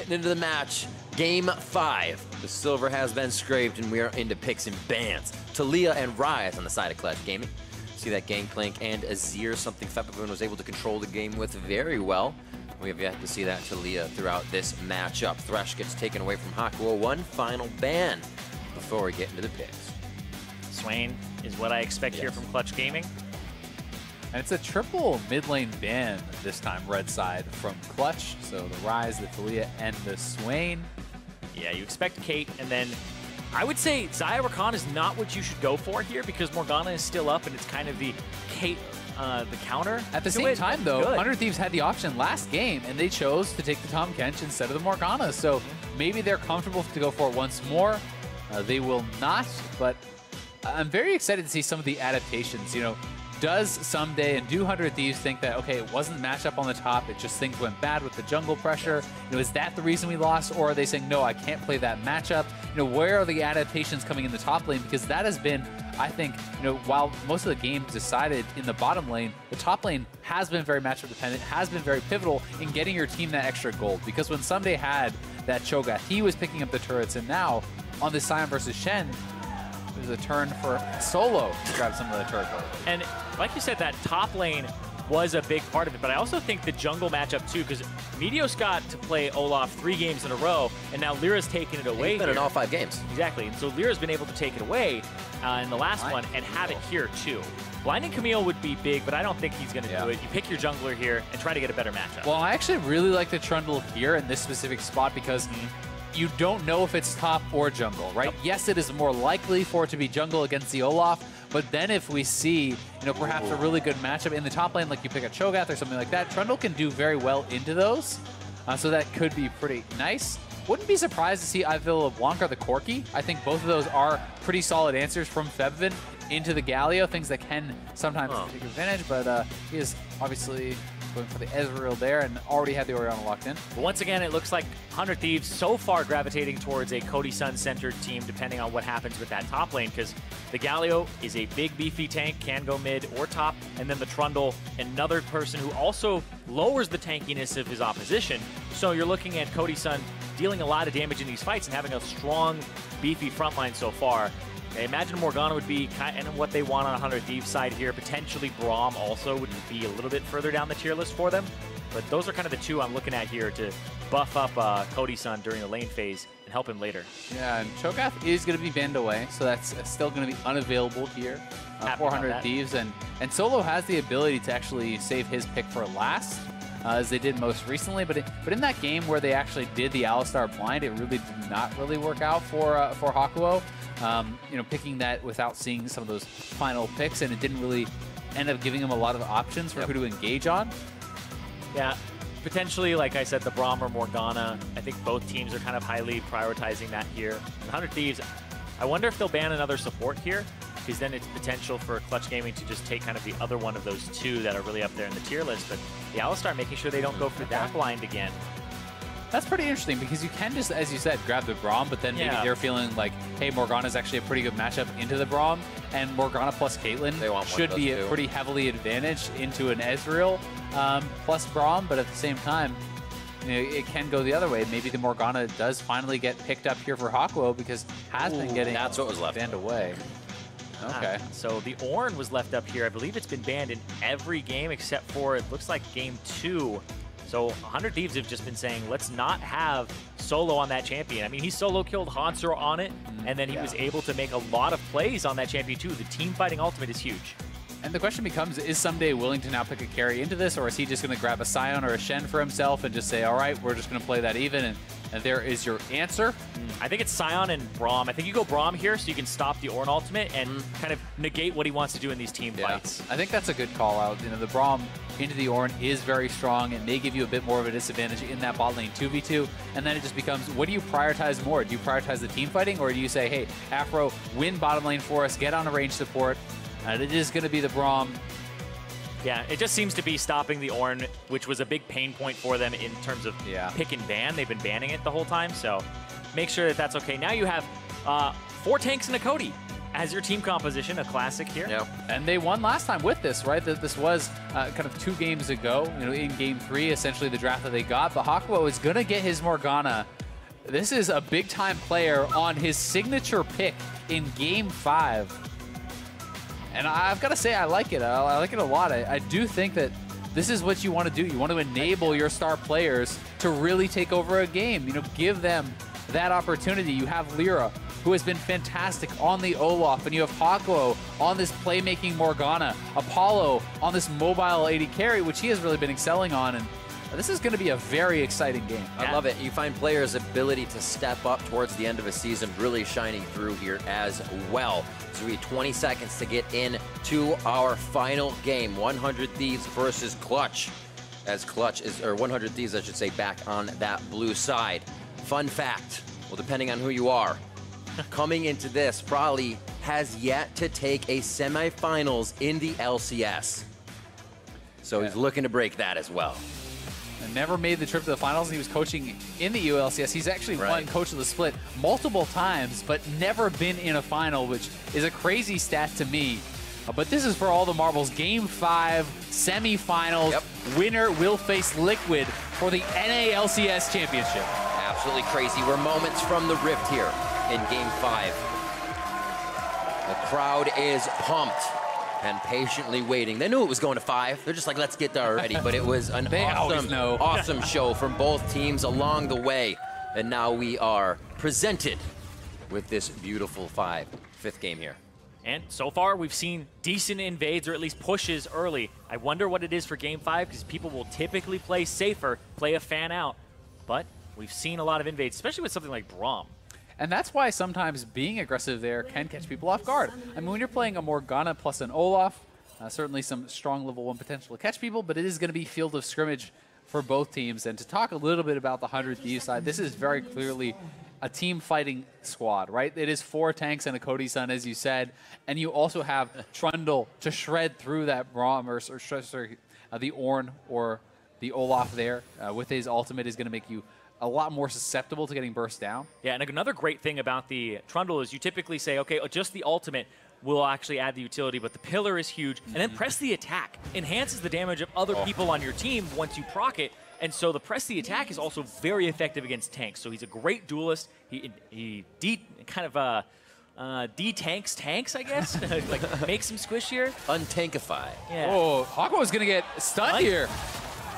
getting into the match. Game 5. The silver has been scraped, and we are into picks and bans. Talia and Rise on the side of Clutch Gaming. See that Gangplank and Azir, something Fepavun was able to control the game with very well. We have yet to see that Talia throughout this matchup. Thresh gets taken away from Hakuo. One final ban before we get into the picks. Swain is what I expect here from Clutch Gaming. And it's a triple mid lane ban this time, red side from Clutch. So the Rise, the Talia, and the Swain. Yeah, you expect Kate, and then I would say Xayah Rakan is not what you should go for here because Morgana is still up, and it's kind of the Kate, the counter. At the same time, though, 100 Thieves had the option last game, and they chose to take the Tahm Kench instead of the Morgana. So maybe they're comfortable to go for it once more. They will not, but I'm very excited to see some of the adaptations. You know, does someday, and do 100 Thieves think that, okay, it wasn't the matchup on the top, it just things went bad with the jungle pressure? You know, is that the reason we lost, or are they saying, no, I can't play that matchup? You know, where are the adaptations coming in the top lane? Because that has been, I think, you know, while most of the games decided in the bottom lane, the top lane has been very matchup dependent, has been very pivotal in getting your team that extra gold. Because when Someday had that Cho'Gath, he was picking up the turrets, and now on this Sion versus Shen, there's a turn for Solo to grab some of the turret gold. And like you said, that top lane was a big part of it, but I also think the jungle matchup too, because Meteos got to play Olaf 3 games in a row, and now Lyra's taken it away. He's been in all 5 games. Exactly, and so Lyra's been able to take it away in the last one and have it here too. Blinding Camille would be big, but I don't think he's going to do it. You pick your jungler here and try to get a better matchup. Well, I actually really like the Trundle here in this specific spot because you don't know if it's top or jungle, right? Yep. Yes, it is more likely for it to be jungle against the Olaf, but then if we see, you know, perhaps a really good matchup in the top lane, like you pick a Cho'Gath or something like that, Trundle can do very well into those, so that could be pretty nice. Wouldn't be surprised to see either LeBlanc or the Corki. I think both of those are pretty solid answers from Febvin into the Galio, things that can sometimes take advantage, but he is obviously going for the Ezreal there and already had the Orianna locked in. But once again, it looks like 100 Thieves so far gravitating towards a Cody Sun-centered team depending on what happens with that top lane, because the Galio is a big beefy tank, can go mid or top, and then the Trundle, another person who also lowers the tankiness of his opposition. So you're looking at Cody Sun dealing a lot of damage in these fights and having a strong, beefy front line so far. I imagine Morgana would be kind of what they want on 100 Thieves side here. Potentially Braum also would be a little bit further down the tier list for them. But those are kind of the two I'm looking at here to buff up Cody Sun during the lane phase and help him later. Yeah, and Cho'Gath is going to be banned away, so that's still going to be unavailable here. 400 Thieves, and Solo has the ability to actually save his pick for last, as they did most recently. But in that game where they actually did the Alistar blind, it really did not really work out for Hakuo. You know, picking that without seeing some of those final picks, and it didn't really end up giving him a lot of options for who to engage on. Yeah, potentially, like I said, the Braum or Morgana. I think both teams are kind of highly prioritizing that here. 100 Thieves, I wonder if they'll ban another support here, because then it's potential for Clutch Gaming to just take kind of the other one of those two that are really up there in the tier list. But the Alistar making sure they don't go for that blind again. That's pretty interesting because you can just, as you said, grab the Braum, but then maybe they're feeling like, hey, Morgana's actually a pretty good matchup into the Braum, and Morgana plus Caitlyn should be pretty heavily advantaged into an Ezreal plus Braum, but at the same time, you know, it can go the other way. Maybe the Morgana does finally get picked up here for Hakuo because has been getting banned away. Okay. So the Ornn was left up here. I believe it's been banned in every game except for, it looks like game 2. So 100 Thieves have just been saying, let's not have Solo on that champion. I mean, he solo killed Hansor on it, and then he was able to make a lot of plays on that champion too. The team fighting ultimate is huge. And the question becomes, is Someday willing to now pick a carry into this, or is he just going to grab a Sion or a Shen for himself and just say, all right, we're just going to play that even, and there is your answer? I think it's Sion and Braum. I think you go Braum here so you can stop the Ornn ultimate and kind of negate what he wants to do in these team fights. I think that's a good call out. You know, the Braum into the Ornn is very strong and may give you a bit more of a disadvantage in that bot lane 2v2, and then it just becomes, what do you prioritize more? Do you prioritize the team fighting, or do you say, hey, Afro, win bottom lane for us, get on a range support, and it is going to be the Braum. Yeah, it just seems to be stopping the Ornn, which was a big pain point for them in terms of pick and ban. They've been banning it the whole time, so make sure that that's okay. Now you have 4 tanks and a Cody. as your team composition, a classic here. Yeah. And they won last time with this, right? This was kind of 2 games ago, in Game 3, essentially the draft that they got. But Hakuo is going to get his Morgana. This is a big-time player on his signature pick in Game 5. And I've got to say, I like it. I like it a lot. I do think that this is what you want to do. You want to enable your star players to really take over a game. Give them that opportunity. You have Lyra, who has been fantastic on the Olaf, and you have Hakuo on this playmaking Morgana, Apollo on this mobile AD carry, which he has really been excelling on, and this is going to be a very exciting game. I love it. You find players' ability to step up towards the end of a season really shining through here as well. So we have 20 seconds to get into our final game, 100 Thieves versus Clutch. As Clutch is, or 100 Thieves, I should say, back on that blue side. Fun fact, well, depending on who you are, coming into this probably has yet to take a semifinals in the LCS. So he's looking to break that as well. And never made the trip to the finals. He was coaching in the ULCS. He's actually won Coach of the Split multiple times, but never been in a final, which is a crazy stat to me. But this is for all the marbles. Game 5, semifinals. Yep. Winner will face Liquid for the NALCS Championship. Absolutely crazy. We're moments from the rift here in Game 5. The crowd is pumped and patiently waiting. They knew it was going to 5. They're just like, let's get there already. But it was an awesome show from both teams along the way. And now we are presented with this beautiful 5th game here. And so far, we've seen decent invades, or at least pushes early. I wonder what it is for Game 5, because people will typically play safer, play a fan out. But we've seen a lot of invades, especially with something like Braum. And that's why sometimes being aggressive there can catch people off guard. I mean, when you're playing a Morgana plus an Olaf, certainly some strong level 1 potential to catch people, but it is going to be field of scrimmage for both teams. And to talk a little bit about the 100 Thieves side, this is very clearly a team fighting squad, right? It is 4 tanks and a Cody Sun, as you said, and you also have Trundle to shred through that Braum, or the Ornn or the Olaf there with his ultimate is going to make you a lot more susceptible to getting burst down. Yeah, and another great thing about the Trundle is you typically say, okay, just the ultimate will actually add the utility, but the pillar is huge, and then press the attack. Enhances the damage of other people on your team once you proc it. And so the press the attack is also very effective against tanks. So he's a great duelist. He de-tanks tanks, I guess. Like makes him squishier. Untankify. Yeah. Oh, Hakuo is going to get stunned here.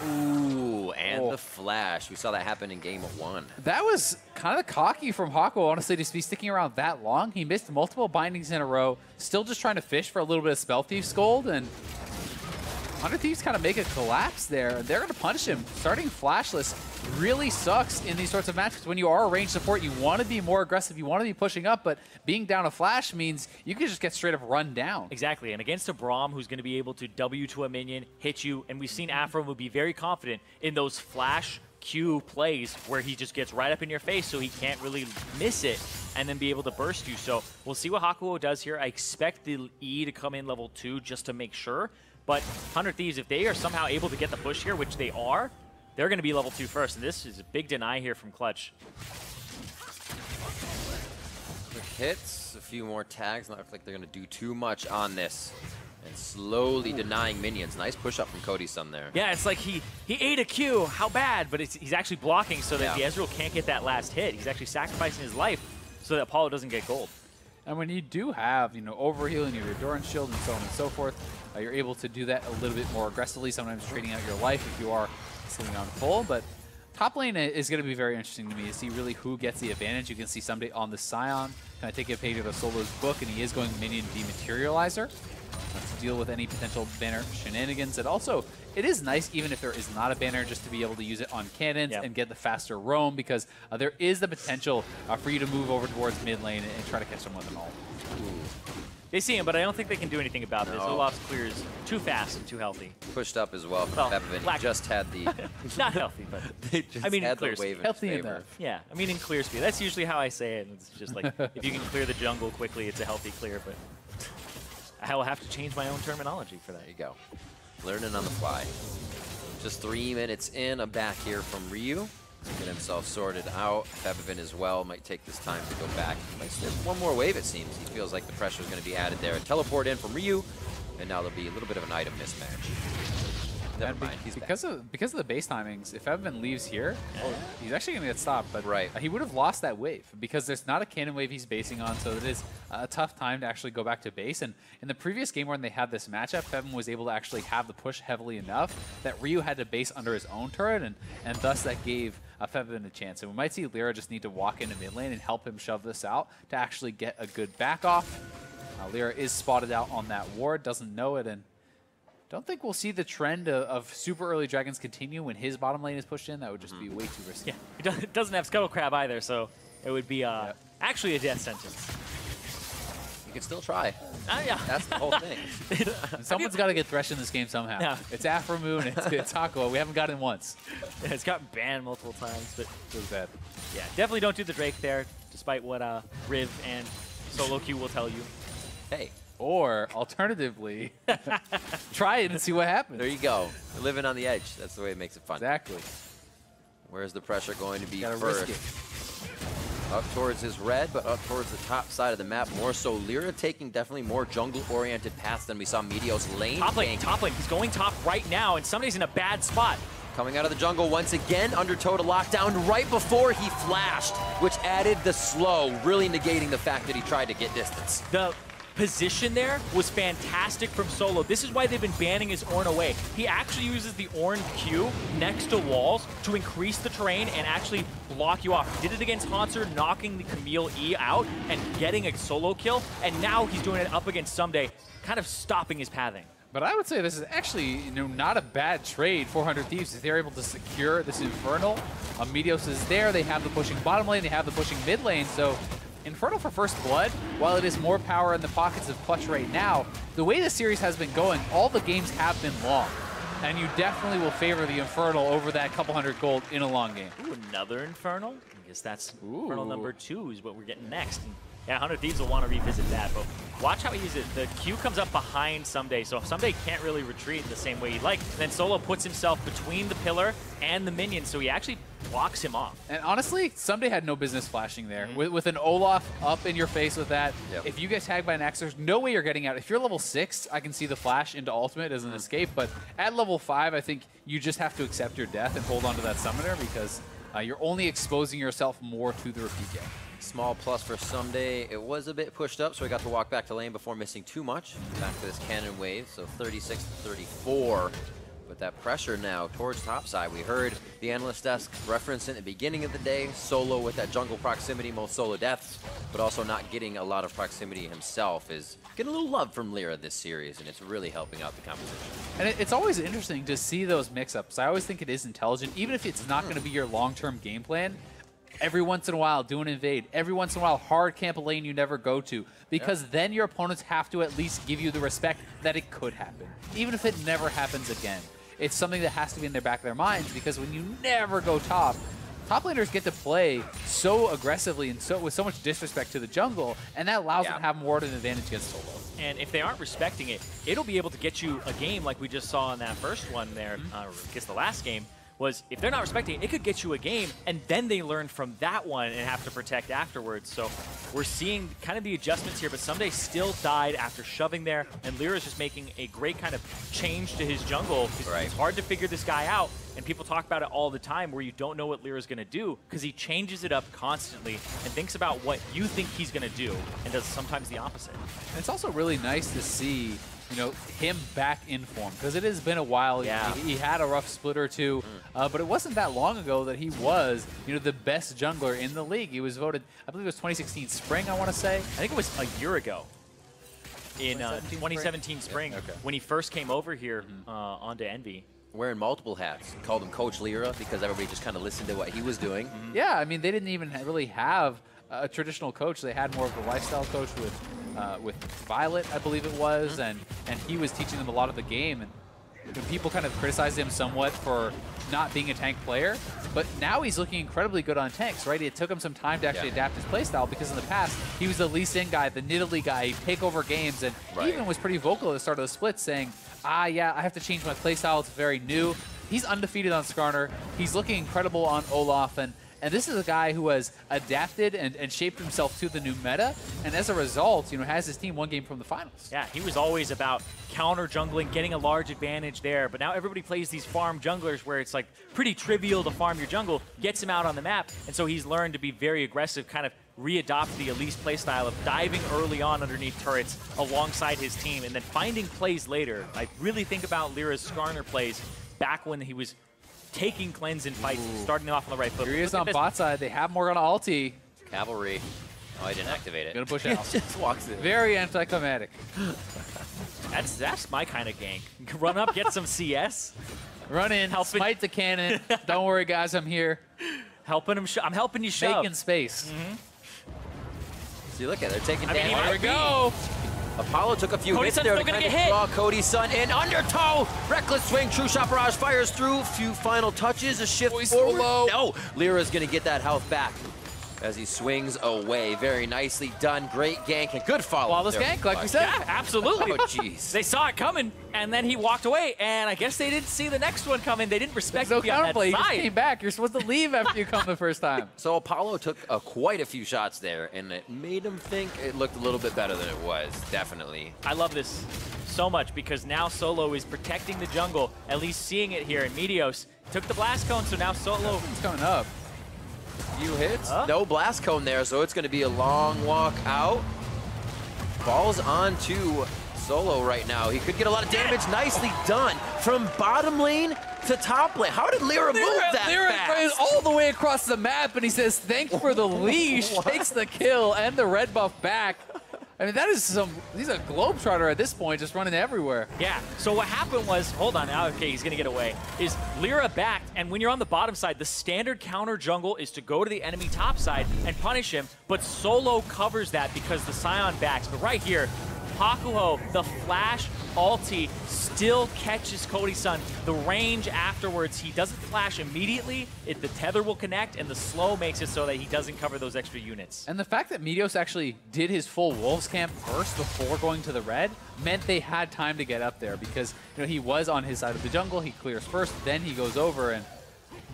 Ooh, and the flash. We saw that happen in Game 1. That was kind of cocky from Hakuo, honestly, to be sticking around that long. He missed multiple bindings in a row, still just trying to fish for a little bit of Spell Thief Scold, and 100 Thieves kind of make a collapse there. They're going to punish him. Starting flashless really sucks in these sorts of matches. When you are a ranged support, you want to be more aggressive, you want to be pushing up, but being down a flash means you can just get straight up run down. Exactly, and against a Braum who's going to be able to W to a minion, hit you, and we've seen Afro will be very confident in those flash Q plays where he just gets right up in your face so he can't really miss it and then be able to burst you. So we'll see what Hakuo does here. I expect the E to come in level 2 just to make sure. But 100 Thieves, if they are somehow able to get the push here, which they are, they're going to be level 2 first. And this is a big deny here from Clutch. Quick hits, a few more tags. Not like they're going to do too much on this. And slowly denying minions. Nice push up from Cody Sun there. Yeah, it's like he ate a Q. How bad? But he's actually blocking so that the Ezreal can't get that last hit. He's actually sacrificing his life so that Apollo doesn't get gold. And when you do have, overhealing your Endurance Shield and so on and so forth, you're able to do that a little bit more aggressively, sometimes trading out your life if you are sitting on full. But top lane is going to be very interesting to me to see really who gets the advantage. You can see someday on the Scion kind of take a page out of Solo's book, and he is going minion dematerializer to deal with any potential banner shenanigans. And also, it is nice, even if there is not a banner, just to be able to use it on cannons and get the faster roam, because there is the potential for you to move over towards mid lane and try to catch someone with an ult. They see him, but I don't think they can do anything about this. Olaf's clear is too fast and too healthy. Pushed up as well from Peppermint. He just had the... Not healthy, but... I mean, had the wave in his favor. Yeah, I mean in clear speed. That's usually how I say it. It's just like, if you can clear the jungle quickly, it's a healthy clear, but... I will have to change my own terminology for that. There you go. Learning on the fly. Just 3 minutes in, I'm back here from Ryu. Get himself sorted out. Febvin as well might take this time to go back. Might still one more wave, it seems. He feels like the pressure is going to be added there. A teleport in from Ryu, and now there'll be a little bit of an item mismatch. Never mind, he's because back. of the base timings, if Febvin leaves here, he's actually going to get stopped. But right. He would have lost that wave because there's not a cannon wave he's basing on, so it is a tough time to actually go back to base. And in the previous game when they had this matchup, Febvin was able to actually have the push heavily enough that Ryu had to base under his own turret, and thus that gave Febvin a chance. And we might see Lyra just need to walk into mid lane and help him shove this out to actually get a good back off. Lyra is spotted out on that ward, doesn't know it, and don't think we'll see the trend of super early dragons continue when his bottom lane is pushed in. That would just be way too risky. Yeah, it doesn't have Scuttle Crab either, so it would be actually a death sentence. You can still try. Yeah. That's the whole thing. Someone's got to get Thresh in this game somehow. Yeah. It's Afro Moon, it's Aqua. We haven't gotten once. Yeah, it's gotten banned multiple times, but it was bad. Yeah, definitely don't do the Drake there, despite what Riv and Solo Q will tell you. Hey. Or, alternatively, try it and see what happens. There you go. You're living on the edge. That's the way it makes it fun. Exactly. Where's the pressure going to be Gotta first? risk it. Up towards his red, but up towards the top side of the map. More so Lyra taking definitely more jungle-oriented paths than we saw Meteos lane. Top lane. He's going top right now, and somebody's in a bad spot. Coming out of the jungle once again, under total lockdown right before he flashed, which added the slow, really negating the fact that he tried to get distance. The position there was fantastic from Solo. This is why they've been banning his Ornn away. He actually uses the Ornn Q next to walls to increase the terrain and actually block you off. He did it against Hanser, knocking the Camille E out and getting a solo kill, and now he's doing it up against Someday, kind of stopping his pathing. But I would say this is actually not a bad trade. 400 Thieves, if they're able to secure this Infernal. Meteos is there, they have the pushing bottom lane, they have the pushing mid lane, so Infernal for first blood, while it is more power in the pockets of Clutch right now, the way the series has been going, all the games have been long. And you definitely will favor the Infernal over that couple hundred gold in a long game. Ooh, another Infernal? I guess that's Infernal number 2 is what we're getting next. And yeah, 100 Thieves will want to revisit that, but watch how he uses it. The Q comes up behind Someday, so Someday can't really retreat the same way he'd like. And then Solo puts himself between the pillar and the minion, so he actually blocks him off. And honestly, Someday had no business flashing there. With an Olaf up in your face with that, if you get tagged by an Axe, there's no way you're getting out. If you're level 6, I can see the flash into ultimate as an escape, but at level 5, I think you just have to accept your death and hold on to that summoner because you're only exposing yourself more to the repeat game. Small plus for Someday. It was a bit pushed up, so he got to walk back to lane before missing too much. Back to this cannon wave, so 36 to 34. But that pressure now towards topside. We heard the analyst desk reference in the beginning of the day. Solo with that jungle proximity, most solo deaths, but also not getting a lot of proximity himself is getting a little love from Lyra this series, and it's really helping out the composition. And it's always interesting to see those mix-ups. I always think it is intelligent, even if it's not going to be your long-term game plan. Every once in a while, do an invade. Every once in a while, hard camp a lane you never go to. Because then your opponents have to at least give you the respect that it could happen. Even if it never happens again. It's something that has to be in their back of their minds, because when you never go top laners get to play so aggressively and with so much disrespect to the jungle, and that allows them to have more of an advantage against Solo. And if they aren't respecting it, it'll be able to get you a game like we just saw in that first one there, I guess the last game, was if they're not respecting it, it could get you a game, and then they learn from that one and have to protect afterwards. So we're seeing kind of the adjustments here, but Someday still died after shoving there, and Lyra's just making a great kind of change to his jungle. It's hard to figure this guy out, and people talk about it all the time where you don't know what Lyra's going to do because he changes it up constantly and thinks about what you think he's going to do and does sometimes the opposite. And it's also really nice to see him back in form, because it has been a while. He had a rough split or two, but it wasn't that long ago that he was, the best jungler in the league. He was voted, I believe it was 2016 spring, I want to say. I think it was a year ago. In 2017 spring, when he first came over here onto Envy. Wearing multiple hats. Called him Coach Lyra because everybody just kind of listened to what he was doing. Yeah, I mean, they didn't even really have a traditional coach. They had more of a lifestyle coach with Violet, I believe it was, and he was teaching them a lot of the game. And people kind of criticized him somewhat for not being a tank player, but now he's looking incredibly good on tanks, right? It took him some time to actually adapt his playstyle, because in the past, he was the Lee Sin guy, the Nidalee guy, he'd take over games, and he even was pretty vocal at the start of the split saying, yeah, I have to change my playstyle, it's very new. he's undefeated on Skarner. He's looking incredible on Olaf, and this is a guy who has adapted and shaped himself to the new meta, and as a result, you know, has his team one game from the finals. Yeah, he was always about counter jungling, getting a large advantage there, but now everybody plays these farm junglers where it's like pretty trivial to farm your jungle, gets him out on the map, and so he's learned to be very aggressive, kind of readopt the Elise playstyle of diving early on underneath turrets alongside his team, and then finding plays later. I really think about Lyra's Skarner plays back when he was taking cleanse in fights, starting off on the right foot. Here he is on bot side. They have Morgana ulti. Cavalry. Oh, I didn't activate it. Gonna push out. Just walks in. Very anticlimactic. That's my kind of gank. Run up, get some CS. Run in, smite the cannon. Don't worry, guys, I'm here. Helping him. I'm helping you shove. Making space. See, look at it. They're taking mean, damage. There we go. Apollo took a few Cody hits Sun's there still to gonna kind of get hit. draw Cody's Sun in. Undertow! Reckless swing. True Shot Barrage fires through. Few final touches. A shift forward. Solo. No! Lyra's going to get that health back as he swings away. Very nicely done. Great gank and good follow. Flawless gank, like we said. Yeah, absolutely. Oh, jeez. They saw it coming, and then he walked away, and I guess they didn't see the next one coming. They didn't respect No to be on that counterplay. You just side. came back. You're supposed to leave after you come the first time. So Apollo took quite a few shots there, and it made him think it looked a little bit better than it was, definitely. I love this so much because now Solo is protecting the jungle, at least seeing it here. And Meteos took the blast cone, so now Solo. It's coming up. Few hits, no blast cone there, so it's going to be a long walk out. Falls on to Solo right now. He could get a lot of damage. Nicely done from bottom lane to top lane. How did Lyra move that Lyra fast? ran all the way across the map, and he says, thanks for the leash. Takes the kill and the red buff back. I mean, that is he's a globetrotter at this point, just running everywhere. Yeah, so what happened was, hold on now, okay, he's gonna get away, is Lyra backed, and when you're on the bottom side, the standard counter jungle is to go to the enemy top side and punish him, but Solo covers that because the Scion backs. But right here, Hakuho, the flash ulti, still catches Cody Sun. The range afterwards, he doesn't flash immediately, the tether will connect, and the slow makes it so that he doesn't cover those extra units. And the fact that Meteos actually did his full Wolves camp first before going to the red meant they had time to get up there because, you know, he was on his side of the jungle, he clears first, then he goes over, and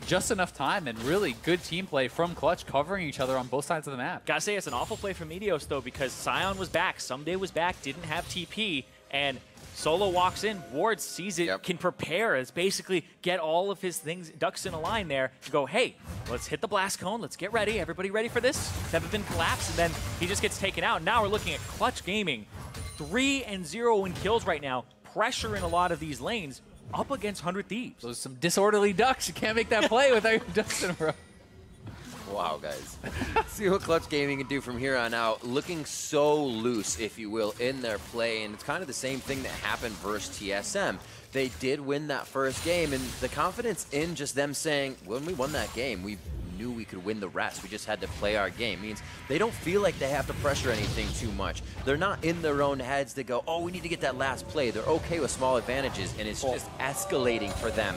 just enough time and really good team play from Clutch covering each other on both sides of the map. Gotta say, it's an awful play from Meteos, though, because Scion was back, Someday was back, didn't have TP, and Solo walks in, Ward sees it, can prepare, it's basically get all of his ducks in a line there to go, hey, let's hit the blast cone, let's get ready, everybody ready for this? Seven collapse, and then he just gets taken out. Now we're looking at Clutch Gaming, 3-0 in kills right now, pressure in a lot of these lanes, up against 100 Thieves. Those some disorderly ducks. You can't make that play without your ducks in a row. Wow, guys. See what Clutch Gaming can do from here on out. Looking so loose, if you will, in their play. And it's kind of the same thing that happened versus TSM. They did win that first game, and the confidence in just them saying, when we won that game, we knew we could win the rest. We just had to play our game. Means they don't feel like they have to pressure anything too much. They're not in their own heads to go, oh, we need to get that last play. They're okay with small advantages, and it's just escalating for them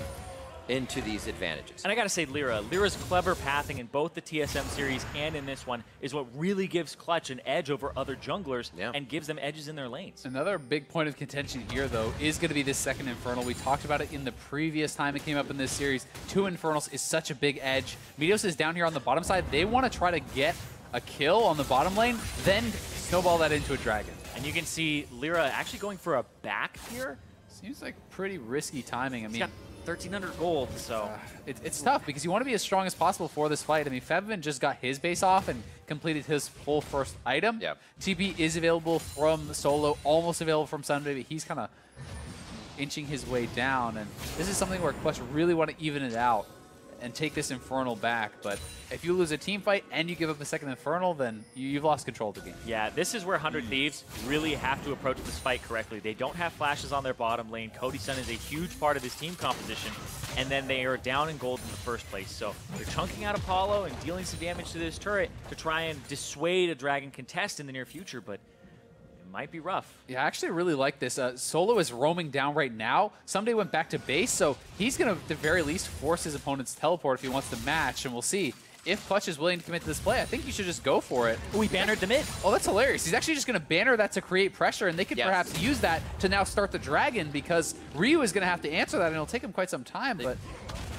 into these advantages. And I gotta say, Lyra's clever pathing in both the TSM series and in this one is what really gives Clutch an edge over other junglers and gives them edges in their lanes. Another big point of contention here, though, is going to be this second Infernal. We talked about it in the previous time it came up in this series. 2 Infernals is such a big edge. Meteos is down here on the bottom side. They want to try to get a kill on the bottom lane, then snowball that into a dragon. And you can see Lyra actually going for a back here. Seems like pretty risky timing. I mean, 1,300 gold, so... It's tough because you want to be as strong as possible for this fight. I mean, Fevin just got his base off and completed his full first item. TP is available from Solo, almost available from Sunday, but he's kind of inching his way down. And this is something where Clutch really want to even it out and take this Infernal back. But if you lose a team fight and you give up a second Infernal, then you've lost control of the game. Yeah, this is where 100 Thieves really have to approach this fight correctly. They don't have flashes on their bottom lane. Cody Sun is a huge part of this team composition, and then they are down in gold in the first place. So they're chunking out Apollo and dealing some damage to this turret to try and dissuade a Dragon contest in the near future, but might be rough. Yeah, I actually really like this. Solo is roaming down right now. Someday went back to base, so he's going to, at the very least, force his opponent's teleport if he wants to match, and we'll see if Clutch is willing to commit to this play, I think you should just go for it. We bannered the mid. Oh, that's hilarious. He's actually just going to banner that to create pressure, and they could perhaps use that to now start the Dragon, because Ryu is going to have to answer that, and it'll take him quite some time, but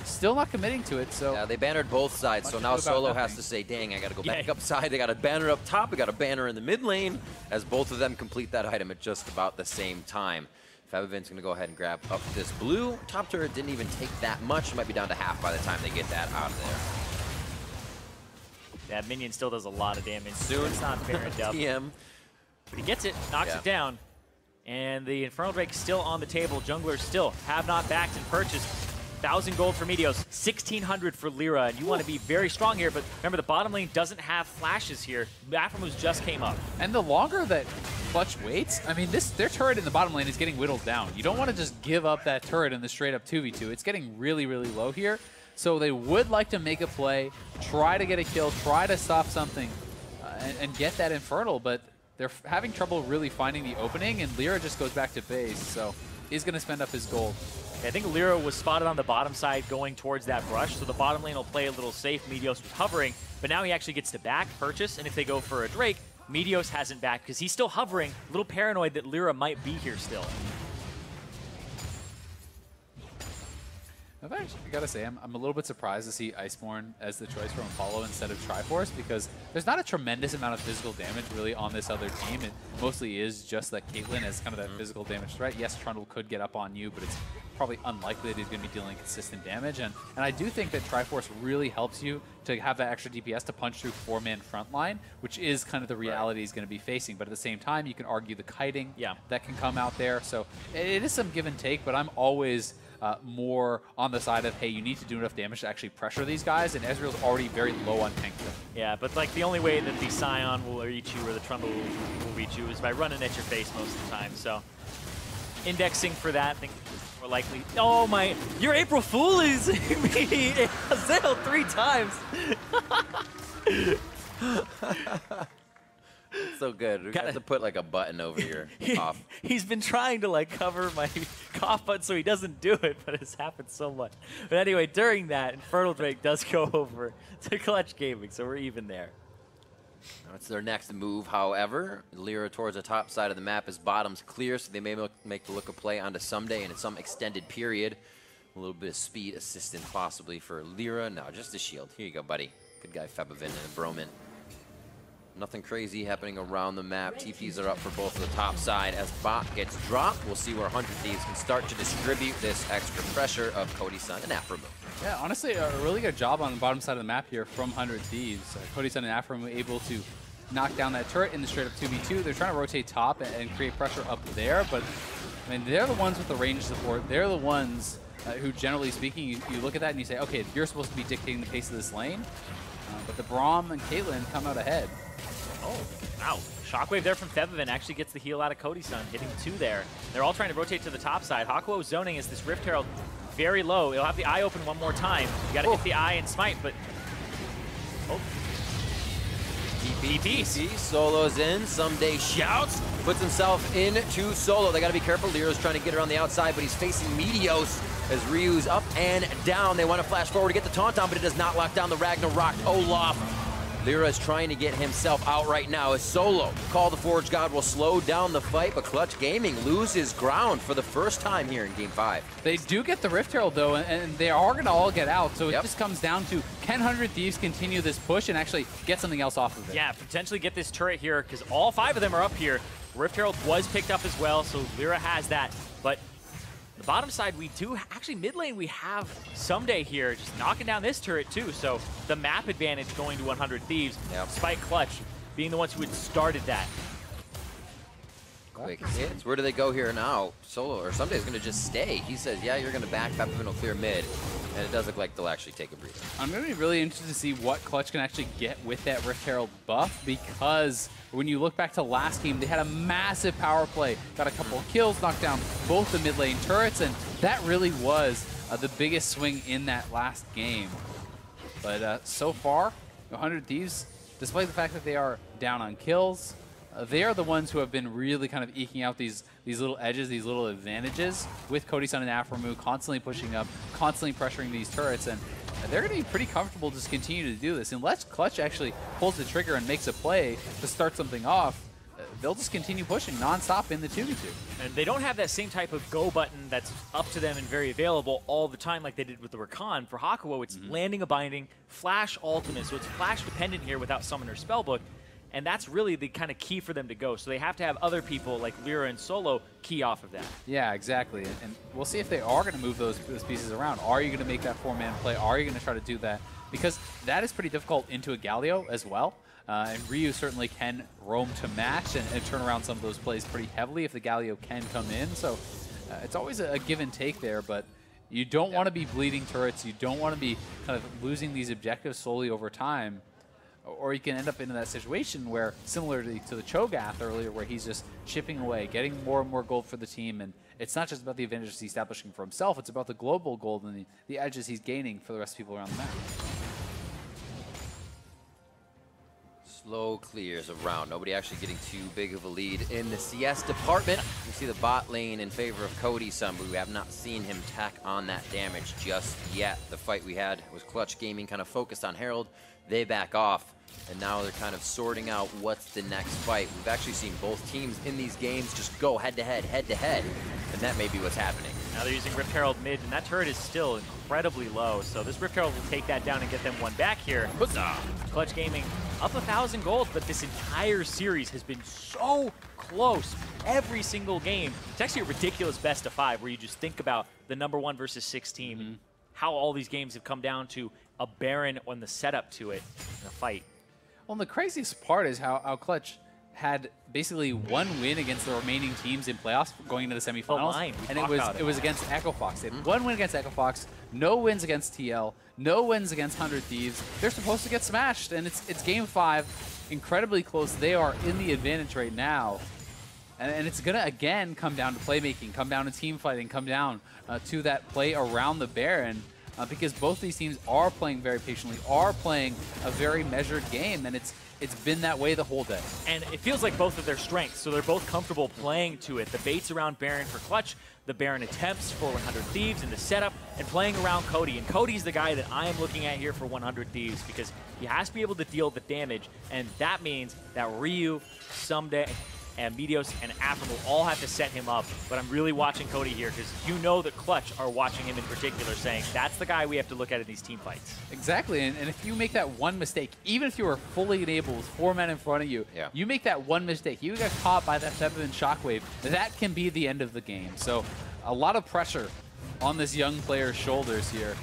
still not committing to it. So yeah, they bannered both sides, so now Solo has to say, dang, I got to go back upside. They got a banner up top. We got a banner in the mid lane, as both of them complete that item at just about the same time. Febiven's going to go ahead and grab up this blue. Top turret didn't even take that much. Might be down to half by the time they get that out of there. That minion still does a lot of damage. Soon. It's not fair and dumb. TM. But he gets it, knocks it down. And the Infernal Drake still on the table. Junglers still have not backed and purchased. 1,000 gold for Meteos, 1,600 for Lyra, and you want to be very strong here, but remember the bottom lane doesn't have flashes here. Aphromoos just came up. And the longer that Clutch waits, I mean, their turret in the bottom lane is getting whittled down. You don't want to just give up that turret in the straight-up 2v2. It's getting really, really low here, so they would like to make a play, try to get a kill, try to stop something, and get that Infernal, but they're having trouble really finding the opening, and Lyra just goes back to base, so he's going to spend up his gold. I think Lyra was spotted on the bottom side going towards that brush, so the bottom lane will play a little safe. Meteos was hovering, but now he actually gets to back, purchase, and if they go for a Drake, Meteos hasn't backed because he's still hovering, a little paranoid that Lyra might be here still. I've actually got to say, I'm a little bit surprised to see Iceborne as the choice from Apollo instead of Triforce, because there's not a tremendous amount of physical damage really on this other team. It mostly is just that Caitlyn as kind of that physical damage threat. Yes, Trundle could get up on you, but it's probably unlikely that he's going to be dealing consistent damage. And I do think that Triforce really helps you to have that extra DPS to punch through 4-man front line, which is kind of the reality he's going to be facing. But at the same time, you can argue the kiting that can come out there. So it is some give and take, but I'm always more on the side of, hey, you need to do enough damage to actually pressure these guys, and Ezreal's already very low on tank. Yeah, but like the only way that the Scion will reach you or the Trundle will reach you is by running at your face most of the time. So indexing for that, I think more likely. Oh my, your April Fool is me, Hazel 3 times. So good. We got to put like a button over your cough. He's been trying to like cover my cough button so he doesn't do it, but it's happened so much. But anyway, during that, Infernal Drake does go over to Clutch Gaming, so we're even there. That's their next move, however. Lyra towards the top side of the map is bottoms clear, so they may make the look of play onto Someday and in some extended period. A little bit of speed assistance possibly for Lyra. No, just a shield. Here you go, buddy. Good guy, Febivin and Broman. Nothing crazy happening around the map. TPs are up for both of the top side. As bot gets dropped, we'll see where 100 Thieves can start to distribute this extra pressure of Cody Sun and Aphromoo. Yeah, honestly, a really good job on the bottom side of the map here from 100 Thieves. Cody Sun and Aphromoo able to knock down that turret in the straight up 2v2. They're trying to rotate top and create pressure up there, but I mean, they're the ones with the range support. They're the ones who, generally speaking, you look at that and you say, okay, you're supposed to be dictating the pace of this lane. But the Braum and Caitlyn come out ahead. Oh, wow. Shockwave there from Febivin actually gets the heal out of Cody Sun, hitting 2 there. They're all trying to rotate to the top side. Hakuo zoning as this Rift Herald very low. It'll have the eye open one more time. You got to hit the eye and smite, but... Oh. TP. Solo's in. Someday shouts. Puts himself into Solo. They got to be careful. Lyra's trying to get around the outside, but he's facing Meteos as Ryu's up and down. They want to flash forward to get the taunt on, but it does not lock down the Ragnarok. Olaf. Lyra is trying to get himself out right now as Solo. Call the Forge God will slow down the fight, but Clutch Gaming loses ground for the first time here in Game 5. They do get the Rift Herald, though, and they are going to all get out, so it just comes down to, can 100 Thieves continue this push and actually get something else off of it? Yeah, potentially get this turret here, because all 5 of them are up here. Rift Herald was picked up as well, so Lyra has that, but the bottom side, we do, actually mid lane, we have Someday here, just knocking down this turret too, so the map advantage going to 100 Thieves, despite Clutch being the ones who had started that. Quick hits. Where do they go here now? Solo, or Someday's going to just stay. He says, yeah, you're going to back, Peppermint will clear mid, and it does look like they'll actually take a breather. I'm going to be really interested to see what Clutch can actually get with that Rift Herald buff, because when you look back to last game, they had a massive power play, got a couple of kills, knocked down both the mid lane turrets, and that really was the biggest swing in that last game. But so far, 100 Thieves, despite the fact that they are down on kills, they are the ones who have been really kind of eking out these little edges, these little advantages with Cody Sun and Aphromoo constantly pushing up, constantly pressuring these turrets. And they're going to be pretty comfortable just continue to do this. Unless Clutch actually pulls the trigger and makes a play to start something off, they'll just continue pushing nonstop in the 2v2. And they don't have that same type of go button that's up to them and very available all the time like they did with the Rakan. For Hakuo, it's landing a binding, flash ultimate, so it's flash dependent here without Summoner Spellbook. And that's really the kind of key for them to go. So they have to have other people like Lyra and Solo key off of that. Yeah, exactly. And we'll see if they are going to move those pieces around. Are you going to make that 4-man play? Are you going to try to do that? Because that is pretty difficult into a Galio as well. And Ryu certainly can roam to match and turn around some of those plays pretty heavily if the Galio can come in. So it's always a give and take there, but you don't want to be bleeding turrets. You don't want to be kind of losing these objectives slowly over time. Or you can end up in that situation where, similarly to the Cho'Gath earlier, where he's just chipping away, getting more and more gold for the team. And it's not just about the advantages he's establishing for himself, it's about the global gold and the edges he's gaining for the rest of people around the map. Slow clears around. Nobody actually getting too big of a lead in the CS department. We see the bot lane in favor of Cody some, but we have not seen him tack on that damage just yet. The fight we had was Clutch Gaming kind of focused on Herald. They back off, and now they're kind of sorting out what's the next fight. We've actually seen both teams in these games just go head-to-head, and that may be what's happening. Now they're using Rift Herald mid, and that turret is still incredibly low, so this Rift Herald will take that down and get them one back here. Huzzah! Clutch Gaming up 1,000 gold, but this entire series has been so close every single game. It's actually a ridiculous best of 5 where you just think about the #1 versus 6 team and how all these games have come down to a Baron on the setup to it in a fight. Well, and the craziest part is how Clutch had basically one win against the remaining teams in playoffs going into the semifinals, and it was against Echo Fox. They had one win against Echo Fox, no wins against TL, no wins against 100 Thieves. They're supposed to get smashed, and it's game 5, incredibly close. They are in the advantage right now, and it's gonna again come down to playmaking, come down to team fighting, come down to that play around the Baron. Because both these teams are playing very patiently, are playing a very measured game, and it's been that way the whole day. And it feels like both of their strengths, so they're both comfortable playing to it. The baits around Baron for Clutch, the Baron attempts for 100 Thieves in the setup, and playing around Cody. And Cody's the guy that I am looking at here for 100 Thieves because he has to be able to deal the damage, and that means that Ryu, Someday, and Meteos and Afrin will all have to set him up. But I'm really watching Cody here because you know that Clutch are watching him in particular, saying that's the guy we have to look at in these team fights. Exactly, and if you make that one mistake, even if you were fully enabled with 4 men in front of you, you make that one mistake, you get caught by that type of shockwave, that can be the end of the game. So a lot of pressure on this young player's shoulders here.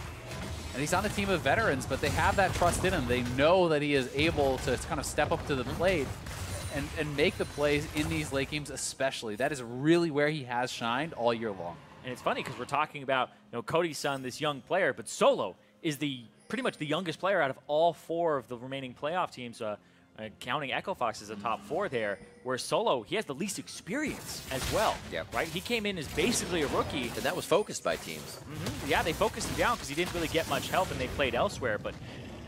And he's on a team of veterans, but they have that trust in him. They know that he is able to kind of step up to the plate and make the plays in these late games especially. That is really where he has shined all year long. And it's funny because we're talking about Cody's son, this young player, but Solo is pretty much the youngest player out of all 4 of the remaining playoff teams, counting Echo Fox as a top 4 there, where Solo, he has the least experience as well, right? He came in as basically a rookie. And that was focused by teams. Yeah, they focused him down because he didn't really get much help and they played elsewhere, but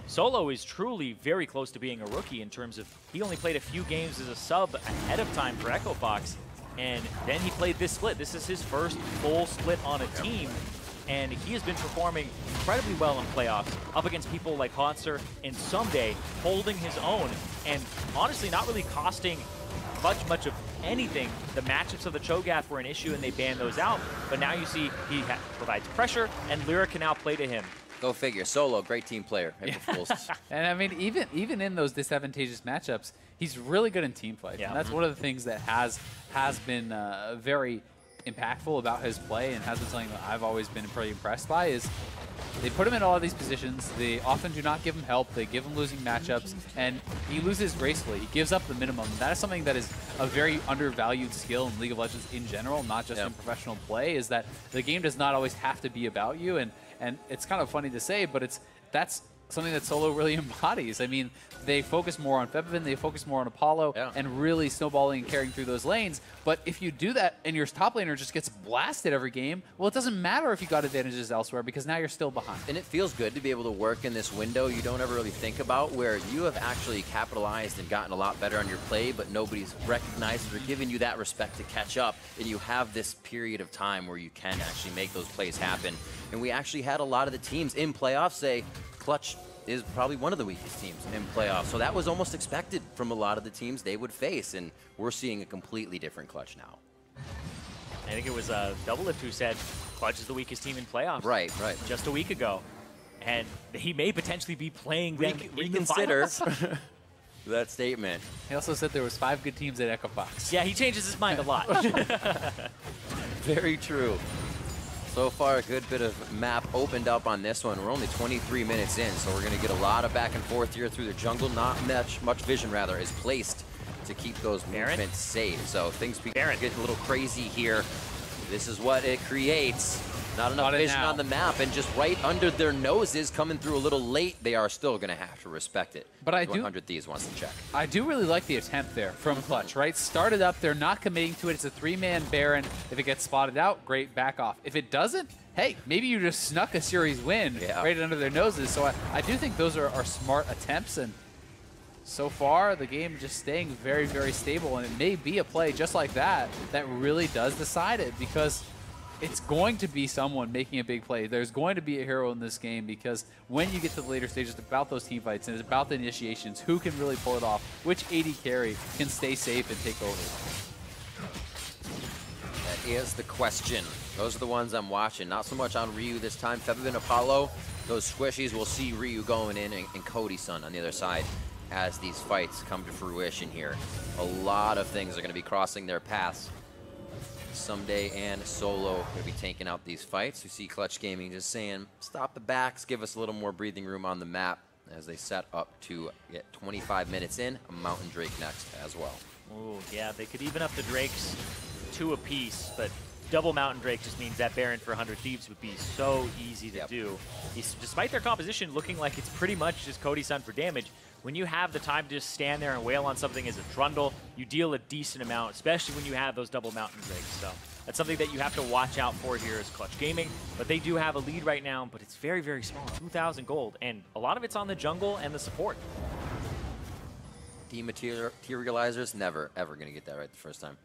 Solo is truly very close to being a rookie in terms of he only played a few games as a sub ahead of time for Echo Fox, and then he played this split. This is his first full split on a team, and he has been performing incredibly well in playoffs up against people like Hanser and Someday, holding his own, and honestly not really costing much of anything. The matchups of the Cho'Gath were an issue and they banned those out, but now you see he provides pressure and Lyra can now play to him. Go figure. Solo, great team player. And I mean, even in those disadvantageous matchups, he's really good in team fights. And that's one of the things that has been very impactful about his play and has been something that I've always been pretty impressed by is they put him in all of these positions. They often do not give him help. They give him losing matchups, and he loses gracefully. He gives up the minimum. That is something that is a very undervalued skill in League of Legends in general, not just in professional play, is that the game does not always have to be about you. And it's kind of funny to say, but that's something that Solo really embodies. I mean, they focus more on Febiven, they focus more on Apollo, and really snowballing and carrying through those lanes. But if you do that and your top laner just gets blasted every game, well, it doesn't matter if you got advantages elsewhere because now you're still behind. And it feels good to be able to work in this window you don't ever really think about, where you have actually capitalized and gotten a lot better on your play, but nobody's recognized or giving you that respect to catch up. And you have this period of time where you can actually make those plays happen. And we actually had a lot of the teams in playoffs say, Clutch is probably one of the weakest teams in playoffs. So that was almost expected from a lot of the teams they would face, and we're seeing a completely different Clutch now. I think it was Doublelift who said Clutch is the weakest team in playoffs. Right. Just a week ago. And he may potentially be playing them reconsider that statement. He also said there was 5 good teams at Echo Fox. Yeah, he changes his mind a lot. Very true. So far, a good bit of map opened up on this one. We're only 23 minutes in, so we're going to get a lot of back and forth here through the jungle. Not much vision, rather, is placed to keep those movements safe. So things get a little crazy here. This is what it creates. Not enough vision on the map, and just right under their noses, coming through a little late, they are still going to have to respect it. But I 100 Thieves wants to check. I do really like the attempt there from Clutch, right? Started up, they're not committing to it. It's a 3-man Baron. If it gets spotted out, great, back off. If it doesn't, hey, maybe you just snuck a series win right under their noses. So I do think those are smart attempts, and so far the game just staying very, very stable, and it may be a play just like that that really does decide it, because it's going to be someone making a big play. There's going to be a hero in this game, because when you get to the later stages, it's about those team fights and it's about the initiations. Who can really pull it off? Which AD carry can stay safe and take over? That is the question. Those are the ones I'm watching. Not so much on Ryu this time. Febiven, Apollo, those squishies. We'll see Ryu going in and Cody Sun on the other side as these fights come to fruition here. A lot of things are going to be crossing their paths. Someday and Solo going to be taking out these fights. You see Clutch Gaming just saying, stop the backs, give us a little more breathing room on the map as they set up to get 25 minutes in. A Mountain Drake next as well. Oh, yeah, they could even up the Drakes 2 apiece, but double Mountain Drake just means that Baron for 100 Thieves would be so easy to do. Despite their composition looking like it's pretty much just Cody Sun for damage, when you have the time to just stand there and wail on something as a Trundle, you deal a decent amount, especially when you have those double Mountain Drakes. So that's something that you have to watch out for here as Clutch Gaming. But they do have a lead right now, but it's very, very small, 2,000 gold. And a lot of it's on the jungle and the support. Dematerializers, never, ever going to get that right the first time.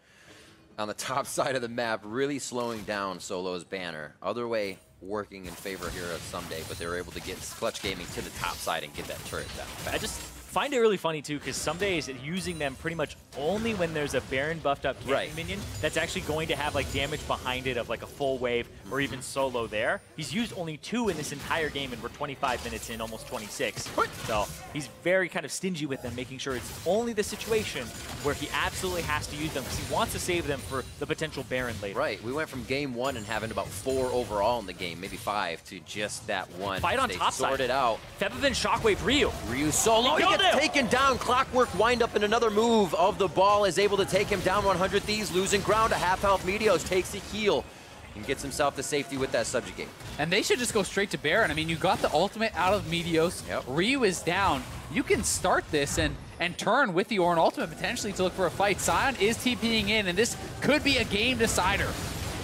On the top side of the map, really slowing down Solo's banner. Other way working in favor here of Someday, but they were able to get Clutch Gaming to the top side and get that turret down. I just find it really funny too, because Someday is using them pretty much only when there's a Baron buffed up camping minion that's actually going to have like damage behind it of like a full wave or even Solo there. He's used only 2 in this entire game, and we're 25 minutes in, almost 26. So he's very kind of stingy with them, making sure it's only the situation where he absolutely has to use them because he wants to save them for the potential Baron later. Right. We went from game 1 and having about 4 overall in the game, maybe 5, to just that one. Fight on top side. Sorted out. Febiven Shockwave Ryu. Ryu Solo. He gets taken down. Clockwork wind up in another move of the ball is able to take him down. 100 Thieves losing ground. A half health Meteos takes a heal and gets himself to safety with that subjugate. And they should just go straight to Baron. I mean, you got the ultimate out of Meteos. Ryu is down. You can start this and turn with the Ornn ultimate potentially to look for a fight. Sion is TPing in, and this could be a game decider.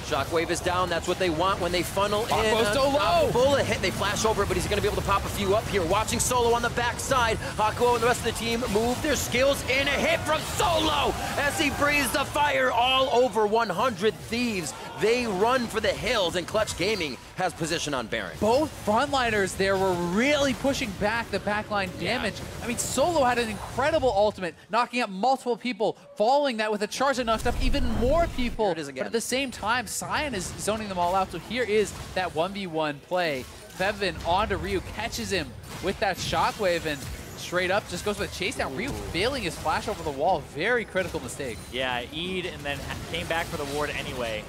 Shockwave is down. That's what they want when they funnel in. Hakuo's so low. Bullet hit. They flash over it, but he's going to be able to pop a few up here. Watching Solo on the backside. Hakuo and the rest of the team move their skills in. A hit from Solo as he breathes the fire all over 100 Thieves. They run for the hills, and Clutch Gaming has position on Baron. Both frontliners there were really pushing back the backline damage. I mean, Solo had an incredible ultimate, knocking up multiple people, following that with a charge that knocked up even more people. Here it is again. But at the same time, Sion is zoning them all out. So here is that 1v1 play. Febiven onto Ryu, catches him with that shockwave, and straight up just goes with a chase down. Ryu failing his flash over the wall. Very critical mistake. Yeah, E'd and then came back for the ward anyway.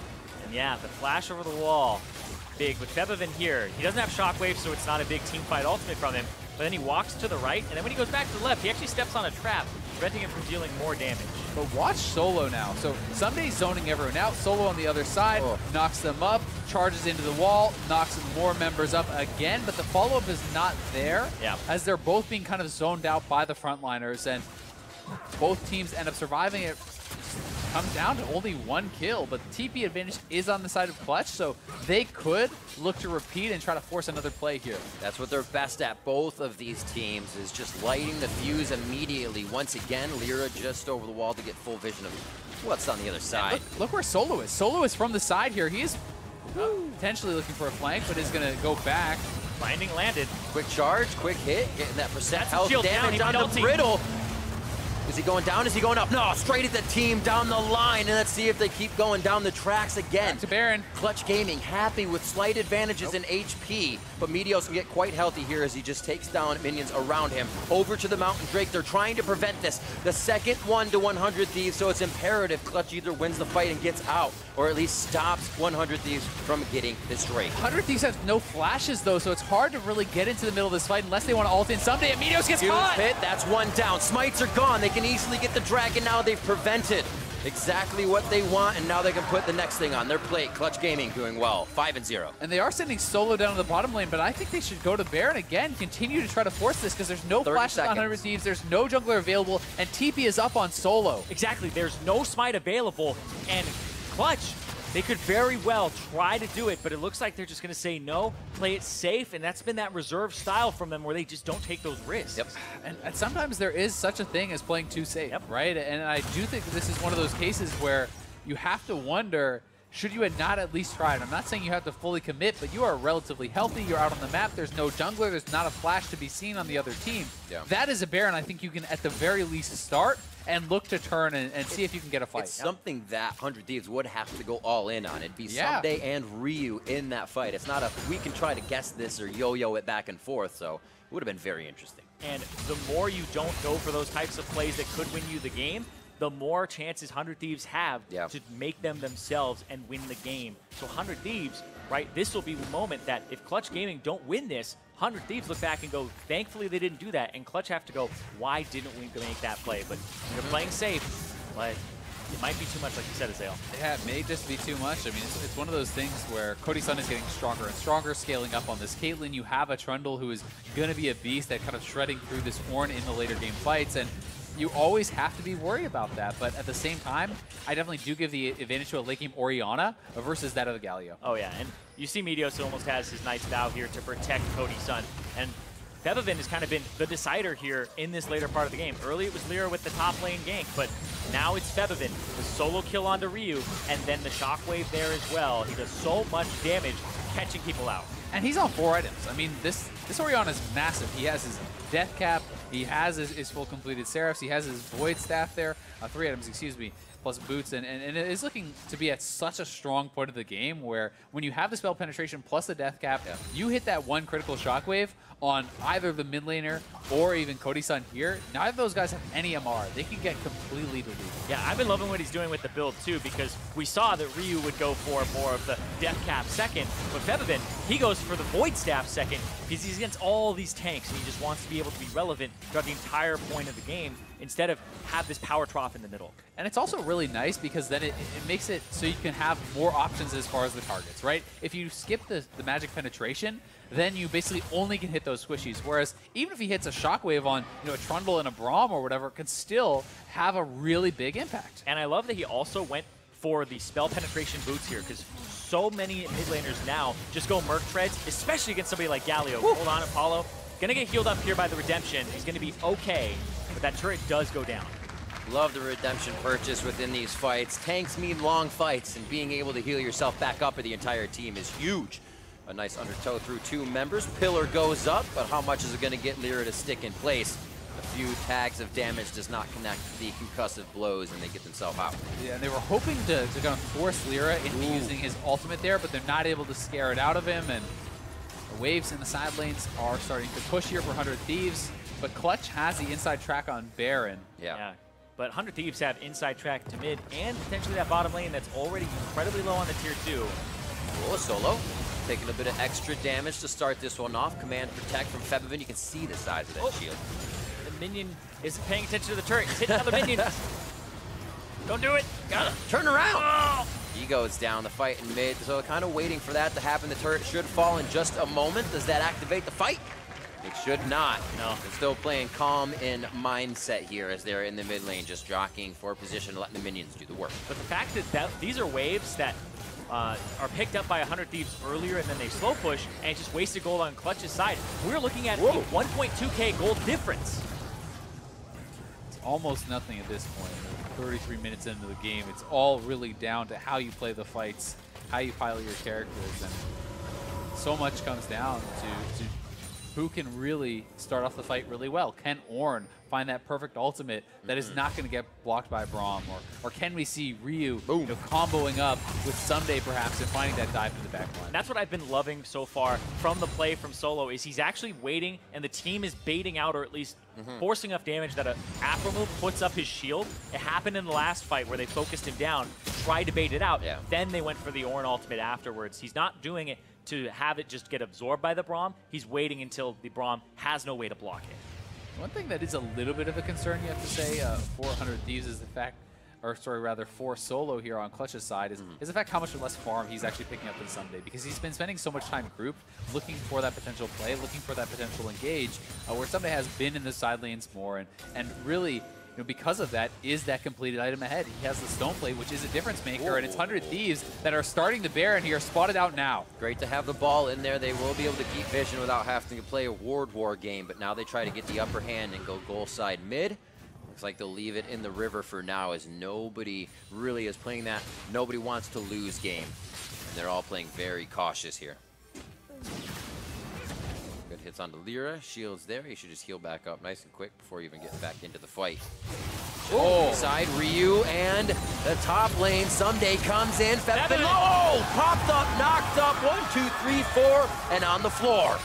And yeah, the flash over the wall, big. With Febiven here, he doesn't have Shockwave, so it's not a big team fight ultimate from him. But then he walks to the right, and then when he goes back to the left, he actually steps on a trap, preventing him from dealing more damage. But watch Solo now. So Someday's zoning everyone out. Solo on the other side knocks them up. charges into the wall, knocks more members up again, but the follow-up is not there, as they're both being kind of zoned out by the frontliners, and both teams end up surviving. It comes down to only 1 kill, but the TP advantage is on the side of Clutch, so they could look to repeat and try to force another play here. That's what they're best at, both of these teams, is just lighting the fuse immediately. Once again, Lyra just over the wall to get full vision of what's on the other side. Look where Solo is. Solo is from the side here. He is potentially looking for a flank, but is going to go back. Binding landed. Quick charge, quick hit, getting that percent health damage down, on the Brittle. Is he going down? Is he going up? No, straight at the team down the line. And let's see if they keep going down the tracks again. Back to Baron. Clutch Gaming happy with slight advantages in HP, but Meteos can get quite healthy here as he just takes down minions around him. Over to the Mountain Drake. They're trying to prevent this. The second 1 to 100 Thieves, so it's imperative Clutch either wins the fight and gets out, or at least stops 100 Thieves from getting this Drake. 100 Thieves have no flashes, though, so it's hard to really get into the middle of this fight unless they want to ult in someday. And Meteos gets caught! Hit, that's 1 down. Smites are gone. They can easily get the Dragon now. They've prevented exactly what they want, and now they can put the next thing on their plate. Clutch Gaming doing well, 5-0. And they are sending Solo down to the bottom lane, but I think they should go to Baron again, continue to try to force this, because there's no flashes on 100 Thieves, there's no jungler available, and TP is up on Solo. Exactly, there's no smite available, and Clutch, they could very well try to do it, but it looks like they're just going to say no, play it safe, and that's been that reserve style from them where they just don't take those risks. Yep. And sometimes there is such a thing as playing too safe, right? And I do think this is one of those cases where you have to wonder, should you have not at least tried? I'm not saying you have to fully commit, but you are relatively healthy. You're out on the map. There's no jungler. There's not a flash to be seen on the other team. Yeah. That is a Baron I think you can at the very least start and look to turn and see if you can get a fight. It's something that 100 Thieves would have to go all in on. It'd be Someday and Ryu in that fight. It's not a, we can try to guess this or yo-yo it back and forth, so it would have been very interesting. And the more you don't go for those types of plays that could win you the game, the more chances 100 Thieves have to make them themselves and win the game. So 100 Thieves, right, this will be the moment that if Clutch Gaming don't win this, 100 Thieves look back and go, thankfully they didn't do that, and Clutch have to go, why didn't we make that play? But they're playing safe, but it might be too much, like you said, Azael. Yeah, it may just be too much. I mean, it's one of those things where Cody Sun is getting stronger and stronger, scaling up on this Caitlyn. You have a Trundle who is going to be a beast that kind of shredding through this Ornn in the later game fights, and you always have to be worried about that. But at the same time, I definitely do give the advantage to a late game Orianna versus that of the Galio. Oh, yeah, and you see Meteos almost has his Knight's Vow here to protect Cody Sun. And Febiven has kind of been the decider here in this later part of the game. Early it was Lyra with the top lane gank, but now it's Febiven. The solo kill onto Ryu, and then the shockwave there as well. He does so much damage catching people out. And he's on 4 items. I mean, this Orianna is massive. He has his Death Cap, he has his full completed Seraphs, he has his Void Staff there, 3 items, excuse me, plus boots, and it is looking to be at such a strong point of the game where when you have the spell penetration plus the Death Cap, you hit that 1 critical shockwave on either the mid laner or even Cody Sun here. Neither of those guys have any MR. They can get completely diluted. Yeah, I've been loving what he's doing with the build too, because we saw that Ryu would go for more of the Death Cap second, but Febiven, he goes for the Void Staff second because he's against all these tanks and he just wants to be able to be relevant throughout the entire point of the game instead of have this power trough in the middle. And it's also really nice because then it makes it so you can have more options as far as the targets, right? If you skip the magic penetration, then you basically only can hit those squishies. Whereas even if he hits a shockwave on, you know, a Trundle and a Braum or whatever, it can still have a really big impact. And I love that he also went for the spell penetration boots here, because so many mid laners now just go Merc Treads, especially against somebody like Galio. Woo. Hold on, Apollo. Gonna get healed up here by the Redemption. He's gonna be okay, but that turret does go down. Love the Redemption purchase within these fights. Tanks mean long fights, and being able to heal yourself back up with the entire team is huge. A nice undertow through 2 members. Pillar goes up, but how much is it going to get Lyra to stick in place? A few tags of damage does not connect the concussive blows, and they get themselves out. Yeah, and they were hoping to kind of force Lyra into using his ultimate there, but they're not able to scare it out of him, and the waves in the side lanes are starting to push here for 100 Thieves, but Clutch has the inside track on Baron. Yeah. But 100 Thieves have inside track to mid and potentially that bottom lane that's already incredibly low on the tier 2. Oh, Solo taking a bit of extra damage to start this one off. Command Protect from Febiven. You can see the size of that shield. The minion isn't paying attention to the turret. He's hitting another minion. Don't do it. Gotta turn around. Oh. He goes down the fight in mid, so kind of waiting for that to happen. The turret should fall in just a moment. Does that activate the fight? It should not. No. They're still playing calm in mindset here as they're in the mid lane, just jockeying for position, letting the minions do the work. But the fact that these are waves that are picked up by 100 Thieves earlier and then they slow push and it just wasted gold on Clutch's side. We're looking at a 1.2k gold difference. It's almost nothing at this point. 33 minutes into the game, it's all really down to how you play the fights, how you pilot your characters, and so much comes down to who can really start off the fight really well. Can Ornn find that perfect ultimate that is not going to get blocked by Braum? Or can we see Ryu comboing up with Someday perhaps and finding that dive in the back line? That's what I've been loving so far from the play from Solo is he's actually waiting and the team is baiting out or at least forcing enough damage that an Afro move puts up his shield. It happened in the last fight where they focused him down, tried to bait it out, then they went for the Ornn ultimate afterwards. He's not doing it to have it just get absorbed by the Braum. He's waiting until the Braum has no way to block it. One thing that is a little bit of a concern, you have to say, for 100 Thieves is the fact, or sorry, rather for Solo here on Clutch's side, is the fact how much less farm he's actually picking up than Someday, because he's been spending so much time group looking for that potential play, looking for that potential engage, where Someday has been in the side lanes more, and really, because of that, is that completed item ahead. He has the Stoneplate, which is a difference maker, and it's 100 Thieves that are starting the Baron here, spotted out now. Great to have the ball in there. They will be able to keep vision without having to play a ward war game, but now they try to get the upper hand and go goal side mid. Looks like they'll leave it in the river for now as nobody really is playing that. Nobody wants to lose game, and they're all playing very cautious here. Good hits onto Lyra, shields there. He should just heal back up nice and quick before you even get back into the fight. Side Ryu and the top lane. Someday comes in. Fevin, popped up, knocked up. 1, 2, 3, 4, and on the floor.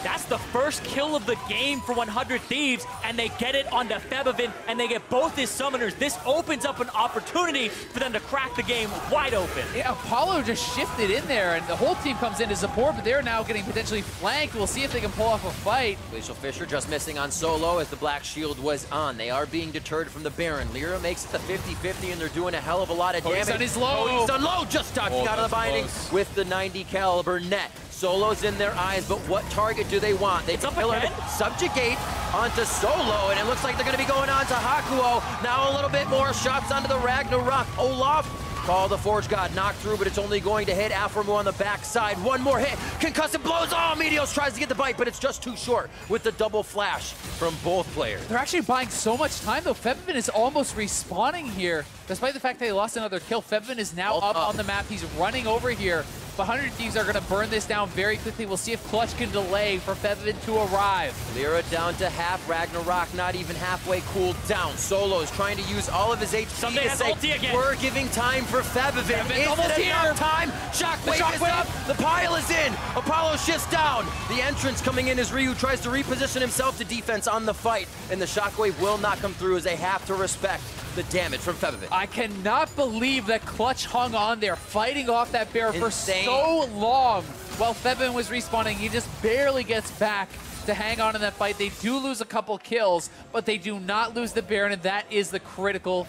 That's the first kill of the game for 100 Thieves, and they get it onto Febivin, and they get both his summoners. This opens up an opportunity for them to crack the game wide open. Yeah, Apollo just shifted in there, and the whole team comes in to support, but they're now getting potentially flanked. We'll see if they can pull off a fight. Glacial Fissure just missing on Solo as the Black Shield was on. They are being deterred from the Baron. Lyra makes it to 50-50, and they're doing a hell of a lot of damage. Cody's is low. Cody's done low, just dodging out of the binding with the 90 caliber net. Solo's in their eyes, but what target do they want? They subjugate onto Solo, and it looks like they're going to be going on to Hakuo. Now a little bit more shots onto the Ragnarok. Olaf, call the Forge God, knocked through, but it's only going to hit Aframu on the backside. One more hit, concussive blows. Oh, Meteos tries to get the bite, but it's just too short with the double flash from both players. They're actually buying so much time, though. Fevivin is almost respawning here. Despite the fact they lost another kill, Fevivin is now up on the map. He's running over here. The 100 Thieves are going to burn this down very quickly. We'll see if Clutch can delay for Fevivin to arrive. Lyra down to half. Ragnarok not even halfway cooled down. Solo is trying to use all of his HP Someday to has say, ulti again. We're giving time for Fevivin. Is almost it enough time? Shockwave is up. The pile is in. Apollo shifts down. The entrance coming in as Ryu tries to reposition himself to defense on the fight. And the Shockwave will not come through as they have to respect the damage from Fevivin. I cannot believe that Clutch hung on there, fighting off that bear for so long while Fevivin was respawning. He just barely gets back to hang on in that fight. They do lose a couple kills, but they do not lose the Baron, and that is the critical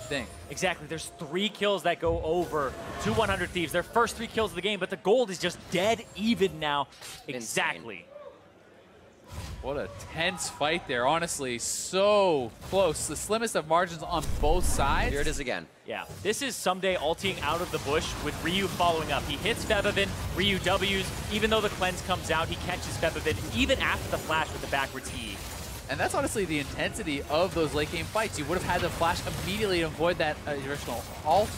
thing. Exactly. There's 3 kills that go over to 100 Thieves. Their first 3 kills of the game, but the gold is just dead even now. Exactly. Insane. What a tense fight there, honestly. So close. The slimmest of margins on both sides. Here it is again. Yeah, this is Someday ulting out of the bush with Ryu following up. He hits Fevivin, Ryu W's. Even though the cleanse comes out, he catches Fevivin even after the flash with the backwards E. And that's honestly the intensity of those late game fights. You would have had the flash immediately to avoid that original ult.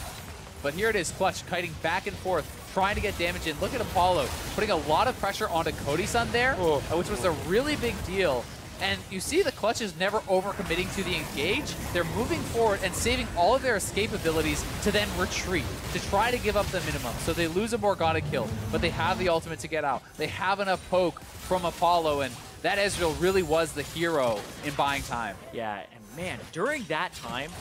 But here it is, Clutch kiting back and forth, trying to get damage in. Look at Apollo putting a lot of pressure onto Cody-san there, which was a really big deal. And you see the Clutch is never overcommitting to the engage. They're moving forward and saving all of their escape abilities to then retreat, to try to give up the minimum. So they lose a Morgana kill, but they have the ultimate to get out. They have enough poke from Apollo, and that Ezreal really was the hero in buying time. Yeah, and man, during that time,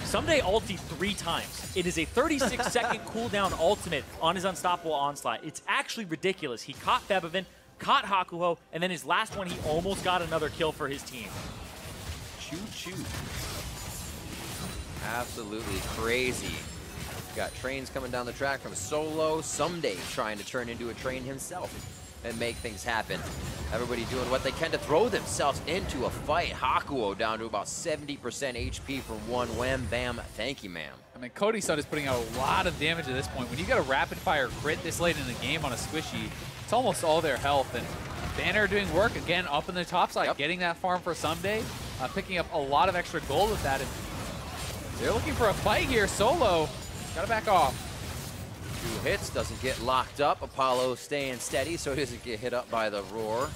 Someday ulti 3 times. It is a 36-second cooldown ultimate on his Unstoppable Onslaught. It's actually ridiculous. He caught Fevivin, caught Hakuho, and then his last one, he almost got another kill for his team. Choo-choo. Absolutely crazy. Got trains coming down the track from Solo, someday trying to turn into a train himself and make things happen. Everybody doing what they can to throw themselves into a fight. Hakuo down to about 70% HP from one wham bam. Thank you, ma'am. I mean, Cody Sun is putting out a lot of damage at this point. When you got a rapid fire crit this late in the game on a squishy, it's almost all their health. And Banner doing work again up in the top side, getting that farm for someday, picking up a lot of extra gold with that. And they're looking for a fight here. Solo gotta back off. 2 hits, doesn't get locked up. Apollo staying steady so he doesn't get hit up by the roar.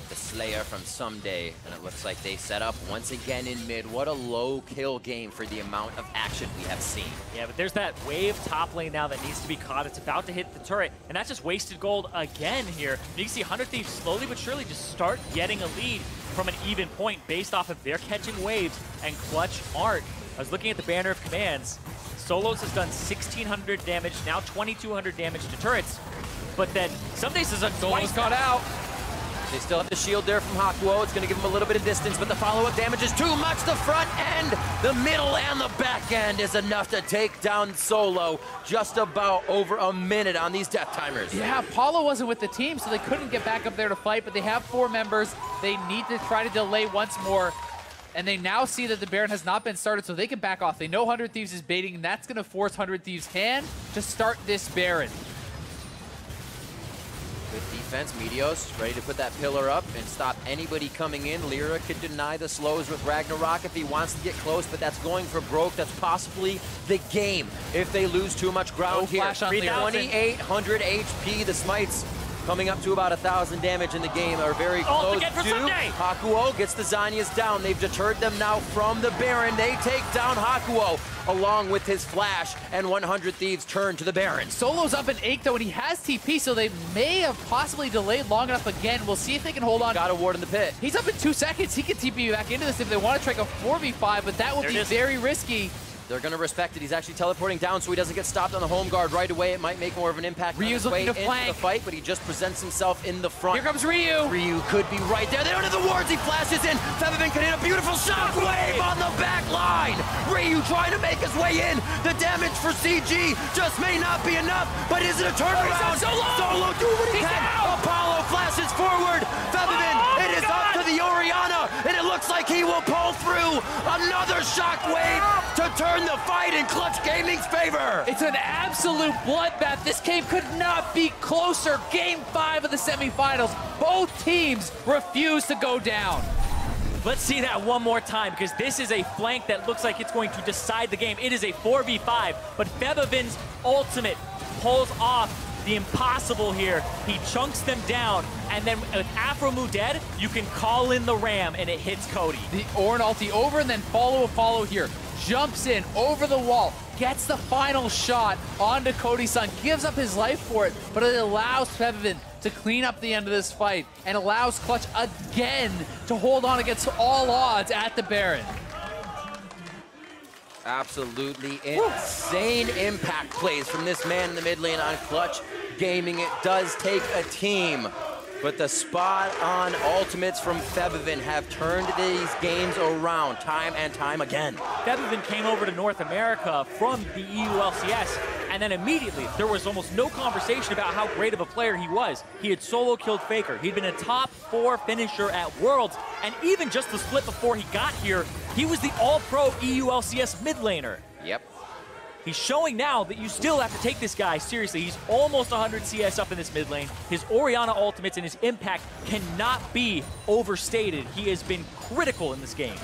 The Slayer from Someday, and it looks like they set up once again in mid. What a low kill game for the amount of action we have seen. Yeah, but there's that wave top lane now that needs to be caught. It's about to hit the turret, and that's just wasted gold again here. You can see 100 Thieves slowly but surely just start getting a lead from an even point based off of their catching waves and clutch art. I was looking at the banner of commands. Solos has done 1,600 damage, now 2,200 damage to turrets, but then Somedays has done twice caught out. They still have the shield there from Hakuo. It's going to give him a little bit of distance, but the follow-up damage is too much. The front end, the middle, and the back end is enough to take down Solo. Just about over a minute on these death timers. Yeah, Apollo wasn't with the team, so they couldn't get back up there to fight, but they have 4 members. They need to try to delay once more, and they now see that the Baron has not been started, so they can back off. They know 100 Thieves is baiting, and that's going to force 100 Thieves' hand to start this Baron. Good defense, Meteos ready to put that pillar up and stop anybody coming in. Lyra could deny the slows with Ragnarok if he wants to get close, but that's going for broke. That's possibly the game if they lose too much ground here. 2,800 HP, the smites coming up to about 1,000 damage in the game are very close to. Hakuo gets the Zhonya's down. They've deterred them now from the Baron. They take down Hakuo along with his flash, and 100 Thieves turn to the Baron. Solo's up in 8 though, and he has TP, so they may have possibly delayed long enough again. We'll see if they can hold on. Got a ward in the pit. He's up in 2 seconds. He can TP back into this if they want to try a 4v5, but that will be very risky. They're going to respect it. He's actually teleporting down so he doesn't get stopped on the home guard right away. It might make more of an impact Ryu's on his way looking to into flank the fight, but he just presents himself in the front. Here comes Ryu. Ryu could be right there. They don't have the wards. He flashes in. Featherman can hit a beautiful shockwave on the back line. Ryu trying to make his way in. The damage for CG just may not be enough, but is it a turnaround? Solo do what he can. Apollo flashes forward. Featherman, it is up to the Orianna, and it looks like he will pull through another shockwave to turn the fight in Clutch Gaming's favor. It's an absolute bloodbath. This game could not be closer. Game 5 of the semifinals. Both teams refuse to go down. Let's see that one more time, because this is a flank that looks like it's going to decide the game. It is a 4v5, but Featherman's ultimate pulls off the impossible here. He chunks them down, and then with Afromu dead, you can call in the Ram, and it hits Cody. The Ornn ulti over, and then follow Apollo here. Jumps in over the wall, gets the final shot onto Cody Sun, gives up his life for it, but it allows Featherman to clean up the end of this fight and allows Clutch again to hold on against all odds at the Baron. Absolutely insane impact plays from this man in the mid lane on Clutch Gaming. It does take a team, but the spot-on ultimates from Featherman have turned these games around time and time again. Featherman came over to North America from the EU LCS, and then immediately there was almost no conversation about how great of a player he was. He had solo killed FLICKR. He'd been a top 4 finisher at Worlds, and even just the split before he got here, he was the all-pro EU LCS mid laner. Yep. He's showing now that you still have to take this guy seriously. He's almost 100 CS up in this mid lane. His Orianna ultimates and his impact cannot be overstated. He has been critical in this game.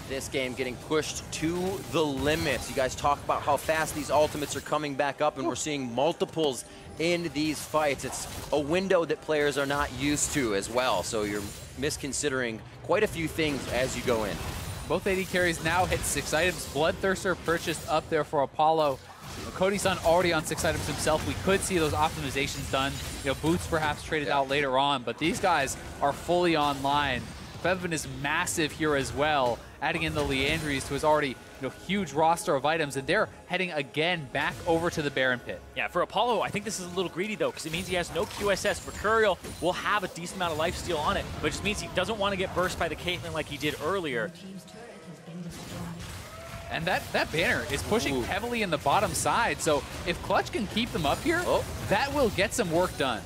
This game getting pushed to the limits. You guys talk about how fast these ultimates are coming back up, and we're seeing multiples in these fights. It's a window that players are not used to as well, so you're misconsidering quite a few things as you go in. Both AD carries now hit 6 items. Bloodthirster purchased up there for Apollo. Cody Sun already on 6 items himself. We could see those optimizations done. Boots perhaps traded out later on, but these guys are fully online. Featherman is massive here as well, adding in the Leandries to his already huge roster of items, and they're heading again back over to the Baron pit. Yeah, for Apollo, I think this is a little greedy though, because it means he has no QSS. Mercurial will have a decent amount of lifesteal on it, but it just means he doesn't want to get burst by the Caitlyn like he did earlier. And that banner is pushing heavily in the bottom side, so if Clutch can keep them up here, that will get some work done.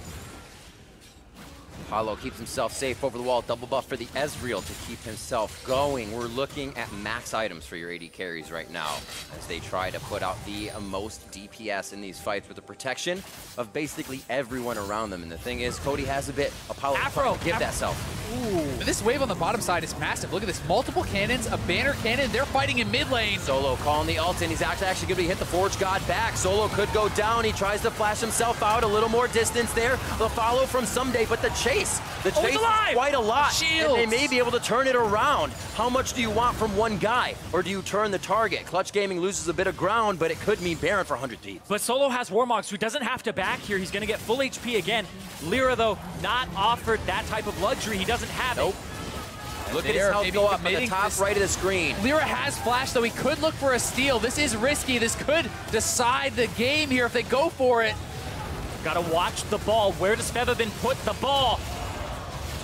Apollo keeps himself safe over the wall. Double buff for the Ezreal to keep himself going. We're looking at max items for your AD carries right now as they try to put out the most DPS in these fights with the protection of basically everyone around them. And the thing is, Cody has a bit. Apollo Afro, give that self. But this wave on the bottom side is massive. Look at this. Multiple cannons, a banner cannon. They're fighting in mid lane. Solo calling the ult, and he's actually going to hit the Forge God back. Solo could go down. He tries to flash himself out. A little more distance there. The follow from Someday, but the chase is quite a lot. Shields. And they may be able to turn it around. How much do you want from one guy? Or do you turn the target? Clutch Gaming loses a bit of ground, but it could mean Baron for 100 Thieves. But Solo has Warmog, so he doesn't have to back here. He's going to get full HP again. Lyra, though, not offered that type of luxury. He doesn't have it. Look at his health go up on the top right of the screen. Lyra has flash, though. He could look for a steal. This is risky. This could decide the game here if they go for it. Gotta watch the ball. Where does Featherman put the ball?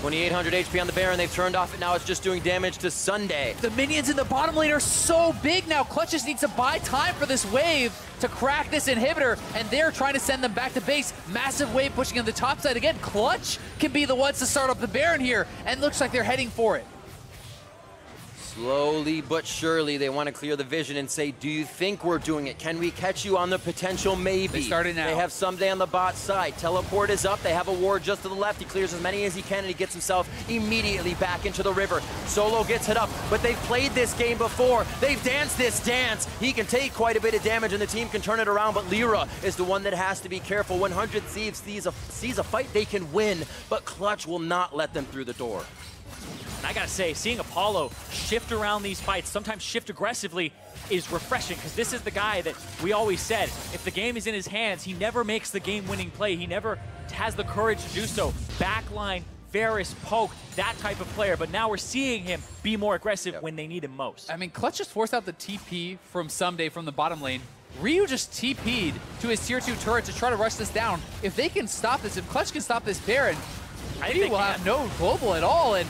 2,800 HP on the Baron. They've turned off it now. It's just doing damage to Sunday. The minions in the bottom lane are so big now. Clutch just needs to buy time for this wave to crack this inhibitor, and they're trying to send them back to base. Massive wave pushing on the top side again. Clutch can be the ones to start up the Baron here, and looks like they're heading for it. Slowly but surely, they want to clear the vision and say, do you think we're doing it? Can we catch you on the potential? Maybe. They started now. They have Someday on the bot side. Teleport is up. They have a ward just to the left. He clears as many as he can, and he gets himself immediately back into the river. Solo gets hit up, but they've played this game before. They've danced this dance. He can take quite a bit of damage, and the team can turn it around, but Lyra is the one that has to be careful. 100 Thieves sees a fight they can win, but Clutch will not let them through the door. And I gotta say, seeing Apollo shift around these fights, sometimes shift aggressively, is refreshing, because this is the guy that we always said, if the game is in his hands, he never makes the game-winning play. He never has the courage to do so. Backline, Varus, poke, that type of player. But now we're seeing him be more aggressive when they need him most. I mean, Clutch just forced out the TP from Someday from the bottom lane. Ryu just TP'd to his tier 2 turret to try to rush this down. If they can stop this, if Clutch can stop this Baron, Ryu will have no global at all. And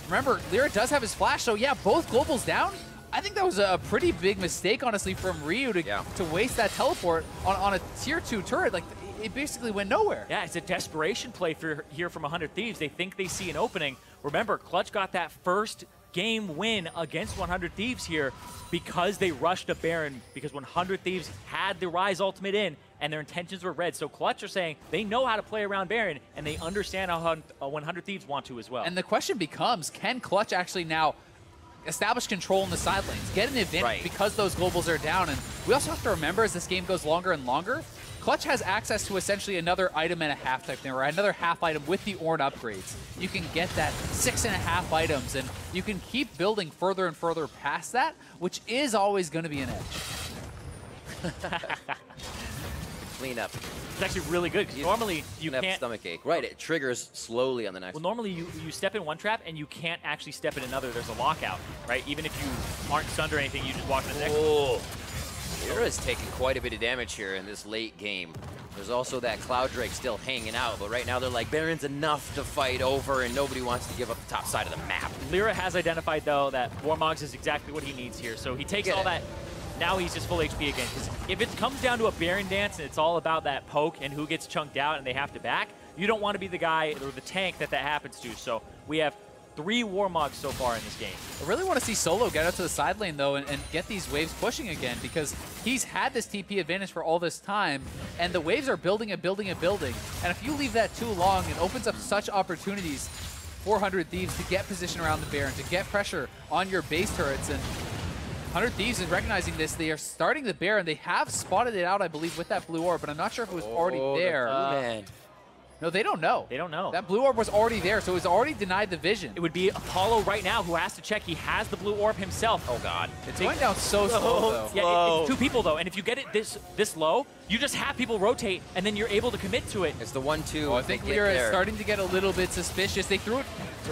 remember, Lyra does have his flash, so yeah, both globals down. I think that was a pretty big mistake, honestly, from Ryu to waste that teleport on a tier 2 turret. Like, it basically went nowhere. Yeah, it's a desperation play here from 100 Thieves. They think they see an opening. Remember, Clutch got that first game win against 100 Thieves here because they rushed a Baron, because 100 Thieves had the Rise ultimate in, and their intentions were red. So Clutch are saying they know how to play around Baron, and they understand how 100 Thieves want to as well. And the question becomes, can Clutch actually now establish control in the side lanes, get an advantage because those globals are down? And we also have to remember, as this game goes longer and longer, Clutch has access to essentially another item and a half type thing, or another half item with the Ornn upgrades. You can get that 6.5 items, and you can keep building further and further past that, which is always going to be an edge. Clean up. It's actually really good, because normally you can't... stomach ache. Right, it triggers slowly on the next one. Well, normally you step in one trap, and you can't actually step in another. There's a lockout, right? Even if you aren't stunned or anything, you just walk in the next one. Lyra's taken quite a bit of damage here in this late game. There's also that Cloud Drake still hanging out, but right now they're like, Baron's enough to fight over, and nobody wants to give up the top side of the map. Lyra has identified, though, that Warmogs is exactly what he needs here. So he takes all that. Now he's just full HP again. Because if it comes down to a Baron dance and it's all about that poke and who gets chunked out and they have to back, you don't want to be the guy or the tank that happens to. So we have 3 Warmogs so far in this game. I really want to see Solo get out to the side lane, though, and get these waves pushing again, because he's had this TP advantage for all this time, and the waves are building and building and building. And if you leave that too long, it opens up such opportunities for 100 Thieves to get position around the Baron, to get pressure on your base turrets. And 100 Thieves is recognizing this. They are starting the Baron. They have spotted it out, I believe, with that blue orb, but I'm not sure if it was already there. No, they don't know. They don't know. That blue orb was already there, so it was already denied the vision. It would be Apollo right now who has to check. He has the blue orb himself. Oh, God. It's going down so slow, though. Yeah, it's 2 people, though, and if you get it this low, you just have people rotate, and then you're able to commit to it. It's the 1-2. I think Lyra is starting to get a little bit suspicious. They threw it.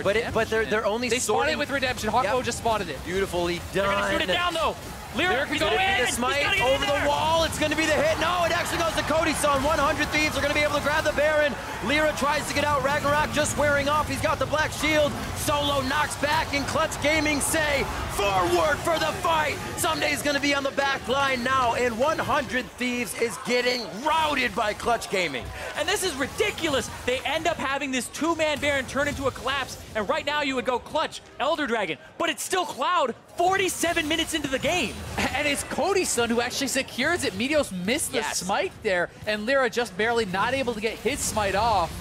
But they're only They spotted it with Redemption. Hawkmo just spotted it. Beautifully done. They're going to shoot it down, though. Lyra can go go in! The smite over the wall. It's going to be the hit. No, it actually goes to Cody Sun. 100 Thieves are going to be able to grab the Baron. Lyra tries to get out. Ragnarok just wearing off. He's got the black shield. Solo knocks back, and Clutch Gaming say, forward for the fight. Sunday's going to be on the back line now, and 100 Thieves is getting routed by Clutch Gaming. And this is ridiculous. They end up having this two-man Baron turn into a collapse, and right now you would go Clutch, Elder Dragon, but it's still Cloud 47 minutes into the game. And it's Cody's son who actually secures it. Meteos missed the smite there, and Lyra just barely not able to get his smite off.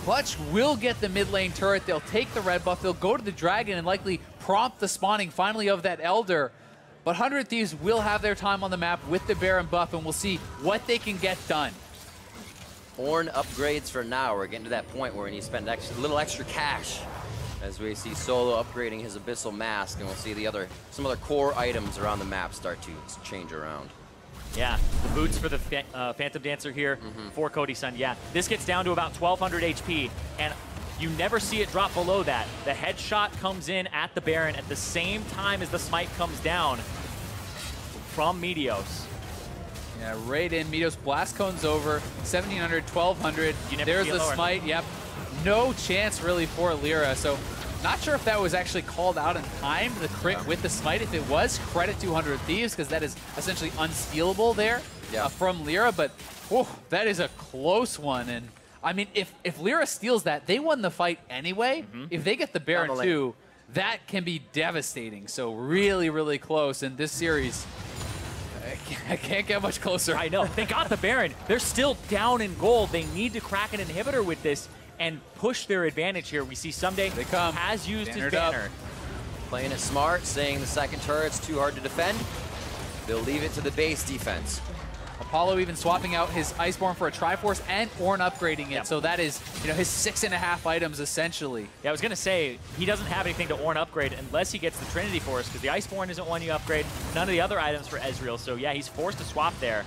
Clutch will get the mid lane turret. They'll take the red buff. They'll go to the dragon and likely prompt the spawning finally of that Elder. But 100 Thieves will have their time on the map with the Baron buff, and we'll see what they can get done. Ornn upgrades for now. We're getting to that point where we need to spend a little extra cash as we see Solo upgrading his Abyssal Mask, and we'll see some other core items around the map start to change around. Yeah, the boots for the Phantom Dancer here for Cody Sun. Yeah, this gets down to about 1,200 HP, and you never see it drop below that. The headshot comes in at the Baron at the same time as the smite comes down from Meteos. Yeah, right in. Meteos blast cones over. 1,700, 1,200. There's the smite. Yep. No chance really for Lyra. So not sure if that was actually called out in time, the crit with the smite. If it was, credit to 100 Thieves, because that is essentially unstealable there from Lyra. But whew, that is a close one. And I mean, if Lyra steals that, they won the fight anyway. If they get the Baron too, that can be devastating. So really, really close. And this series, I can't get much closer. I know. They got the Baron. They're still down in gold. They need to crack an inhibitor with this and push their advantage here. We see Someday has used his banner. Playing it smart, saying the second turret's too hard to defend. They'll leave it to the base defense. Apollo even swapping out his Iceborne for a Triforce and Ornn upgrading it. So that is, his 6.5 items essentially. Yeah, I was going to say, he doesn't have anything to Ornn upgrade unless he gets the Trinity Force, because the Iceborne isn't one you upgrade, none of the other items for Ezreal. So yeah, he's forced to swap there.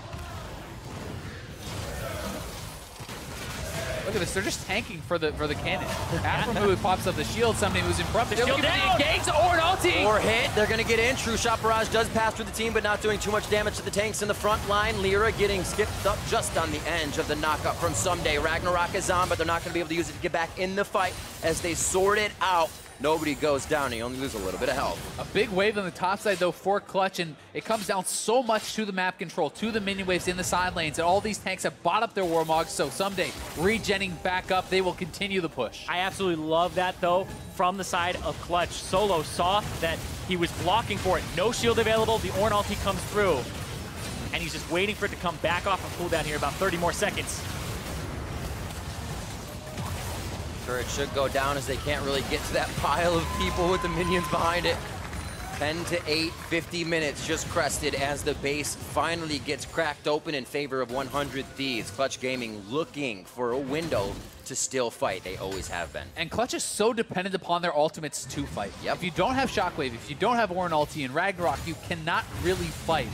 Look at this, they're just tanking for the cannon. Aframu pops up the shield, somebody who's in front. They're looking for the engage, Ornn ulti! Or hit, they're gonna get in. True Shot Barrage does pass through the team, but not doing too much damage to the tanks in the front line. Lyra getting skipped up just on the edge of the knockup from Someday. Ragnarok is on, but they're not gonna be able to use it to get back in the fight as they sort it out. Nobody goes down, you only lose a little bit of health. A big wave on the top side, though, for Clutch, and it comes down so much to the map control, to the minion waves in the side lanes, and all these tanks have bought up their Warmogs, so Someday, regenning back up, they will continue the push. I absolutely love that, though, from the side of Clutch. Solo saw that he was blocking for it. No shield available, the Ornn ulti comes through, and he's just waiting for it to come back off of cooldown here, about 30 more seconds. Turret should go down as they can't really get to that pile of people with the minions behind it. 10 to 8, 50 minutes just crested as the base finally gets cracked open in favor of 100 Thieves. Clutch Gaming looking for a window to still fight. They always have been. And Clutch is so dependent upon their ultimates to fight. If you don't have Shockwave, if you don't have Ornn ulti and Ragnarok, you cannot really fight.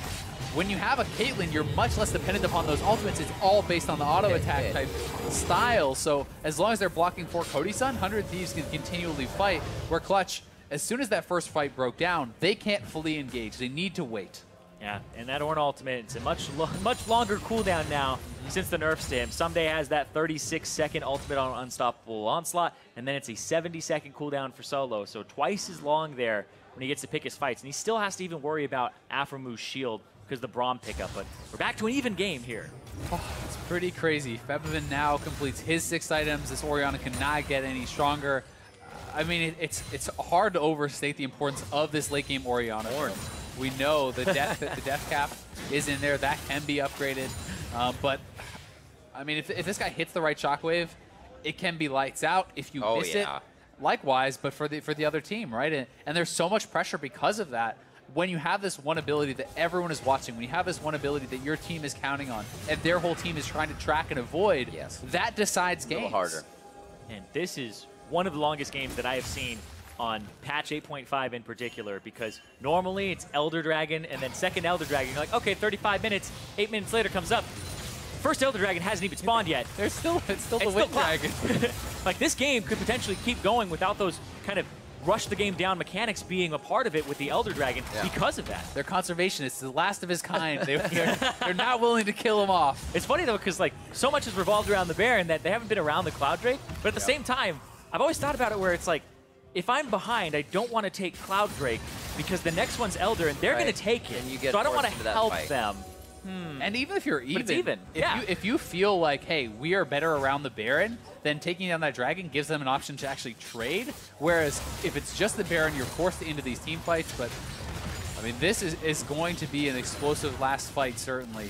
When you have a Caitlyn, you're much less dependent upon those ultimates. It's all based on the auto attack type style. So as long as they're blocking for Cody Sun, 100 Thieves can continually fight. Where Clutch, as soon as that first fight broke down, they can't fully engage. They need to wait. Yeah, and that Ornn ultimate, it's a much longer cooldown now since the nerfs to him. Someday has that 36-second ultimate on Unstoppable Onslaught, and then it's a 70-second cooldown for Solo. So twice as long there when he gets to pick his fights. And he still has to even worry about Aframu's shield because of the Braum pickup, but we're back to an even game here. Oh, it's pretty crazy. Febvin now completes his 6 items. This Orianna cannot get any stronger. I mean, it's hard to overstate the importance of this late game Orianna. We know the death cap is in there. That can be upgraded. But, I mean, if this guy hits the right shockwave, it can be lights out. If you miss it, likewise, but for the other team, right? And there's so much pressure because of that. When you have this one ability that everyone is watching, when you have this one ability that your team is counting on, and their whole team is trying to track and avoid, that decides games. A little harder. And this is one of the longest games that I have seen on patch 8.5 in particular, because normally it's Elder Dragon and then second Elder Dragon. You're like, okay, 35 minutes, 8 minutes later comes up. First Elder Dragon hasn't even spawned yet. It's still the Wind Dragon. Like, this game could potentially keep going without those kind of rush the game down mechanics being a part of it with the Elder Dragon because of that. They're conservationists, the last of his kind. They're not willing to kill him off. It's funny though, because like so much has revolved around the Baron that they haven't been around the Cloud Drake, but at the same time, I've always thought about it where it's like, if I'm behind, I don't want to take Cloud Drake because the next one's Elder and they're going to take it. And you get so I don't want forced to into that help fight. them. And even if you're even, it's even. If you feel like, hey, we are better around the Baron, then taking down that Dragon gives them an option to actually trade. Whereas if it's just the Baron, you're forced into these team fights. But I mean, this is going to be an explosive last fight, certainly.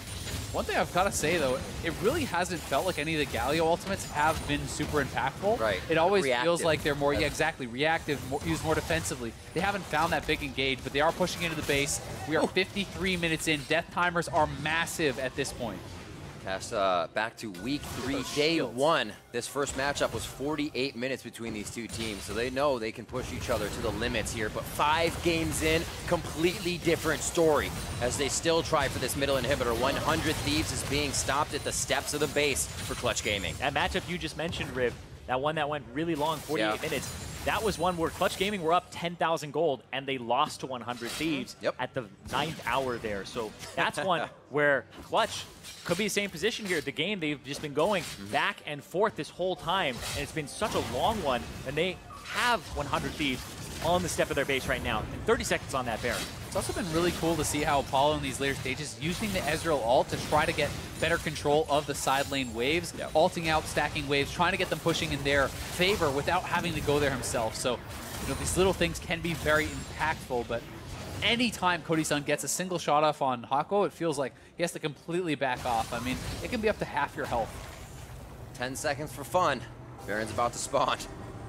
One thing I've got to say, though, it really hasn't felt like any of the Galio ultimates have been super impactful. Right. It always Reactive. feels like they're more, exactly, reactive, used more defensively. They haven't found that big engage, but they are pushing into the base. We are 53 minutes in. Death timers are massive at this point. Cast back to week 3, Those day shields. 1. This first matchup was 48 minutes between these two teams, so they know they can push each other to the limits here. But 5 games in, completely different story as they still try for this middle inhibitor. 100 Thieves is being stopped at the steps of the base for Clutch Gaming. That matchup you just mentioned, Riv, that one that went really long, 48 minutes, that was one where Clutch Gaming were up 10,000 gold and they lost to 100 Thieves at the 9th hour there. So that's one where Clutch could be the same position here. The game, they've just been going back and forth this whole time, and it's been such a long one, and they have 100 Thieves on the step of their base right now, and 30 seconds on that Baron. It's also been really cool to see how Apollo in these later stages using the Ezreal ult to try to get better control of the side lane waves, ulting out, stacking waves, trying to get them pushing in their favor without having to go there himself. So, you know, these little things can be very impactful, but anytime Cody Sun gets a single shot off on Hako, it feels like he has to completely back off. I mean, it can be up to half your health. 10 seconds for fun. Baron's about to spawn.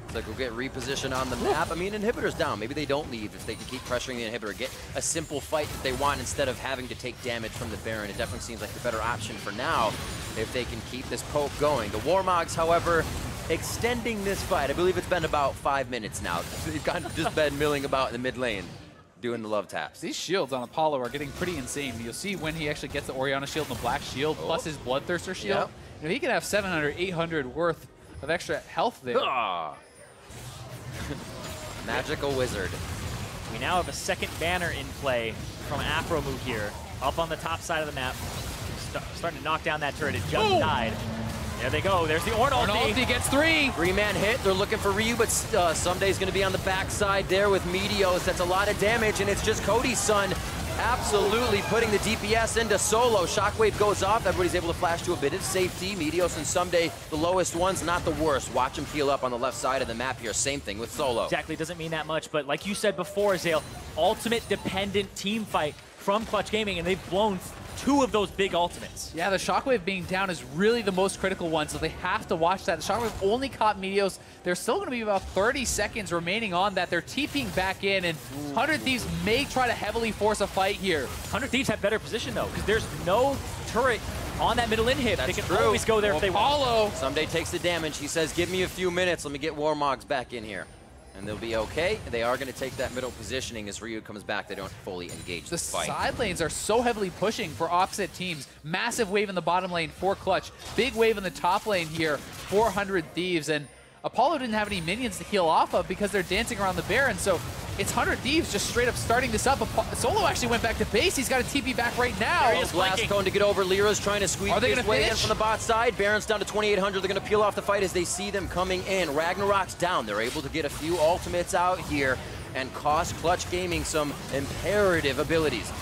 Looks like we'll get repositioned on the map. I mean, inhibitor's down. Maybe they don't leave if they can keep pressuring the inhibitor. Get a simple fight that they want instead of having to take damage from the Baron. It definitely seems like the better option for now if they can keep this poke going. The Warmogs, however, extending this fight. I believe it's been about 5 minutes now. They've kind of just been milling about in the mid lane, doing the love taps. These shields on Apollo are getting pretty insane. You'll see when he actually gets the Orianna shield and the black shield plus his Bloodthirster shield. You know, he can have 700, 800 worth of extra health there. Magical Wizard. We now have a second banner in play from Afromu here, up on the top side of the map. Starting to knock down that turret. It just died. There they go. There's the Ornn ulti. He gets 3. 3-man hit. They're looking for Ryu, but Sumday's going to be on the backside there with Meteos. That's a lot of damage, and it's just Cody's son absolutely putting the DPS into solo. Shockwave goes off. Everybody's able to flash to a bit of safety. Meteos and Someday, the lowest ones, not the worst. Watch him heal up on the left side of the map here. Same thing with solo. Exactly. Doesn't mean that much, but like you said before, Zale, ultimate dependent team fight from Clutch Gaming, and they've blown 2 of those big ultimates. Yeah, the Shockwave being down is really the most critical one, so they have to watch that. The Shockwave only caught Meteos. There's still going to be about 30 seconds remaining on that. They're TPing back in, and 100 Thieves may try to heavily force a fight here. 100 Thieves have better position, though, because there's no turret on that middle inhib. They can always go there if they want. Someday takes the damage. He says, give me a few minutes. Let me get Warmogs back in here. And they'll be okay. They are going to take that middle positioning as Ryu comes back. They don't fully engage the fight. The side lanes are so heavily pushing for opposite teams. Massive wave in the bottom lane for Clutch. Big wave in the top lane here, 400 Thieves. And Apollo didn't have any minions to heal off of because they're dancing around the Baron. So it's 100 Thieves just straight up starting this up. Solo actually went back to base. He's got a TP back right now. Blast cone to get over. Lyra's trying to squeeze his way in from the bot side. Baron's down to 2,800. They're going to peel off the fight as they see them coming in. Ragnarok's down. They're able to get a few ultimates out here and cost Clutch Gaming some imperative abilities.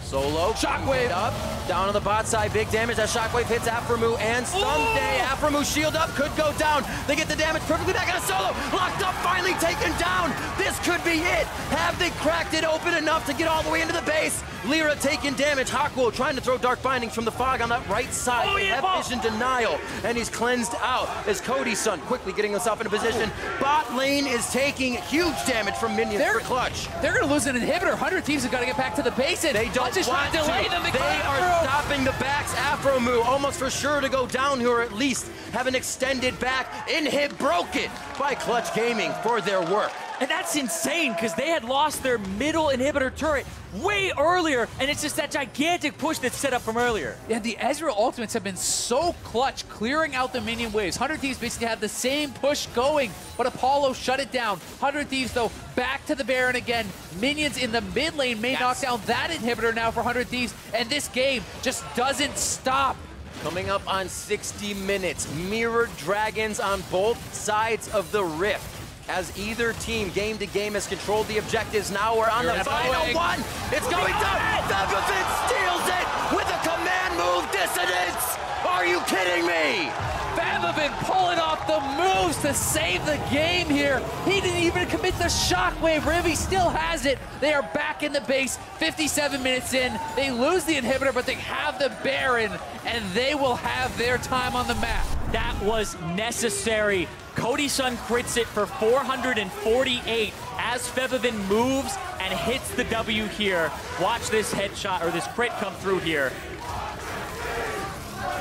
Solo, Shockwave up, down on the bot side, big damage. That Shockwave hits Afromu and Someday. Afromu shield up, could go down. They get the damage perfectly back on a Solo. Locked up, finally taken down. This could be it. Have they cracked it open enough to get all the way into the base? Lyra taking damage. Hakuo trying to throw Dark Bindings from the fog on that right side. They have vision denial, and he's cleansed out as Cody's son quickly getting himself into position. Bot lane is taking huge damage from minions for Clutch. They're going to lose an inhibitor. 100 Thieves have got to get back to the base. They don't want to delay them. They are stopping the backs. Afromu almost for sure to go down here, or at least have an extended back. Inhib broken by Clutch Gaming for their work. And that's insane, because they had lost their middle inhibitor turret way earlier, and it's just that gigantic push that's set up from earlier. Yeah, the Ezreal ultimates have been so clutch, clearing out the minion waves. 100 Thieves basically had the same push going, but Apollo shut it down. 100 Thieves, though, back to the Baron again. Minions in the mid lane may knock down that inhibitor now for 100 Thieves, and this game just doesn't stop. Coming up on 60 minutes, mirrored dragons on both sides of the rift. As either team, game to game, has controlled the objectives. Now we're on the final one. It's going down. Febiven steals it with a command move dissonance. Are you kidding me? Febiven pulling off the moves to save the game here. He didn't even commit the shockwave. Rivi still has it. They are back in the base, 57 minutes in. They lose the inhibitor, but they have the Baron, and they will have their time on the map. That was necessary. Cody Sun crits it for 448 as Febiven moves and hits the W here. Watch this headshot, or this crit come through here.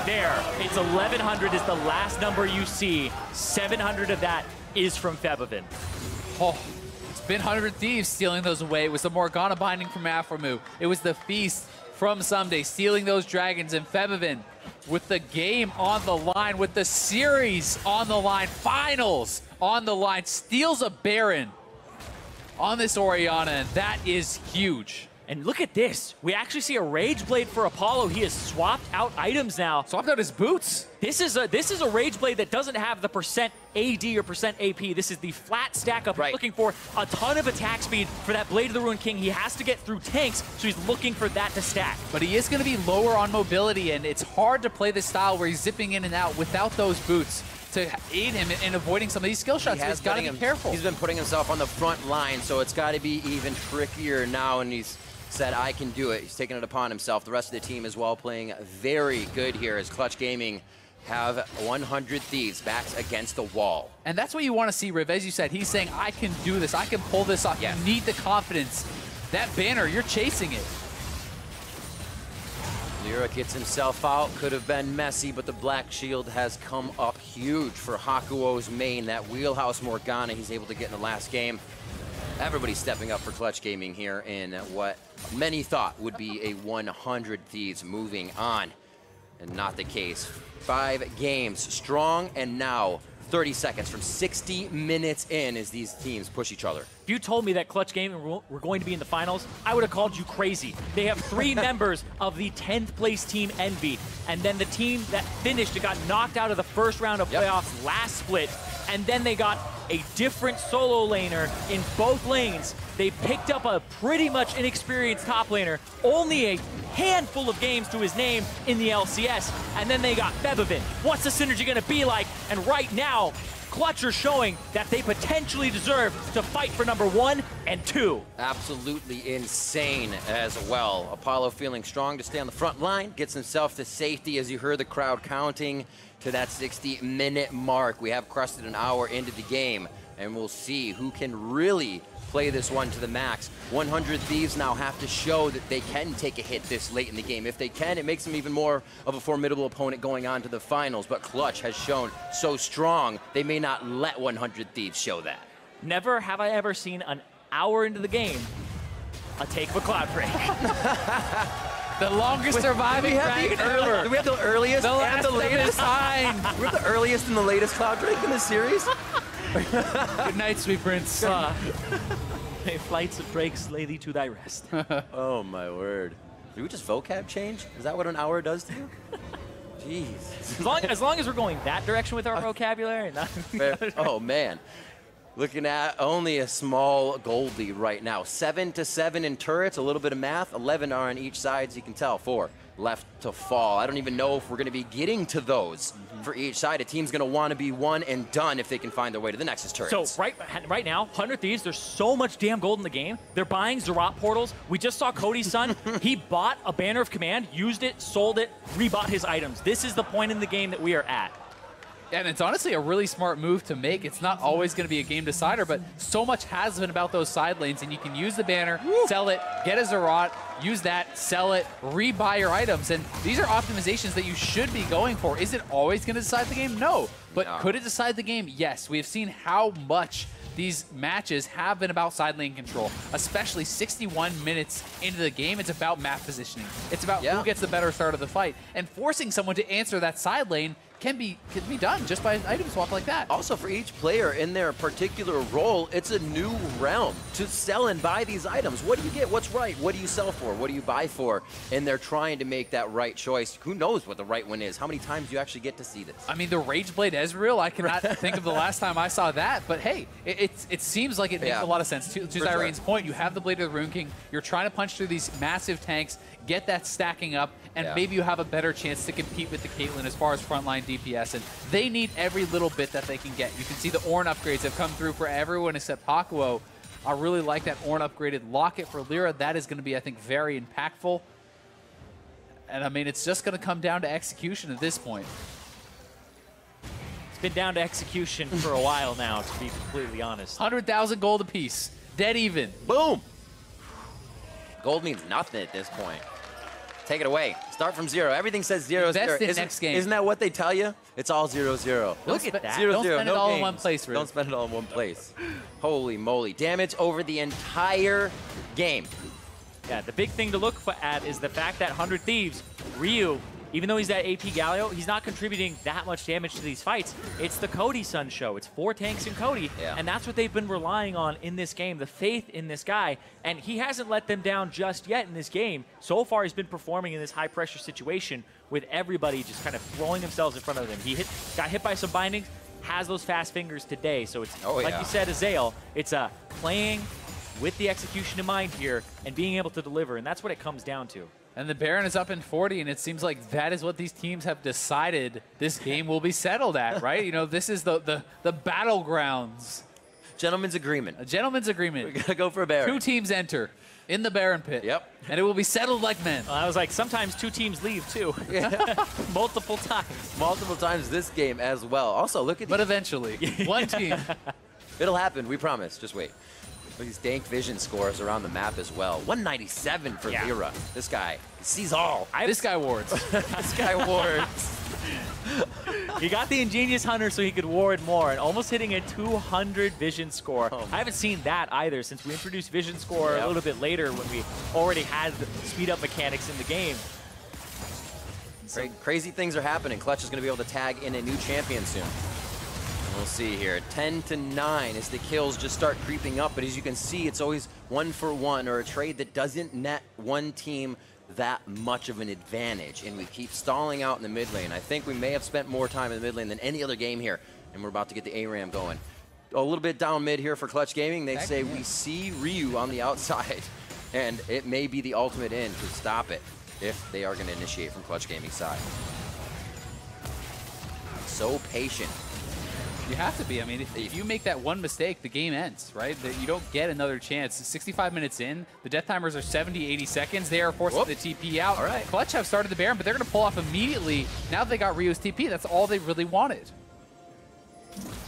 There, it's 1,100 is the last number you see. 700 of that is from Febiven. Oh, it's been 100 Thieves stealing those away. It was the Morgana binding from Aphromu. It was the Feast from Someday stealing those dragons, and Febiven with the game on the line, with the series on the line, finals on the line, steals a Baron on this Orianna, and that is huge. And look at this. We actually see a Rage Blade for Apollo. He has swapped out items now. Swapped out his boots. This is a Rage Blade that doesn't have the percent AD or percent AP. This is the flat stack up. He's looking for a ton of attack speed for that Blade of the Ruined King. He has to get through tanks, so he's looking for that to stack. But he is going to be lower on mobility, and it's hard to play this style where he's zipping in and out without those boots to aid him in avoiding some of these skill shots. So he's got to be careful. He's been putting himself on the front line, so it's got to be even trickier now, and he's said, I can do it. He's taken it upon himself. The rest of the team as well playing very good here as Clutch Gaming have 100 Thieves backs against the wall. And that's what you want to see, Riv. As you said, he's saying, I can do this. I can pull this off. You need the confidence. That banner, you're chasing it. Lyra gets himself out. Could have been messy, but the Black Shield has come up huge for Hakuo's main. That Wheelhouse Morgana he's able to get in the last game. Everybody's stepping up for Clutch Gaming here in what many thought would be a 100 Thieves moving on, and not the case. 5 games strong, and now 30 seconds from 60 minutes in as these teams push each other. If you told me that Clutch Gaming were going to be in the finals, I would have called you crazy. They have 3 members of the 10th place team Envy, and then the team that finished and got knocked out of the first round of playoffs last split, and then they got a different solo laner in both lanes. They picked up a pretty much inexperienced top laner, only a handful of games to his name in the LCS, and then they got Febiven. What's the synergy gonna be like? And right now, Clutch are showing that they potentially deserve to fight for number 1 and 2. Absolutely insane as well. Apollo feeling strong to stay on the front line, gets himself to safety as you heard the crowd counting to that 60-minute mark. We have crusted an hour into the game, and we'll see who can really play this one to the max. 100 Thieves now have to show that they can take a hit this late in the game. If they can, it makes them even more of a formidable opponent going on to the finals, but Clutch has shown so strong, they may not let 100 Thieves show that. Never have I ever seen an hour into the game a take of a cloud break. The longest surviving dragon ever. Do we have the earliest and the latest? We have the earliest and the latest cloud break in this series? Good night, sweet prince. May flights of drakes lay thee to thy rest. Oh my word. Did we just vocab change? Is that what an hour does to you? Jeez. As long as we're going that direction with our vocabulary. Oh man. Looking at only a small gold lead right now. 7-7 in turrets, a little bit of math. 11 are on each side, so you can tell 4 left to fall. I don't even know if we're going to be getting to those for each side. A team's going to want to be one and done if they can find their way to the Nexus turrets. So right now, 100 Thieves, there's so much damn gold in the game. They're buying Zerat portals. We just saw Cody's son. He bought a Banner of Command, used it, sold it, rebought his items. This is the point in the game that we are at. And it's honestly a really smart move to make. It's not always going to be a game decider, but so much has been about those side lanes, and you can use the banner, sell it, get a Zerat, use that, sell it, rebuy your items, and these are optimizations that you should be going for. Is it always going to decide the game? No. But could it decide the game? Yes. We have seen how much these matches have been about side lane control, especially 61 minutes into the game. It's about map positioning. It's about who gets the better start of the fight, and forcing someone to answer that side lane can be done just by an item swap like that. Also, for each player in their particular role, it's a new realm to sell and buy these items. What do you get? What's right? What do you sell for? What do you buy for? And they're trying to make that right choice. Who knows what the right one is? How many times do you actually get to see this? I mean, the Rageblade Ezreal, I cannot think of the last time I saw that, but hey, it seems like it makes a lot of sense. To Zyrene's point, you have the Blade of the Rune King, you're trying to punch through these massive tanks, get that stacking up, and maybe you have a better chance to compete with the Caitlyn as far as frontline DPS, and they need every little bit that they can get. You can see the Ornn upgrades have come through for everyone except Hakuo. I really like that Ornn upgraded Locket for Lyra. That is going to be, I think, very impactful. And I mean, it's just going to come down to execution at this point. It's been down to execution for a while now, to be completely honest. 100,000 gold apiece. Dead even. Boom! Gold means nothing at this point. Take it away. Start from 0. Everything says 0, 0. Next game. Isn't that what they tell you? It's all 0, 0. Look at that. 0, Don't 0. spend it all in one place, Don't spend it all in one place. Holy moly. Damage over the entire game. Yeah, the big thing to look at is the fact that 100 Thieves, Ryu, even though he's that AP Galio, he's not contributing that much damage to these fights. It's the Cody Sun show. It's 4 tanks and Cody, and that's what they've been relying on in this game, the faith in this guy, and he hasn't let them down just yet in this game. So far, he's been performing in this high-pressure situation with everybody just kind of throwing themselves in front of him. He got hit by some bindings, has those fast fingers today, so it's, like you said, Azael, it's playing with the execution in mind here and being able to deliver, and that's what it comes down to. And the Baron is up in 40, and it seems like that is what these teams have decided this game will be settled at, right? You know, this is the battlegrounds. Gentleman's agreement. A gentleman's agreement. We're going to go for a Baron. 2 teams enter in the Baron pit. Yep. And it will be settled like men. I was like, sometimes 2 teams leave, too. Multiple times. Multiple times this game as well. Also, look at But eventually, 1 team. It'll happen. We promise. Just wait. Look at these dank vision scores around the map as well. 197 for Lyra. This guy sees all. This guy wards. This guy wards. He got the Ingenious Hunter so he could ward more, and almost hitting a 200 vision score. I haven't seen that either since we introduced vision score a little bit later when we already had the speed up mechanics in the game. Crazy things are happening. Clutch is going to be able to tag in a new champion soon. We'll see here. 10-9 as the kills just start creeping up, but as you can see, it's always 1-for-1 or a trade that doesn't net one team that much of an advantage, and we keep stalling out in the mid lane. I think we may have spent more time in the mid lane than any other game here, and we're about to get the ARAM going. A little bit down mid here for Clutch Gaming. They say we see Ryu on the outside, and it may be the ultimate in to stop it if they are going to initiate from Clutch Gaming side. So patient. You have to be. I mean, if you make that one mistake, the game ends, right? You don't get another chance. 65 minutes in, the death timers are 70, 80 seconds. They are forcing the TP out. All right. Clutch have started the Baron, but they're going to pull off immediately. Now they got Ryu's TP. That's all they really wanted.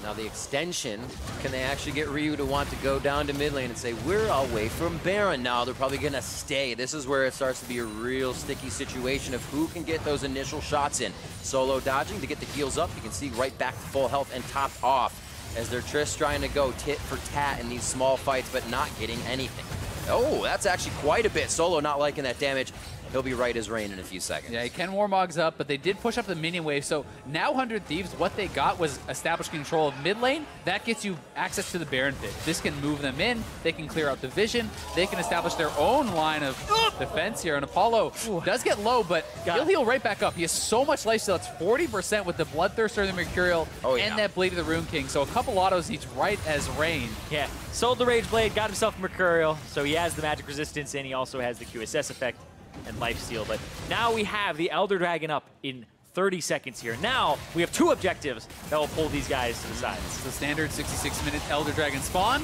Now the extension, can they actually get Ryu to want to go down to mid lane and say, we're away from Baron now? They're probably going to stay. This is where it starts to be a real sticky situation of who can get those initial shots in. Solo dodging to get the heals up. You can see right back to full health and topped off as they're just trying to go tit for tat in these small fights, but not getting anything. Oh, that's actually quite a bit. Solo not liking that damage. He'll be right as rain in a few seconds. Yeah, he can Warmogs up, but they did push up the minion wave. So now 100 Thieves, what they got was established control of mid lane. That gets you access to the Baron pit. This can move them in. They can clear out the vision. They can establish their own line of defense here. And Apollo does get low, but he'll heal right back up. He has so much life still. It's 40% with the Bloodthirster, the Mercurial, and that Blade of the Rune King. So a couple autos, he's right as rain. Yeah, sold the Rage Blade, got himself a Mercurial, so he has the magic resistance, and he also has the QSS effect and lifesteal. But now we have the Elder Dragon up in 30 seconds here. Now we have 2 objectives that will pull these guys to the sides. It's the standard 66-minute Elder Dragon spawn.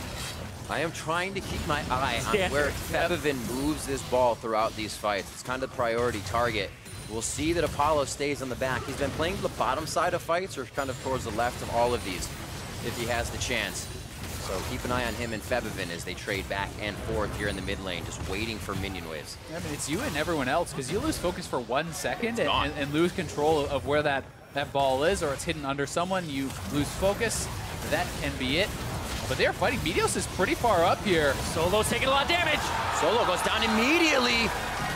I am trying to keep my eye on where Febvin moves this ball throughout these fights. It's kind of the priority target. We'll see that Apollo stays on the back. He's been playing the bottom side of fights or kind of towards the left of all of these if he has the chance. So keep an eye on him and Febivin as they trade back and forth here in the mid lane, just waiting for minion waves. I mean, it's you and everyone else, because you lose focus for 1 second and lose control of where that ball is, or it's hidden under someone. You lose focus. That can be it. But they're fighting. Meteos is pretty far up here. Solo's taking a lot of damage. Solo goes down immediately.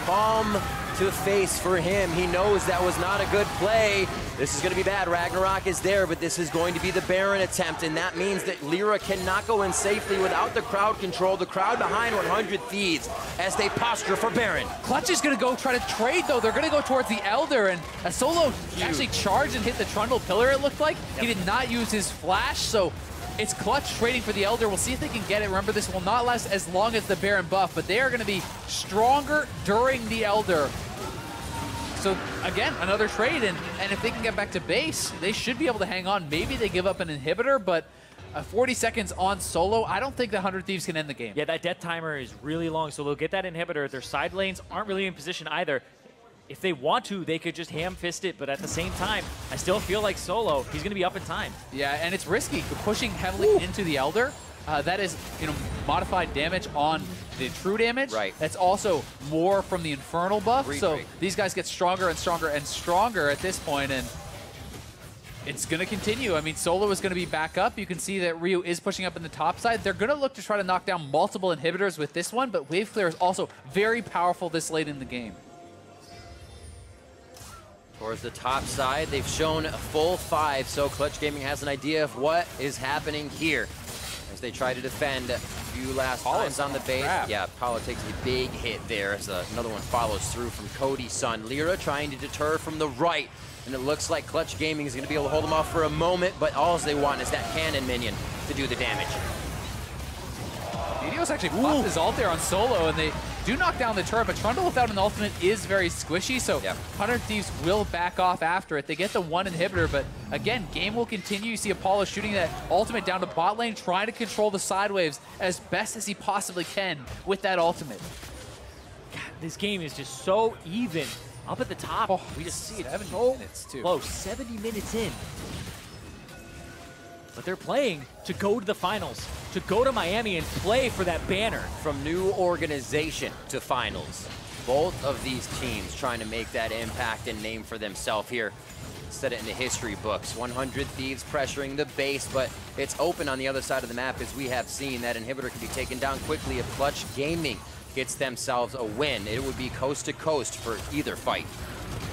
Palm to the face for him. He knows that was not a good play. This is going to be bad. Ragnarok is there, but this is going to be the Baron attempt, and that means that Lyra cannot go in safely without the crowd control. The crowd behind 100 Thieves as they posture for Baron. Clutch is going to go try to trade, though. They're going to go towards the Elder, and a Solo actually charged and hit the Trundle pillar, it looked like. Yep. He did not use his flash, so it's Clutch trading for the Elder. We'll see if they can get it. Remember, this will not last as long as the Baron buff, but they are going to be stronger during the Elder. So, again, another trade, and if they can get back to base, they should be able to hang on. Maybe they give up an inhibitor, but 40 seconds on Solo, I don't think the 100 Thieves can end the game. Yeah, that death timer is really long, so they'll get that inhibitor. Their side lanes aren't really in position either. If they want to, they could just ham-fist it, but at the same time, I still feel like Solo, he's going to be up in time. Yeah, and it's risky. Pushing heavily into the Elder, that is, modified damage on the true damage. Right. That's also more from the Infernal buff. So Great. these guys get stronger and stronger and stronger at this point, and it's going to continue. I mean, Solo is going to be back up. You can see that Ryu is pushing up in the top side. They're going to look to try to knock down multiple inhibitors with this one, but Wave Clear is also very powerful this late in the game. Towards the top side, they've shown a full 5, so Clutch Gaming has an idea of what is happening here as they try to defend a few last times on the base. Yeah, Paulo takes a big hit there as another one follows through from Cody's son. Lyra trying to deter from the right, and it looks like Clutch Gaming is going to be able to hold them off for a moment, but all they want is that cannon minion to do the damage. Meteos actually popped his ult there on Solo, and they do knock down the turret, but Trundle without an ultimate is very squishy, so 100 Thieves will back off after it. They get the 1 inhibitor, but again, game will continue. You see Apollo shooting that ultimate down to bot lane, trying to control the side waves as best as he possibly can with that ultimate. God, this game is just so even. Up at the top, we just see it so close. 70 minutes in. But they're playing to go to the finals, to go to Miami and play for that banner. From new organization to finals, both of these teams trying to make that impact and name for themselves here. Set it in the history books. 100 Thieves pressuring the base, but it's open on the other side of the map, as we have seen. That inhibitor can be taken down quickly if Clutch Gaming gets themselves a win. It would be coast to coast for either fight.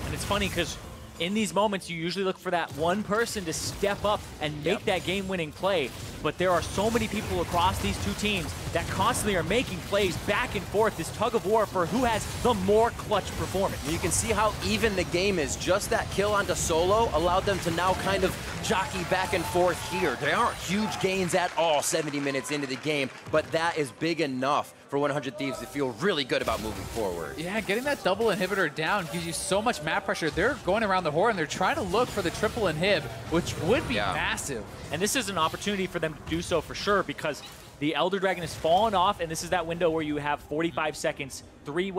And it's funny because in these moments, you usually look for that one person to step up and make that game-winning play. But there are so many people across these two teams that constantly are making plays back and forth, this tug of war for who has the more clutch performance. You can see how even the game is. Just that kill onto Solo allowed them to now kind of jockey back and forth here. There aren't huge gains at all 70 minutes into the game, but that is big enough for 100 Thieves to feel really good about moving forward. Yeah, getting that double inhibitor down gives you so much map pressure. They're going around the horn. They're trying to look for the triple inhib, which would be massive. And this is an opportunity for them to do so for sure, because the Elder Dragon has fallen off, and this is that window where you have 45 seconds, 2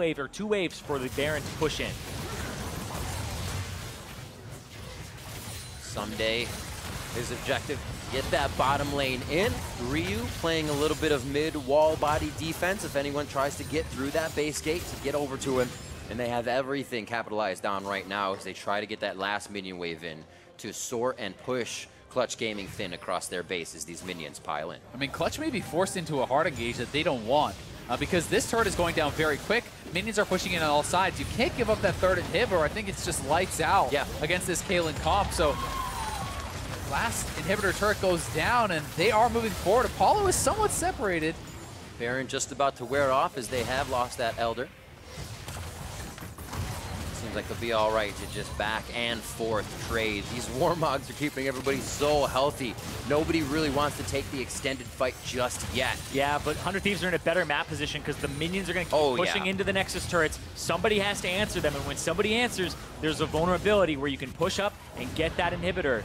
waves for the Baron to push in. Someday, his objective, get that bottom lane in. Ryu playing a little bit of mid-wall body defense if anyone tries to get through that base gate to get over to him. And they have everything capitalized on right now as they try to get that last minion wave in to sort and push Clutch Gaming thin across their base as these minions pile in. I mean, Clutch may be forced into a hard engage that they don't want because this turret is going down very quick. Minions are pushing in on all sides. You can't give up that third inhibitor. I think it's just lights out against this Kalen comp. So last inhibitor turret goes down, and they are moving forward. Apollo is somewhat separated. Baron just about to wear off as they have lost that Elder. Seems like they'll be all right to just back and forth trade. These Warmogs are keeping everybody so healthy. Nobody really wants to take the extended fight just yet. Yeah, but 100 Thieves are in a better map position because the minions are going to keep pushing into the Nexus turrets. Somebody has to answer them, and when somebody answers, there's a vulnerability where you can push up and get that inhibitor.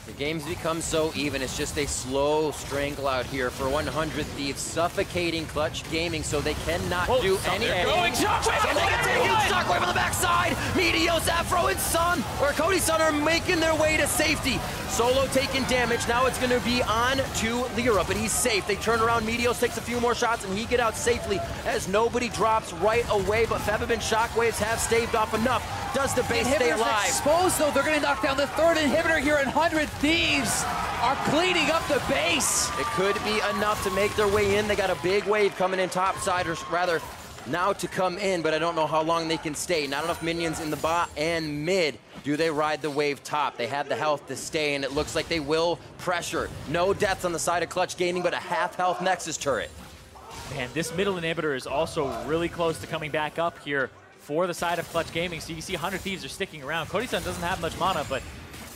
The game's become so even. It's just a slow strangle out here for 100 Thieves, suffocating Clutch Gaming, so they cannot do anything. Going Shockwave! And they get taken. Shockwave on the backside. Meteos, Afro, and Sun, or Cody Sun, are making their way to safety. Solo taking damage. Now it's going to be on to Lyra, but he's safe. They turn around. Meteos takes a few more shots, and he get out safely as nobody drops right away. But Fevabin Shockwaves have staved off enough. Does the base stay alive? Exposed though, they're going to knock down the third inhibitor here, and 100 Thieves are cleaning up the base. It could be enough to make their way in. They got a big wave coming in topside, or rather now to come in, but I don't know how long they can stay. Not enough minions in the bot and mid. Do they ride the wave top? They have the health to stay, and it looks like they will pressure. No deaths on the side of Clutch Gaming, but a half-health Nexus turret. Man, this middle inhibitor is also really close to coming back up here for the side of Clutch Gaming. So you can see 100 Thieves are sticking around. Cody Sun doesn't have much mana, but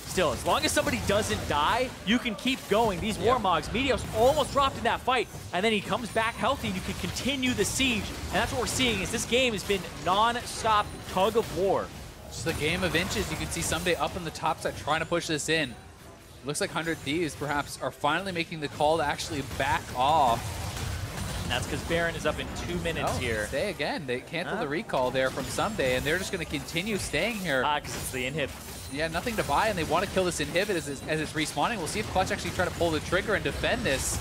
still, as long as somebody doesn't die, you can keep going. These Warmogs, Meteos almost dropped in that fight, and then he comes back healthy, and you can continue the siege. And that's what we're seeing, is this game has been non-stop tug of war. Just a game of inches. You can see Someday up on the top side trying to push this in. Looks like 100 Thieves perhaps are finally making the call to actually back off. And that's because Baron is up in 2 minutes here. Stay again. They canceled the recall there from Someday, and they're just going to continue staying here. Because it's the inhib. Yeah, nothing to buy, and they want to kill this inhibit as it's respawning. We'll see if Clutch actually try to pull the trigger and defend this.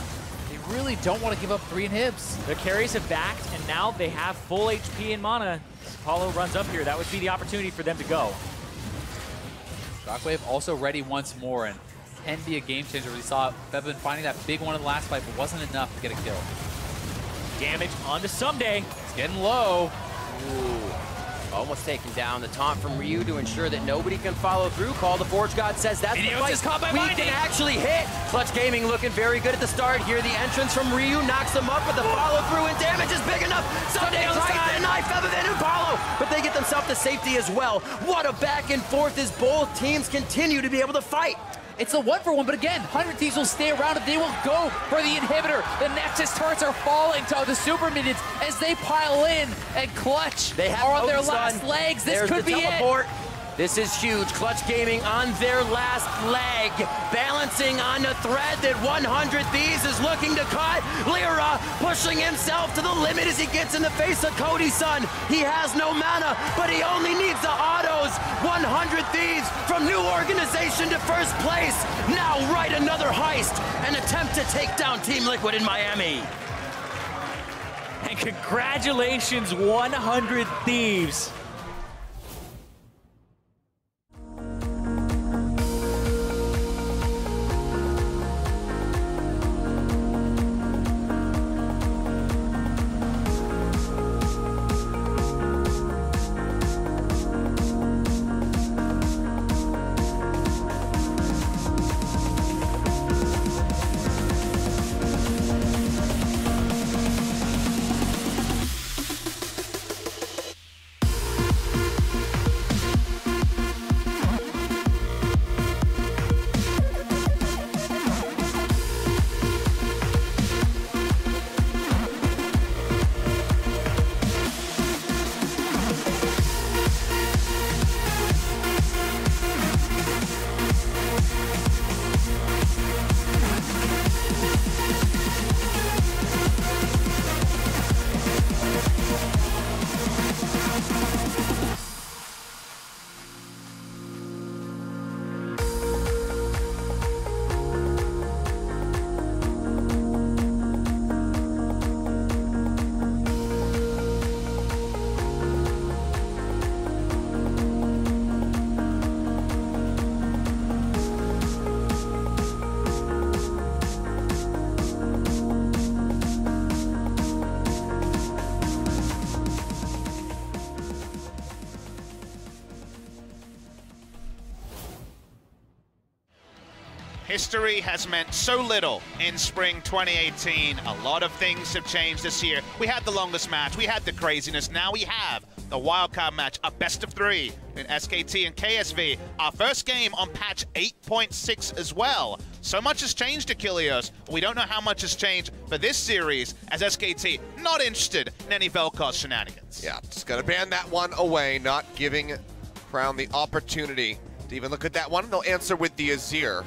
They really don't want to give up 3 inhibs. Their carries have backed, and now they have full HP and mana. As Apollo runs up here, that would be the opportunity for them to go. Shockwave also ready once more, and can be a game changer. We saw Fevabin finding that big one in the last fight, but wasn't enough to get a kill. Damage onto Someday. It's getting low. Ooh. Almost taking down. The taunt from Ryu to ensure that nobody can follow through. Call the Forge God says that's the fight. Is caught by we Binding. can actually hit. Clutch Gaming looking very good at the start here. The entrance from Ryu knocks them up, but the follow through and damage is big enough. Someday on the side, and knife, Fevabin and Apollo, but they get themselves to safety as well. What a back and forth as both teams continue to be able to fight. It's a 1-for-1, but again, 100 Thieves will stay around and they will go for the inhibitor. The Nexus turrets are falling to the super minions as they pile in, and Clutch are on their last legs. This could be it. This is huge. Clutch Gaming on their last leg, balancing on the thread that 100 Thieves is looking to cut. Lyra pushing himself to the limit as he gets in the face of Cody Sun. He has no mana, but he only needs the autos. 100 Thieves from new organization to first place. Now right another heist, an attempt to take down Team Liquid in Miami. And congratulations, 100 Thieves. History has meant so little in spring 2018. A lot of things have changed this year. We had the longest match, we had the craziness, now we have the wildcard match, a best of 3 in SKT and KSV. Our first game on patch 8.6 as well. So much has changed, Achilles. We don't know how much has changed for this series, as SKT not interested in any Vel'Koz shenanigans. Yeah, just gotta ban that one away, not giving Crown the opportunity to even look at that one. They'll answer with the Azir.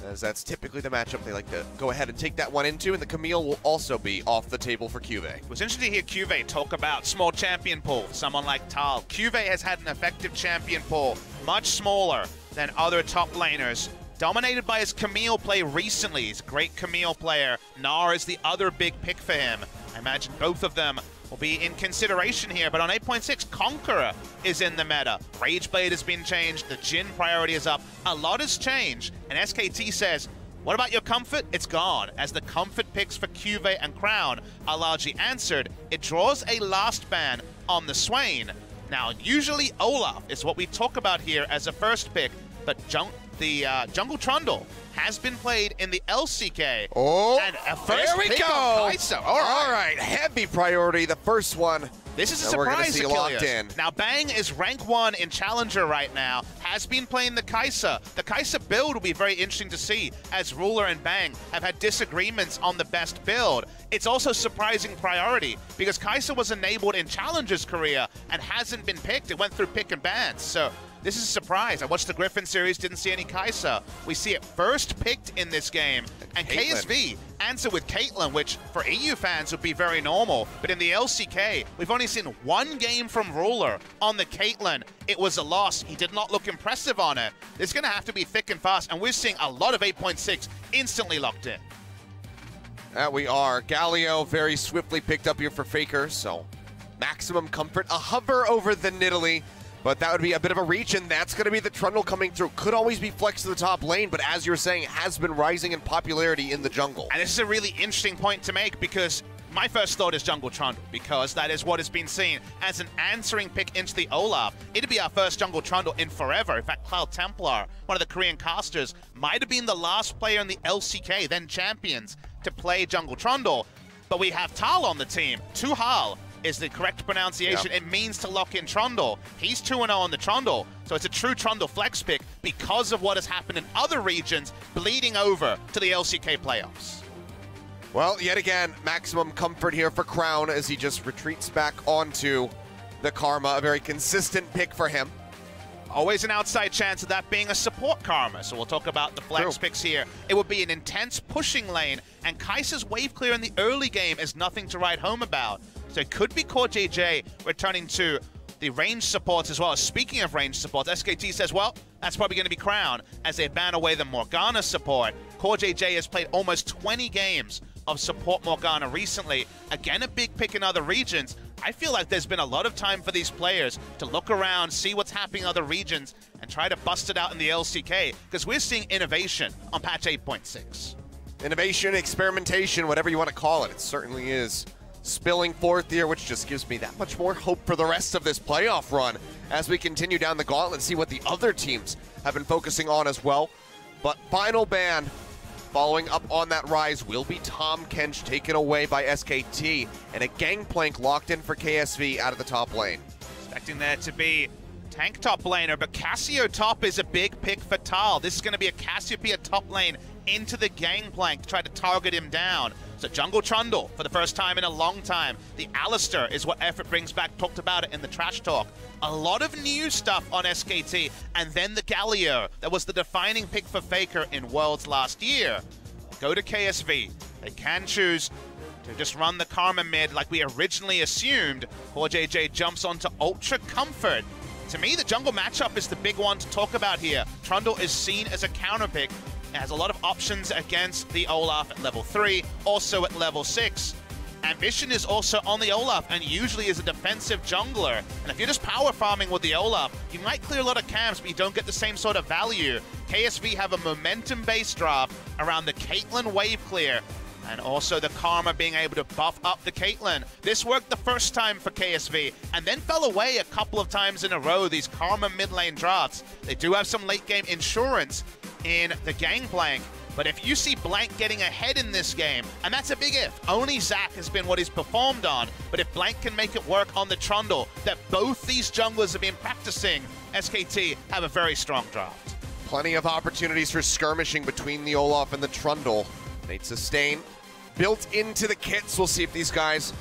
as that's typically the matchup they like to go ahead and take that one into, and the Camille will also be off the table for QV. It was interesting to hear QV talk about small champion pool, someone like Tal. QV has had an effective champion pool, much smaller than other top laners, dominated by his Camille play recently. He's a great Camille player. Gnar is the other big pick for him. I imagine both of them will be in consideration here, but on 8.6, Conqueror is in the meta. Rageblade has been changed, the Jhin priority is up, a lot has changed, and SKT says, what about your comfort? It's gone, as the comfort picks for QV and Crown are largely answered. It draws a last ban on the Swain. Now, usually Olaf is what we talk about here as a first pick, but the Jungle Trundle has been played in the LCK. Oh, and a first there we pick go. on Kai'Sa. All right, heavy priority, the first one. This is a that we're gonna surprise, see Achilles. locked in. Now, Bang is rank 1 in Challenger right now, has been playing the Kai'Sa. The Kai'Sa build will be very interesting to see, as Ruler and Bang have had disagreements on the best build. It's also surprising priority, because Kai'Sa was enabled in Challenger's career and hasn't been picked. It went through pick and bans, so this is a surprise. I watched the Griffin series, didn't see any Kai'Sa. We see it first picked in this game, and KSV answer with Caitlyn, which for EU fans would be very normal, but in the LCK, we've only seen one game from Ruler on the Caitlyn. It was a loss. He did not look impressive on it. It's going to have to be thick and fast, and we're seeing a lot of 8.6 instantly locked in. That we are. Galio very swiftly picked up here for FLICKR, so maximum comfort. A hover over the Nidalee, but that would be a bit of a reach, and that's going to be the Trundle coming through. Could always be Flex to the top lane, but as you're saying, has been rising in popularity in the jungle. And this is a really interesting point to make, because my first thought is Jungle Trundle, because that is what has been seen as an answering pick into the Olaf. It'd be our first Jungle Trundle in forever. In fact, Cloud Templar, one of the Korean casters, might have been the last player in the LCK, then Champions, to play Jungle Trundle. But we have Tal on the team. Tuhal is the correct pronunciation. Yep. It means to lock in Trundle. He's 2-0 on the Trundle, so it's a true Trundle flex pick because of what has happened in other regions bleeding over to the LCK playoffs. Well, yet again, maximum comfort here for Crown as he just retreats back onto the Karma. A very consistent pick for him. Always an outside chance of that being a support Karma, so we'll talk about the flex picks here. It would be an intense pushing lane, and Kai'Sa's wave clear in the early game is nothing to write home about. So it could be Core JJ returning to the range supports as well. Speaking of range supports, SKT says, well, that's probably going to be Crown as they ban away the Morgana support. Core JJ has played almost 20 games of support Morgana recently. Again, a big pick in other regions. I feel like there's been a lot of time for these players to look around, see what's happening in other regions, and try to bust it out in the LCK, because we're seeing innovation on patch 8.6. Innovation, experimentation, whatever you want to call it. It certainly is spilling forth here, which just gives me that much more hope for the rest of this playoff run as we continue down the gauntlet and see what the other teams have been focusing on as well. But final ban following up on that rise will be Tahm Kench taken away by SKT, and a gangplank locked in for KSV out of the top lane. Expecting there to be tank top laner, but Cassio top is a big pick for Tal. This is going to be a Cassiopeia top lane into the gangplank to try to target him down. So Jungle Trundle for the first time in a long time. The Alistair is what Effort brings back, talked about it in the Trash Talk. A lot of new stuff on SKT, and then the Galio that was the defining pick for FLICKR in Worlds last year. Go to KSV. They can choose to just run the Karma mid like we originally assumed. Core JJ jumps onto Ultra Comfort. To me, the jungle matchup is the big one to talk about here. Trundle is seen as a counter pick. It has a lot of options against the Olaf at level 3, also at level 6. Ambition is also on the Olaf and usually is a defensive jungler. And if you're just power farming with the Olaf, you might clear a lot of camps, but you don't get the same sort of value. KSV have a momentum-based draft around the Caitlyn wave clear, and also the Karma being able to buff up the Caitlyn. This worked the first time for KSV, and then fell away a couple of times in a row, these Karma mid lane drafts. They do have some late game insurance in the Gangplank, but if you see Blank getting ahead in this game, and that's a big if, only Zac has been what he's performed on, but if Blank can make it work on the Trundle that both these junglers have been practicing, SKT have a very strong draft. Plenty of opportunities for skirmishing between the Olaf and the Trundle. Nate Sustain built into the kits. We'll see if these guys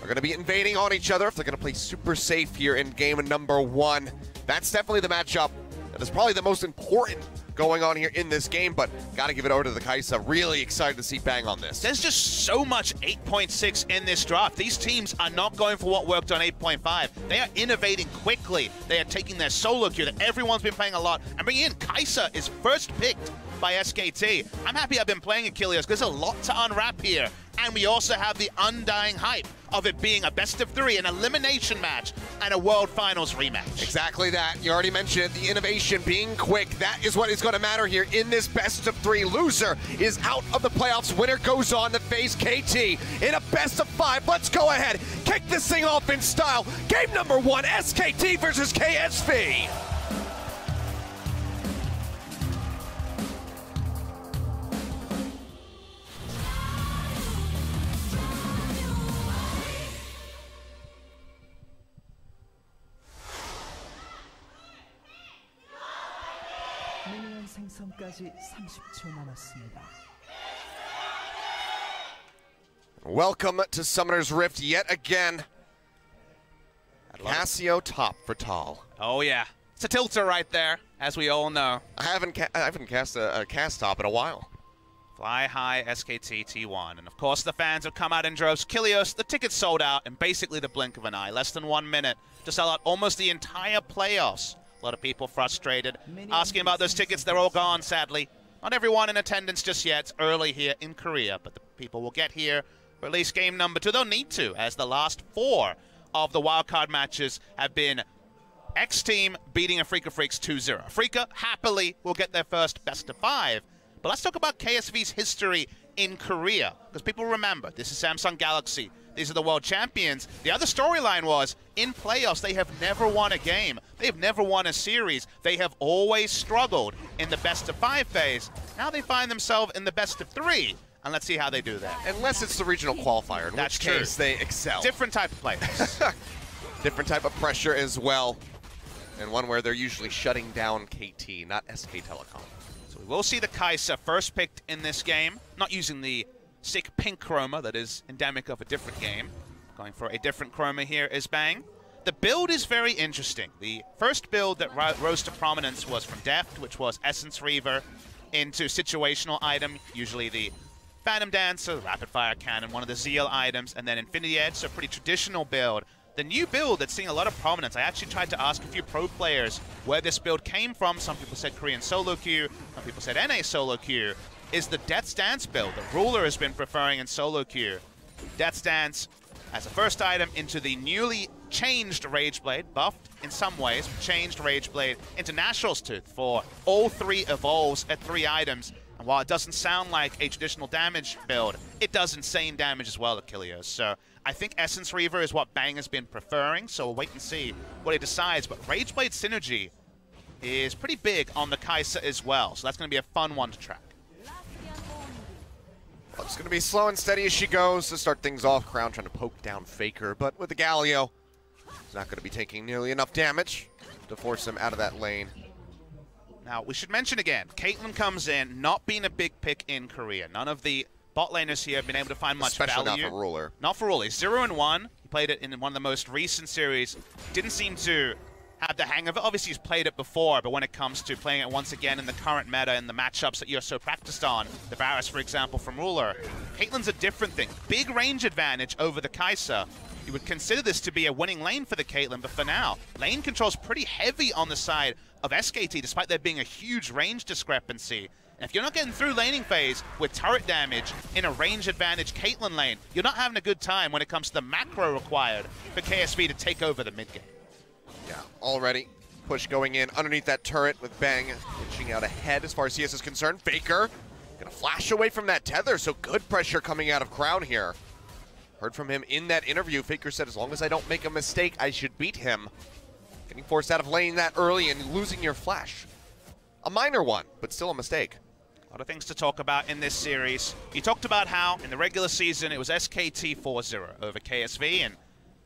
are going to be invading on each other, if they're going to play super safe here in game number 1. That's definitely the matchup that is probably the most important going on here in this game, but got to give it over to the Kaisa. Really excited to see Bang on this. There's just so much 8.6 in this draft. These teams are not going for what worked on 8.5. They are innovating quickly. They are taking their solo queue that everyone's been playing a lot and bringing in. Kaisa is first picked by SKT. I'm happy I've been playing Achilles because there's a lot to unwrap here. And we also have the undying hype of it being a best of 3, an elimination match, and a World Finals rematch. Exactly that. You already mentioned it, the innovation being quick. That is what is going to matter here in this best of 3. Loser is out of the playoffs. Winner goes on to face KT in a best of 5. Let's go ahead, kick this thing off in style. Game number 1, SKT versus KSV. 생성까지 30초 남았습니다. Welcome to Summoner's Rift yet again. Casio top for Tal. Oh yeah, it's a tilter right there, as we all know. I haven't cast a cast top in a while. Fly high SKT T1, and of course the fans have come out in droves. Kilios, the tickets sold out in basically the blink of an eye. Less than 1 minute to sell out almost the entire playoffs. A lot of people frustrated, asking about those tickets. They're all gone, sadly. Not everyone in attendance just yet. It's early here in Korea, but the people will get here for at least game number 2. They'll need to, as the last 4 of the wildcard matches have been X team beating a FLICKR Freaks 2-0. FLICKR happily will get their first best of 5. But let's talk about KSV's history in Korea, because people remember, this is Samsung Galaxy. These are the world champions. The other storyline was, in playoffs, they have never won a game. They have never won a series. They have always struggled in the best of 5 phase. Now they find themselves in the best of 3. And let's see how they do that. Unless it's the regional qualifier, in That's which case they excel. Different type of players. Different type of pressure as well. And one where they're usually shutting down KT, not SK Telecom. So we will see the Kaisa first picked in this game. Not using the sick pink chroma that is endemic of a different game. Going for a different chroma here is Bang. The build is very interesting. The first build that rose to prominence was from Deft, which was Essence Reaver into situational item, usually the Phantom Dancer, Rapid Fire Cannon, one of the Zeal items, and then Infinity Edge, so a pretty traditional build. The new build that's seeing a lot of prominence, I actually tried to ask a few pro players where this build came from. Some people said Korean solo queue, some people said NA solo queue, is the Death's Dance build that Ruler has been preferring in solo queue. Death's Dance as a first item into the newly changed Rageblade, buffed in some ways, changed Rageblade into National's Tooth for all 3 evolves at 3 items. And while it doesn't sound like a traditional damage build, it does insane damage as well at Kilios. So I think Essence Reaver is what Bang has been preferring, so we'll wait and see what he decides. But Rageblade synergy is pretty big on the Kaisa as well, so that's going to be a fun one to track. Well, it's going to be slow and steady as she goes to start things off. Crown trying to poke down FLICKR, but with the Galio, he's not going to be taking nearly enough damage to force him out of that lane. Now, we should mention again, Caitlyn comes in, not being a big pick in Korea. None of the bot laners here have been able to find much Especially value. not for Ruler. Not for Ruler. 0-1. He played it in one of the most recent series. Didn't seem to have the hang of it. Obviously, he's played it before, but when it comes to playing it once again in the current meta and the matchups that you're so practiced on, the Varus, for example, from Ruler, Caitlyn's a different thing. Big range advantage over the Kaisa. You would consider this to be a winning lane for the Caitlyn, but for now, lane control's pretty heavy on the side of SKT, despite there being a huge range discrepancy. And if you're not getting through laning phase with turret damage in a range advantage Caitlyn lane, you're not having a good time when it comes to the macro required for KSV to take over the mid game. Yeah, already. Push going in underneath that turret with Bang inching out ahead as far as CS is concerned. FLICKR gonna flash away from that tether, so good pressure coming out of Crown here. Heard from him in that interview. FLICKR said, as long as I don't make a mistake, I should beat him. Getting forced out of lane that early and losing your flash. A minor one, but still a mistake. A lot of things to talk about in this series. You talked about how in the regular season it was SKT 4-0 over KSV, and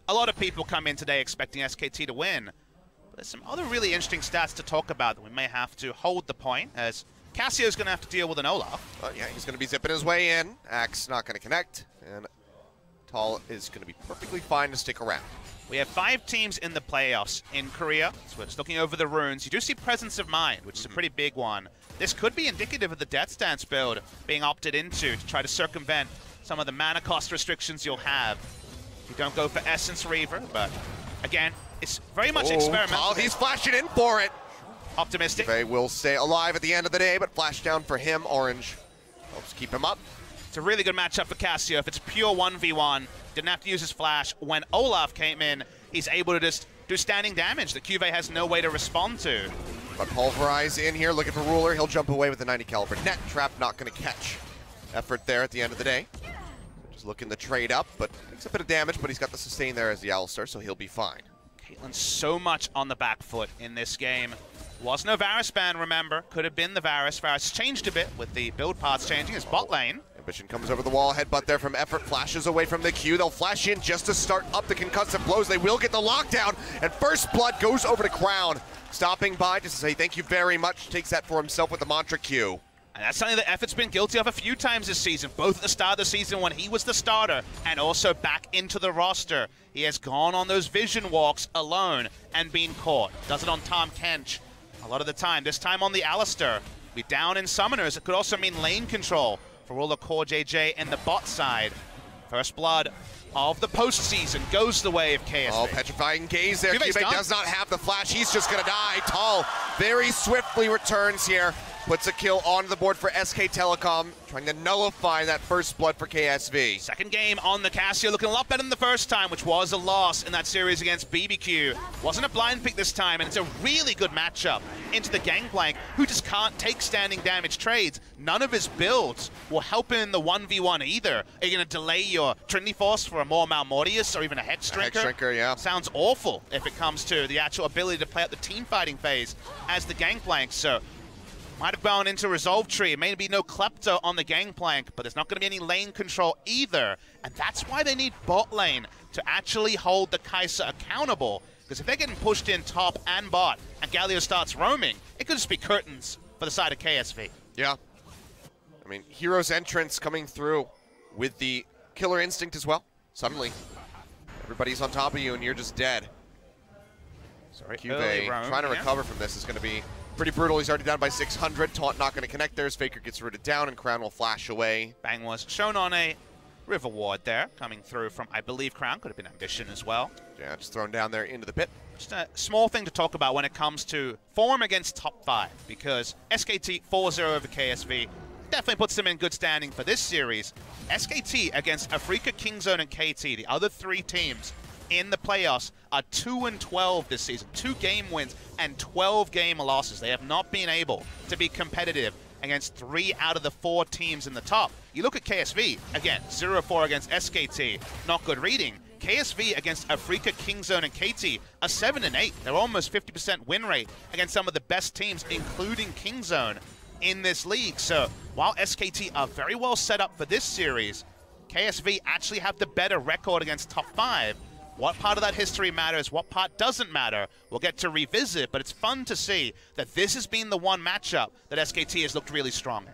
a lot of people come in today expecting SKT to win. But there's some other really interesting stats to talk about that we may have to hold the point, as Cassio's going to have to deal with an Olaf. Yeah, he's going to be zipping his way in. Axe not going to connect, and Tal is going to be perfectly fine to stick around. We have 5 teams in the playoffs in Korea, so we're just looking over the runes. You do see Presence of Mind, which is a pretty big one. this could be indicative of the Death Stance build being opted into to try to circumvent some of the mana cost restrictions you'll have. You don't go for Essence Reaver, but again, it's very much experimental. Oh, he's flashing in for it. Optimistic. They will stay alive at the end of the day, but flash down for him. Orange helps keep him up. It's a really good matchup for Cassio. If it's pure 1v1, didn't have to use his flash. When Olaf came in, he's able to just do standing damage that QV has no way to respond to. But Pulverize in here looking for Ruler. He'll jump away with the 90 caliber net trap. Not going to catch effort there at the end of the day. Just looking to trade up, but takes a bit of damage, but he's got the sustain there as the Alistar, so he'll be fine. Caitlyn so much on the back foot in this game. Was no Varus ban, remember. Could have been the Varus. Varus changed a bit with the build paths changing his bot lane. Ambition comes over the wall, headbutt there from Effort, flashes away from the Q. They'll flash in just to start up the concussive blows. They will get the lockdown, and First Blood goes over to Crown. Stopping by just to say thank you very much. Takes that for himself with the Mantra Q. And that's something that Effort's been guilty of a few times this season, both at the start of the season when he was the starter and also back into the roster. He has gone on those vision walks alone and been caught. Does it on Tahm Kench a lot of the time. This time on the Alistar. Be down in Summoners. It could also mean lane control for all the core JJ and the bot side. First Blood of the postseason goes the way of KSV. Oh, petrifying gaze there. QV does not have the flash. He's just going to die. Tall very swiftly returns here. Puts a kill onto the board for SK Telecom, trying to nullify that First Blood for KSV. Second game on the Cassio, looking a lot better than the first time, which was a loss in that series against BBQ. Wasn't a blind pick this time, and it's a really good matchup into the Gangplank, who just can't take standing damage trades. None of his builds will help him in the 1v1 either. Are you going to delay your Trinity Force for a more Malmortius or even a Hex Drinker? Hex Drinker, yeah. Sounds awful if it comes to the actual ability to play out the team fighting phase as the Gangplank, so might have gone into Resolve Tree. It may be no Klepto on the Gangplank, but there's not going to be any lane control either. And that's why they need bot lane to actually hold the Kai'Sa accountable. Because if they're getting pushed in top and bot, and Galio starts roaming, it could just be curtains for the side of KSV. Yeah. I mean, Hero's entrance coming through with the Killer Instinct as well. Suddenly, everybody's on top of you and you're just dead. Sorry, QV trying to recover from this is going to be pretty brutal. He's already down by 600. Taunt not going to connect there as Faker gets rooted down and Crown will flash away. Bang was shown on a River Ward there, coming through from, I believe, Crown. Could have been Ambition as well. Yeah, just thrown down there into the pit. Just a small thing to talk about when it comes to form against top 5, because SKT 4-0 over KSV definitely puts them in good standing for this series. SKT against Afrika, Kingzone, and KT, the other 3 teams in the playoffs, are 2-12 this season. 2 game wins and 12 game losses. They have not been able to be competitive against 3 out of the 4 teams in the top. You look at KSV, again, 0-4 against SKT, not good reading. KSV against Afrika, Kingzone, and KT are 7-8. They're almost 50% win rate against some of the best teams, including Kingzone, in this league. So while SKT are very well set up for this series, KSV actually have the better record against top 5. What part of that history matters, what part doesn't matter, we'll get to revisit, but it's fun to see that this has been the one matchup that SKT has looked really strong in.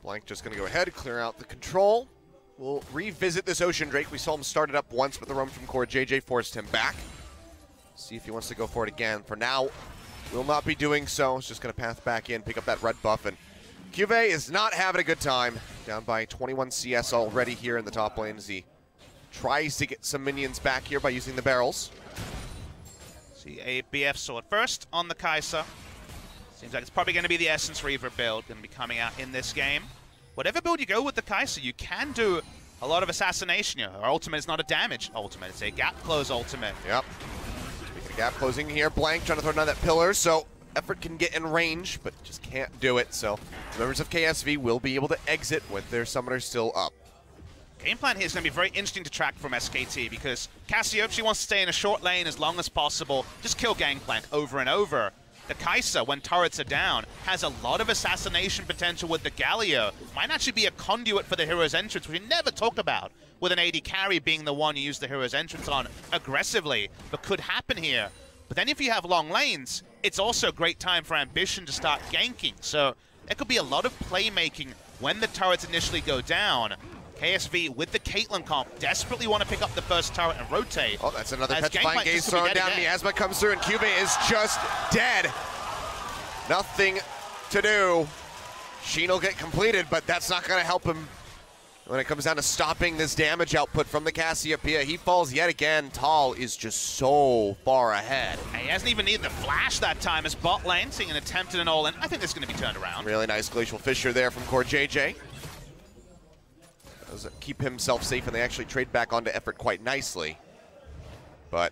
Blank just going to go ahead, clear out the control. We'll revisit this Ocean Drake. We saw him start it up once, but the roam from core JJ forced him back. See if he wants to go for it again. For now, will not be doing so. He's just going to path back in, pick up that red buff, and QV is not having a good time. Down by 21 CS already here in the top lane as he tries to get some minions back here by using the barrels. See a BF sword first on the Kai'Sa. Seems like it's probably going to be the Essence Reaver build going to be coming out in this game. Whatever build you go with the Kai'Sa, you can do a lot of assassination. You know, her ultimate is not a damage ultimate, it's a gap close ultimate. Yep. Speaking of gap closing here, Blank trying to throw down that pillar, so Effort can get in range, but just can't do it. So members of KSV will be able to exit with their summoners still up. Game plan here is going to be very interesting to track from SKT because Cassio, if she wants to stay in a short lane as long as possible, just kill Gangplank over and over. The Kai'Sa, when turrets are down, has a lot of assassination potential with the Galio. Might actually be a conduit for the hero's entrance, which we never talk about, with an AD carry being the one you use the hero's entrance on aggressively, but could happen here. But then if you have long lanes, it's also a great time for Ambition to start ganking. So there could be a lot of playmaking when the turrets initially go down. KSV with the Caitlyn comp desperately want to pick up the first turret and rotate. Oh, that's another petrifying gaze thrown down. Miasma comes through and QV is just dead. Nothing to do. Sheen will get completed, but that's not going to help him when it comes down to stopping this damage output from the Cassiopeia. He falls yet again. Tal is just so far ahead. He hasn't even needed the flash that time as bot lane, seeing an attempt at an all-in. I think this is going to be turned around. Really nice Glacial Fissure there from Core JJ. Does keep himself safe, and they actually trade back onto Effort quite nicely. But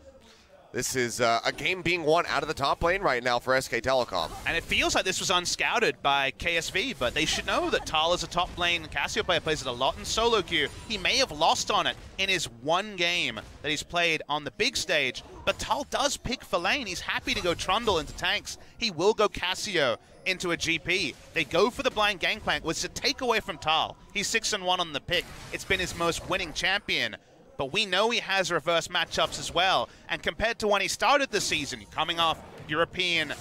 this is a game being won out of the top lane right now for SK Telecom. And it feels like this was unscouted by KSV, but they should know that Tal is a top lane. Cassiopeia plays it a lot in solo queue. He may have lost on it in his one game that he's played on the big stage, but Tal does pick for lane. He's happy to go Trundle into tanks. He will go Cassio into a GP. They go for the blind gangplank, which is a takeaway from Tal. He's 6-1 on the pick. It's been his most winning champion. But we know he has reverse matchups as well. And compared to when he started the season, coming off European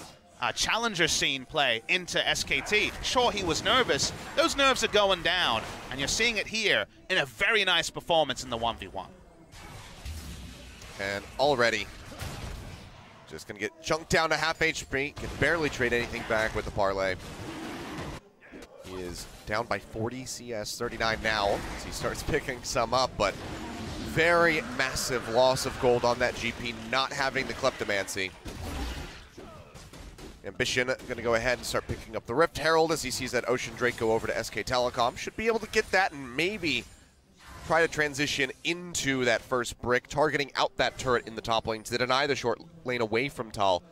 challenger scene play into SKT, sure, he was nervous. Those nerves are going down. And you're seeing it here in a very nice performance in the 1v1. And already just going to get chunked down to half HP. Can barely trade anything back with the parlay. He is down by 40 CS, 39 now as he starts picking some up, but very massive loss of gold on that GP, not having the Kleptomancy. Ambition going to go ahead and start picking up the Rift Herald as he sees that Ocean Drake go over to SK Telecom. Should be able to get that and maybe try to transition into that first brick, targeting out that turret in the top lane to deny the short lane away from Tal.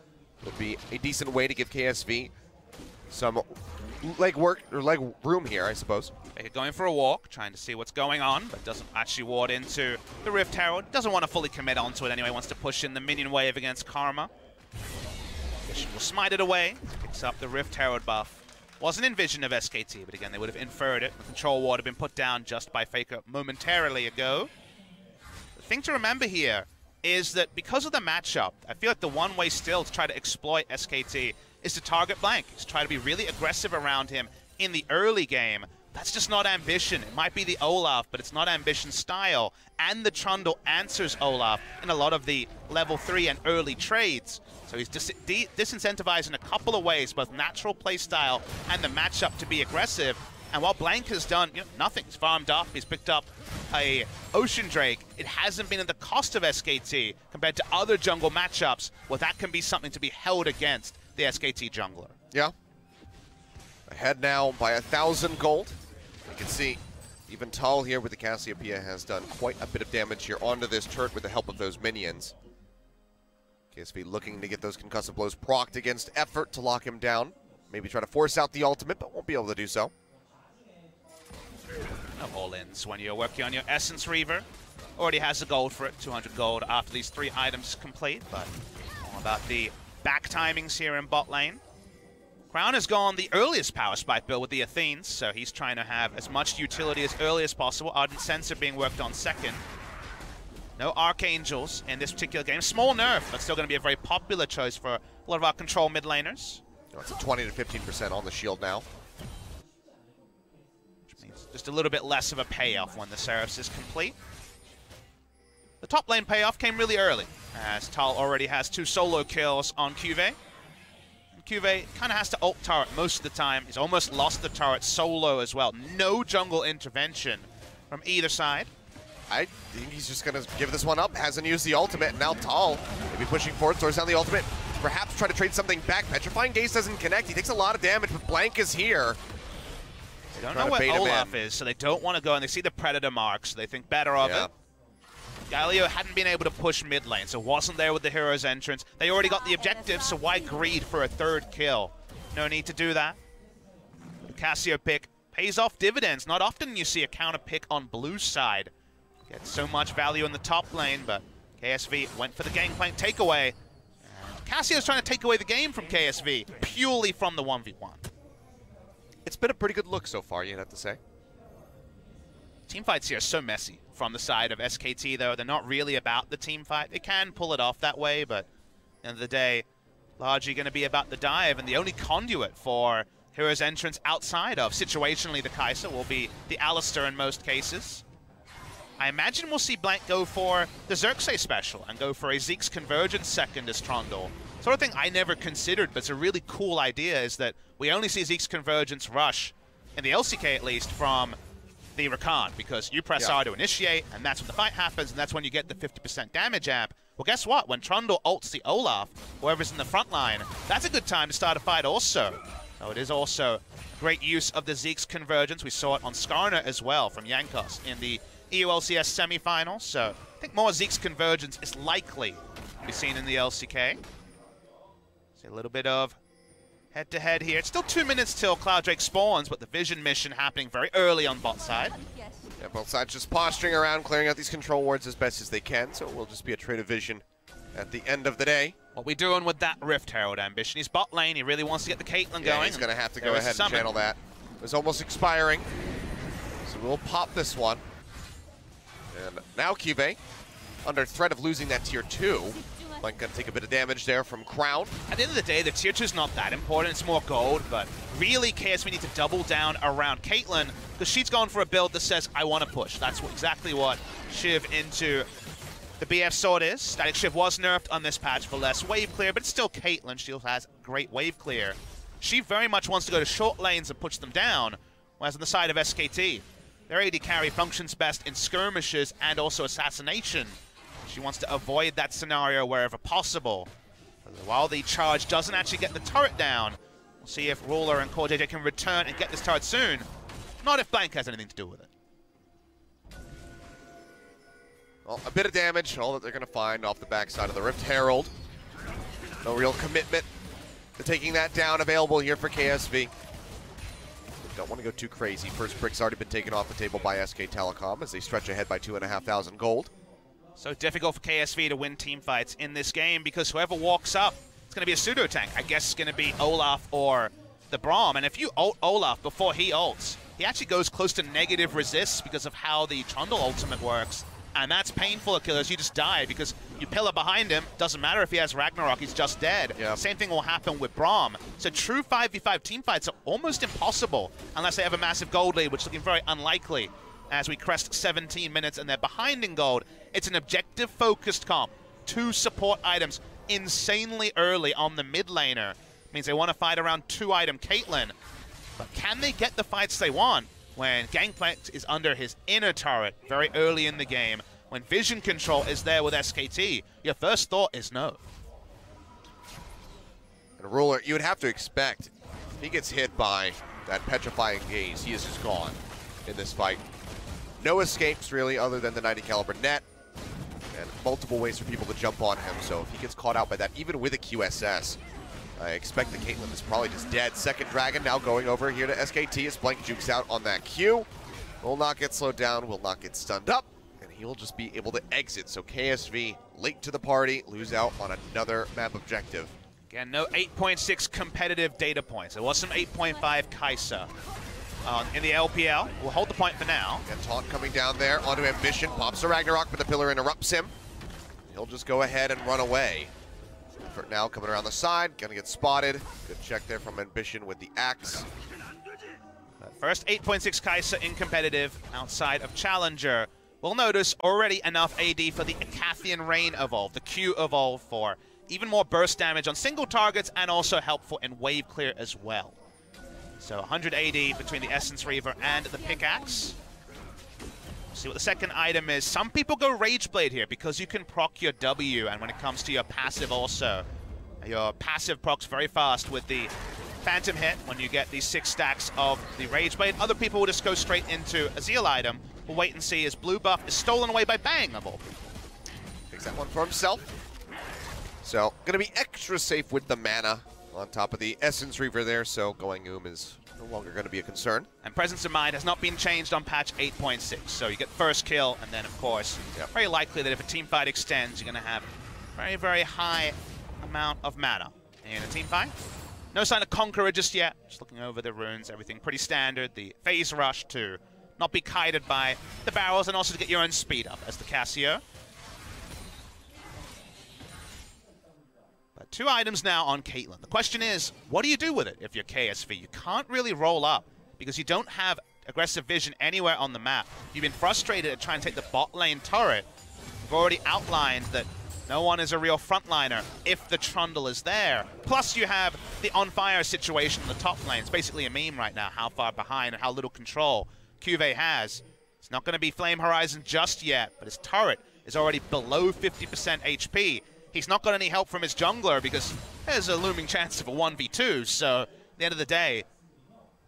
Would be a decent way to give KSV some leg work or leg room here, I suppose. Going for a walk, trying to see what's going on, but doesn't actually ward into the Rift Herald. Doesn't want to fully commit onto it anyway, wants to push in the minion wave against Karma. Vision will smite it away, picks up the Rift Herald buff. Wasn't in vision of SKT, but again, they would have inferred it. The control ward had been put down just by FLICKR momentarily ago. The thing to remember here is that because of the matchup, I feel like the one way still to try to exploit SKT is to target Blank, is to try to be really aggressive around him in the early game. That's just not Ambition. It might be the Olaf, but it's not Ambition style. And the Trundle answers Olaf in a lot of the level 3 and early trades. So he's disincentivized in a couple of ways, both natural playstyle and the matchup to be aggressive. And while Blank has done nothing, he's farmed up, he's picked up a Ocean Drake, it hasn't been at the cost of SKT compared to other jungle matchups where that can be something to be held against the SKT jungler. Yeah. Ahead now by 1,000 gold. You can see even Tal here with the Cassiopeia has done quite a bit of damage here onto this turret with the help of those minions. KSV looking to get those concussive blows procced against Effort to lock him down. Maybe try to force out the ultimate, but won't be able to do so. No all-ins when you're working on your Essence Reaver. Already has the gold for it, 200 gold after these 3 items complete, but all about the back timings here in bot lane. Crown has gone the earliest power spike build with the Athenes, so he's trying to have as much utility as early as possible. Ardent Sensor being worked on second. No Archangels in this particular game. Small nerf, but still going to be a very popular choice for a lot of our control mid laners. It's a 20 to 15% on the shield now. Which means just a little bit less of a payoff when the Seraphs is complete. The top lane payoff came really early, as Tal already has 2 solo kills on Cuvée. Cuvée kind of has to ult turret most of the time. He's almost lost the turret solo as well. No jungle intervention from either side. I think he's just going to give this one up. Hasn't used the ultimate. Now Tal maybe pushing forward, throws down the ultimate. Perhaps try to trade something back. Petrifying Gaze doesn't connect. He takes a lot of damage, but Blank is here. They don't know where Olaf is, so they don't want to go, and they see the Predator mark, so they think better of it. Galio hadn't been able to push mid lane, so wasn't there with the hero's entrance. They already got the objective, so why greed for a 3rd kill? No need to do that. The Cassio pick pays off dividends. Not often you see a counter pick on blue side. Gets so much value in the top lane, but KSV went for the gangplank takeaway. And Cassio's trying to take away the game from KSV, purely from the 1v1. It's been a pretty good look so far, you'd have to say. Teamfights here are so messy from the side of SKT, though. They're not really about the team fight. They can pull it off that way, but at the end of the day, largely going to be about the dive, and the only conduit for Hero's entrance outside of, situationally, the Kai'Sa will be the Alistar in most cases. I imagine we'll see Blank go for the Xerxes special and go for a Zeke's Convergence second as Trundle. Sort of thing I never considered, but it's a really cool idea, is that we only see Zeke's Convergence rush, in the LCK at least, from the Rakan, because you press R to initiate, and that's when the fight happens, and that's when you get the 50% damage amp. Well, guess what? When Trundle ults the Olaf, whoever's in the front line, that's a good time to start a fight also. So it is also great use of the Zeke's Convergence. We saw it on Skarner as well from Yankos in the EULCS semifinals. So I think more Zeke's Convergence is likely to be seen in the LCK. See a little bit of head-to-head here. It's still 2 minutes till Cloud Drake spawns, but the Vision mission happening very early on bot side. Yeah, both sides just posturing around, clearing out these control wards as best as they can, so it will just be a trade of Vision at the end of the day. What we doing with that Rift Herald ambition? He's bot lane. He really wants to get the Caitlyn going. He's going to have to go ahead and channel that. It was almost expiring, so we'll pop this one. And now Kive, under threat of losing that tier 2. Like, gonna take a bit of damage there from Crown. At the end of the day, the tier 2 is not that important. It's more gold, but really KSV need to double down around Caitlyn, because she's going for a build that says, I want to push. That's exactly what Shiv into the BF sword is. Static Shiv was nerfed on this patch for less wave clear, but it's still Caitlyn. She has great wave clear. She very much wants to go to short lanes and push them down, whereas on the side of SKT, their AD carry functions best in skirmishes and also assassination. She wants to avoid that scenario wherever possible. While the charge doesn't actually get the turret down, we'll see if Ruler and Core JJ can return and get this turret soon. Not if Blank has anything to do with it. Well, a bit of damage, all that they're going to find off the backside of the Rift Herald. No real commitment to taking that down available here for KSV. Don't want to go too crazy. First brick's already been taken off the table by SK Telecom as they stretch ahead by 2,500 gold. So difficult for KSV to win team fights in this game, because whoever walks up, it's going to be a pseudo tank. I guess it's going to be Olaf or the Braum. And if you ult Olaf before he ults, he actually goes close to negative resists because of how the Trundle ultimate works. And that's painful, Achilles. You just die because you pillar behind him. Doesn't matter if he has Ragnarok, he's just dead. Yep. Same thing will happen with Braum. So true 5v5 team fights are almost impossible unless they have a massive gold lead, which is looking very unlikely. As we crest 17 minutes and they're behind in gold, it's an objective-focused comp. 2 support items insanely early on the mid laner. Means they want to fight around 2-item Caitlyn. But can they get the fights they want when Gangplank is under his inner turret very early in the game, when vision control is there with SKT? Your first thought is no. And Ruler, you would have to expect, if he gets hit by that petrifying gaze, he is just gone in this fight. No escapes, really, other than the 90 caliber net, and multiple ways for people to jump on him. So if he gets caught out by that, even with a QSS, I expect the Caitlyn is probably just dead. Second Dragon now going over here to SKT as Blank jukes out on that Q. Will not get slowed down, will not get stunned up, and he will just be able to exit. So KSV, late to the party, lose out on another map objective. Again, no 8.6 competitive data points. There was some 8.5 Kai'Sa. In the LPL. We'll hold the point for now. And Taunt coming down there onto Ambition. Pops the Ragnarok, but the pillar interrupts him. He'll just go ahead and run away. For now, coming around the side, gonna get spotted. Good check there from Ambition with the axe. First 8.6 Kai'Sa in competitive outside of Challenger. We'll notice already enough AD for the Acathian Rain evolve, the Q evolve for even more burst damage on single targets and also helpful in wave clear as well. So 100 AD between the Essence Reaver and the Pickaxe. See what the second item is. Some people go Rageblade here because you can proc your W, and when it comes to your passive also. Your passive procs very fast with the Phantom Hit when you get these 6 stacks of the Rageblade. Other people will just go straight into a Zeal item. We'll wait and see as blue buff is stolen away by Bang of all people. Takes that one for himself. So, gonna be extra safe with the mana on top of the Essence Reaver there, so going is no longer going to be a concern. And Presence of Mind has not been changed on patch 8.6, so you get first kill, and then, of course, very likely that if a team fight extends, you're going to have very, very high amount of mana in a team fight. No sign of Conqueror just yet. Just looking over the runes, everything pretty standard. The Phase Rush to not be kited by the barrels, and also to get your own speed up as the Cassio. 2 items now on Caitlyn. The question is, what do you do with it if you're KSV? You can't really roll up because you don't have aggressive vision anywhere on the map. You've been frustrated at trying to take the bot lane turret. We've already outlined that No one is a real frontliner if the Trundle is there. Plus you have the on-fire situation in the top lane. It's basically a meme right now, how far behind and how little control KSV has. It's not going to be Flame Horizon just yet, but his turret is already below 50% HP. He's not got any help from his jungler because there's a looming chance of a 1v2, so at the end of the day,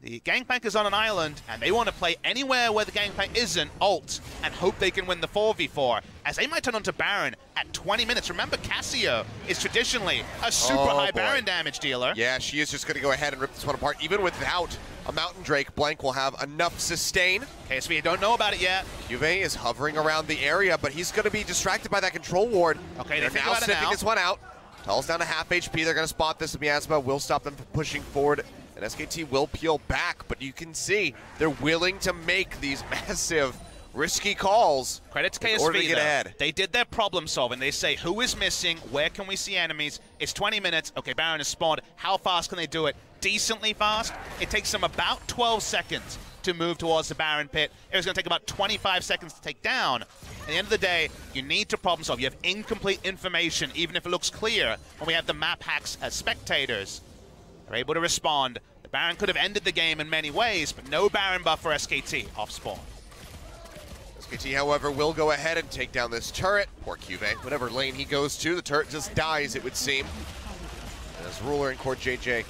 the Gangplank is on an island, and they want to play anywhere where the Gangplank isn't, ult, and hope they can win the 4v4, as they might turn onto Baron at 20 minutes. Remember, Cassio is traditionally a super high Baron damage dealer. Yeah, she is just going to go ahead and rip this one apart. Even without a Mountain Drake, Blank will have enough sustain. KSV don't know about it yet. KSV is hovering around the area, but he's going to be distracted by that control ward. Okay, they're now sniffing this one out. Tull's down to half HP. They're going to spot this. Miasma will stop them from pushing forward. And SKT will peel back, but you can see they're willing to make these massive, risky calls. Credit to KSV, in order to get ahead. They did their problem solving. They say, who is missing? Where can we see enemies? It's 20 minutes. Okay, Baron is spawned. How fast can they do it? Decently fast. It takes them about 12 seconds to move towards the Baron pit. It was going to take about 25 seconds to take down. At the end of the day, you need to problem solve. You have incomplete information, even if it looks clear, when we have the map hacks as spectators. They're able to respond. The Baron could have ended the game in many ways, but no Baron buff for SKT off spawn. SKT, however, will go ahead and take down this turret. Poor KSV. Whatever lane he goes to, the turret just dies, it would seem. As Ruler and Core JJ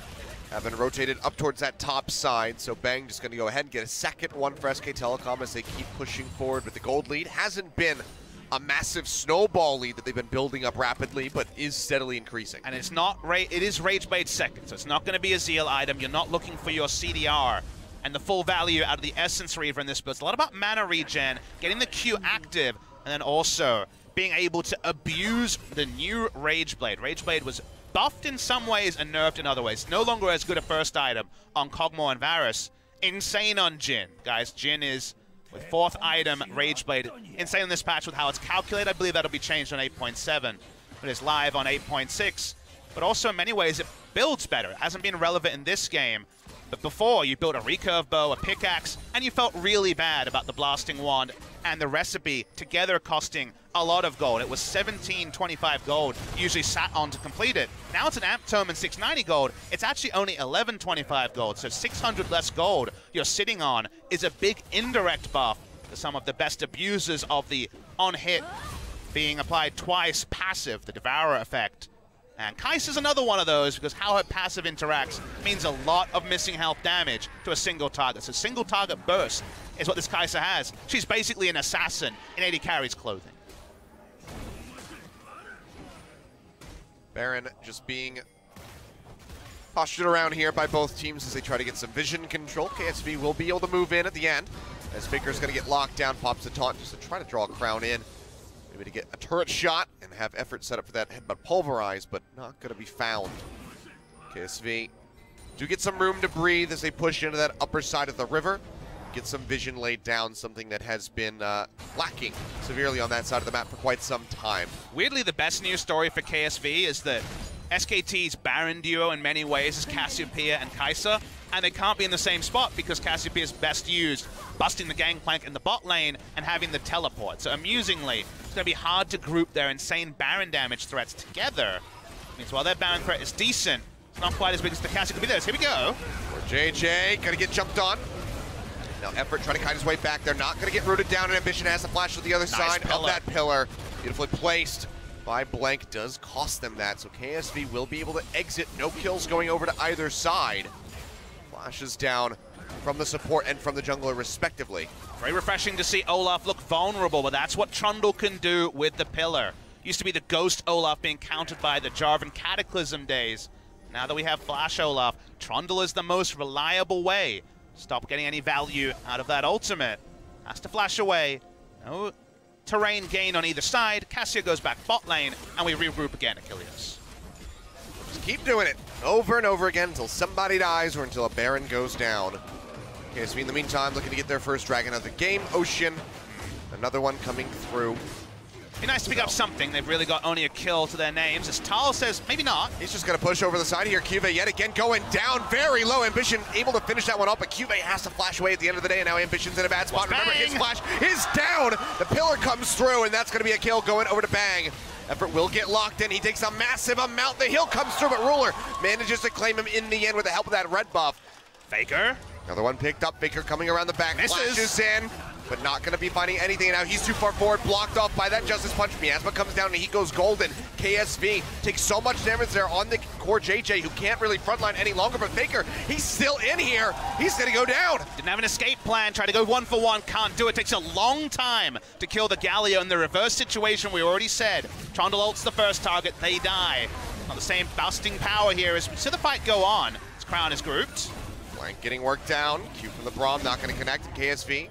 have been rotated up towards that top side, so Bang just going to go ahead and get a second one for SK Telecom as they keep pushing forward with the gold lead. Hasn't been a massive snowball lead that they've been building up rapidly, but is steadily increasing. And it's not, it is Rage Blade second, so it's not going to be a Zeal item. You're not looking for your CDR and the full value out of the Essence Reaver in this build. It's a lot about mana regen, getting the Q active, and then also being able to abuse the new Rage Blade. Rage Blade was buffed in some ways and nerfed in other ways. No longer as good a first item on Kog'Maw and Varus. Insane on Jhin. Guys, Jhin is with fourth item, Rage Blade. Insane on this patch with how it's calculated. I believe that'll be changed on 8.7. It is live on 8.6. But also in many ways, it builds better. It hasn't been relevant in this game. But before, you built a recurve bow, a pickaxe, and you felt really bad about the blasting wand and the recipe together costing a lot of gold. It was 1725 gold usually sat on to complete it. Now it's an amp tome and 690 gold. It's actually only 1125 gold, so 600 less gold you're sitting on is a big indirect buff to some of the best abusers of the on-hit being applied twice passive, the Devourer effect. And Kai'Sa's another one of those because how her passive interacts means a lot of missing health damage to a single target. So single target burst is what this Kai'Sa has. She's basically an assassin in AD Carry's clothing. Baron just being postured around here by both teams as they try to get some vision control. KSV will be able to move in at the end as FLICKR's going to get locked down, pops the taunt just to try to draw a crown in. Maybe to get a turret shot and have effort set up for that headbutt pulverize, but not going to be found. KSV do get some room to breathe as they push into that upper side of the river. Get some vision laid down, something that has been lacking severely on that side of the map for quite some time. Weirdly, the best news story for KSV is that SKT's Baron duo in many ways is Cassiopeia and Kai'Sa, and they can't be in the same spot because Cassiopeia is best used busting the Gangplank in the bot lane and having the teleport. So amusingly, it's going to be hard to group their insane Baron damage threats together. Means while their Baron threat is decent, it's not quite as big as the Cassiopeia. Here we go. JJ going to get jumped on. Now effort trying to kite his way back. They're not going to get rooted down, and Ambition has the flash to the other side of that pillar. Beautifully placed by Blank does cost them that, so KSV will be able to exit. No kills going over to either side. Flashes down from the support and from the jungler respectively. Very refreshing to see Olaf look vulnerable, but that's what Trundle can do with the pillar. Used to be the Ghost Olaf being countered by the Jarvan Cataclysm days. Now that we have Flash Olaf, Trundle is the most reliable way. Stop getting any value out of that ultimate. Has to flash away. No terrain gain on either side. Cassio goes back bot lane, and we regroup again, Achilles. Just keep doing it over and over again until somebody dies or until a Baron goes down. KSV in the meantime looking to get their first dragon of the game. Ocean, another one coming through. Be nice to pick up something. They've really got only a kill to their names. As Tal says, maybe not. He's just going to push over the side here. KSV yet again going down very low. Ambition able to finish that one up, but KSV has to flash away at the end of the day, and now Ambition's in a bad spot. Bang! Remember, his flash is down. The pillar comes through, and that's going to be a kill going over to Bang. Effort will get locked in. He takes a massive amount. The heal comes through, but Ruler manages to claim him in the end with the help of that red buff. FLICKR. Another one picked up. FLICKR coming around the back. Misses. Flashes in, but not going to be finding anything. Now he's too far forward, blocked off by that Justice Punch. Miasma comes down and he goes golden. KSV takes so much damage there on the core JJ, who can't really frontline any longer, but FLICKR, he's still in here. He's going to go down. Didn't have an escape plan, tried to go 1-for-1, can't do it. Takes a long time to kill the Galio in the reverse situation we already said. Trundle ults the first target, they die. Not the same busting power here as we see the fight go on. His Crown is grouped. Flank getting worked down. Q from the Braum, not going to connect. And KSV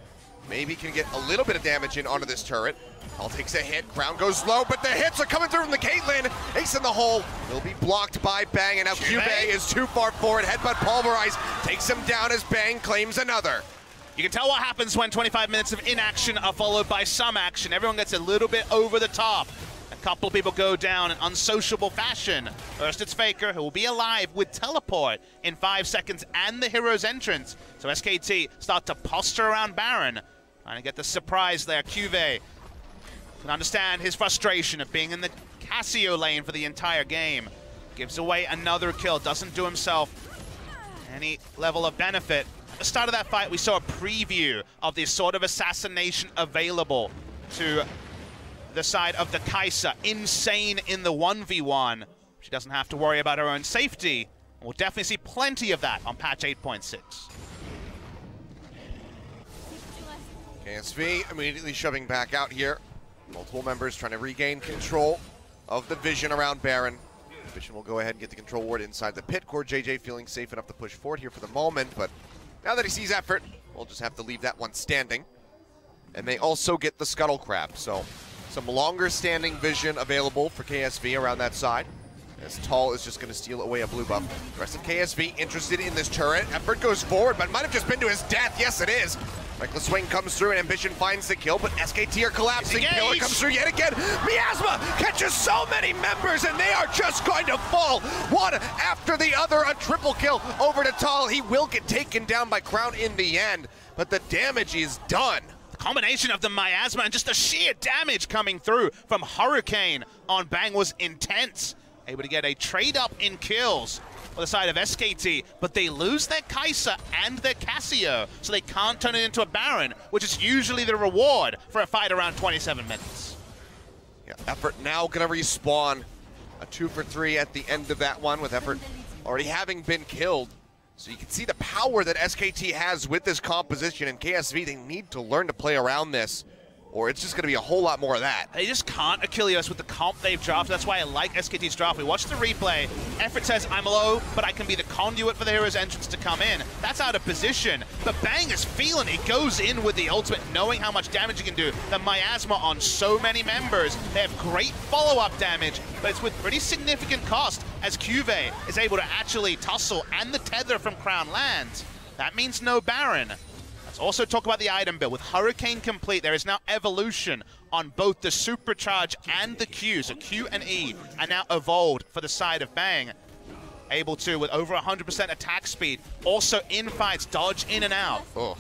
maybe can get a little bit of damage in onto this turret. Paul takes a hit. Crown goes low, but the hits are coming through from the Caitlyn. Ace in the hole will be blocked by Bang, and now Cubey is too far forward. Headbutt pulverized, takes him down as Bang claims another. You can tell what happens when 25 minutes of inaction are followed by some action. Everyone gets a little bit over the top. A couple of people go down in unsociable fashion. First it's FLICKR, who will be alive with teleport in 5 seconds and the hero's entrance. So SKT start to posture around Baron. Trying to get the surprise there. Cuvée can understand his frustration of being in the Cassio lane for the entire game. Gives away another kill, doesn't do himself any level of benefit. At the start of that fight, we saw a preview of this sort of assassination available to the side of the Kai'Sa. Insane in the 1v1. She doesn't have to worry about her own safety. We'll definitely see plenty of that on patch 8.6. KSV immediately shoving back out here. Multiple members trying to regain control of the vision around Baron. Vision will go ahead and get the control ward inside the pit. Core JJ feeling safe enough to push forward here for the moment, but now that he sees effort, we'll just have to leave that one standing. And they also get the Scuttle Crab, so some longer standing vision available for KSV around that side, as Tall is just going to steal away a blue buff. The rest of KSV interested in this turret. Effort goes forward, but might have just been to his death. Yes, it is. Reckless Swing comes through and Ambition finds the kill, but SKT are collapsing. Killer comes through yet again. Miasma catches so many members and they are just going to fall one after the other. A triple kill over to Tall. He will get taken down by Crown in the end, but the damage is done. The combination of the Miasma and just the sheer damage coming through from Hurricane on Bang was intense. Able to get a trade up in kills on the side of SKT, but they lose their Kai'Sa and their Cassio, so they can't turn it into a Baron, which is usually the reward for a fight around 27 minutes. Yeah, Effort now gonna respawn. A 2 for 3 at the end of that one, with Effort already having been killed. So you can see the power that SKT has with this composition, and KSV, they need to learn to play around this, or it's just going to be a whole lot more of that. They just can't Achilles with the comp they've drafted. That's why I like SKT's draft. We watched the replay. Effort says, I'm low, but I can be the conduit for the hero's entrance to come in. That's out of position. But Bang is feeling it. Goes in with the ultimate, knowing how much damage he can do. The Miasma on so many members. They have great follow-up damage, but it's with pretty significant cost as Cuvée is able to actually tussle and the tether from Crown lands. That means no Baron. Let's also talk about the item build. With Hurricane complete, there is now evolution on both the Supercharge and the Q. So Q and E are now evolved for the side of Bang. Able to, with over 100% attack speed, also in fights, dodge in and out. Oh,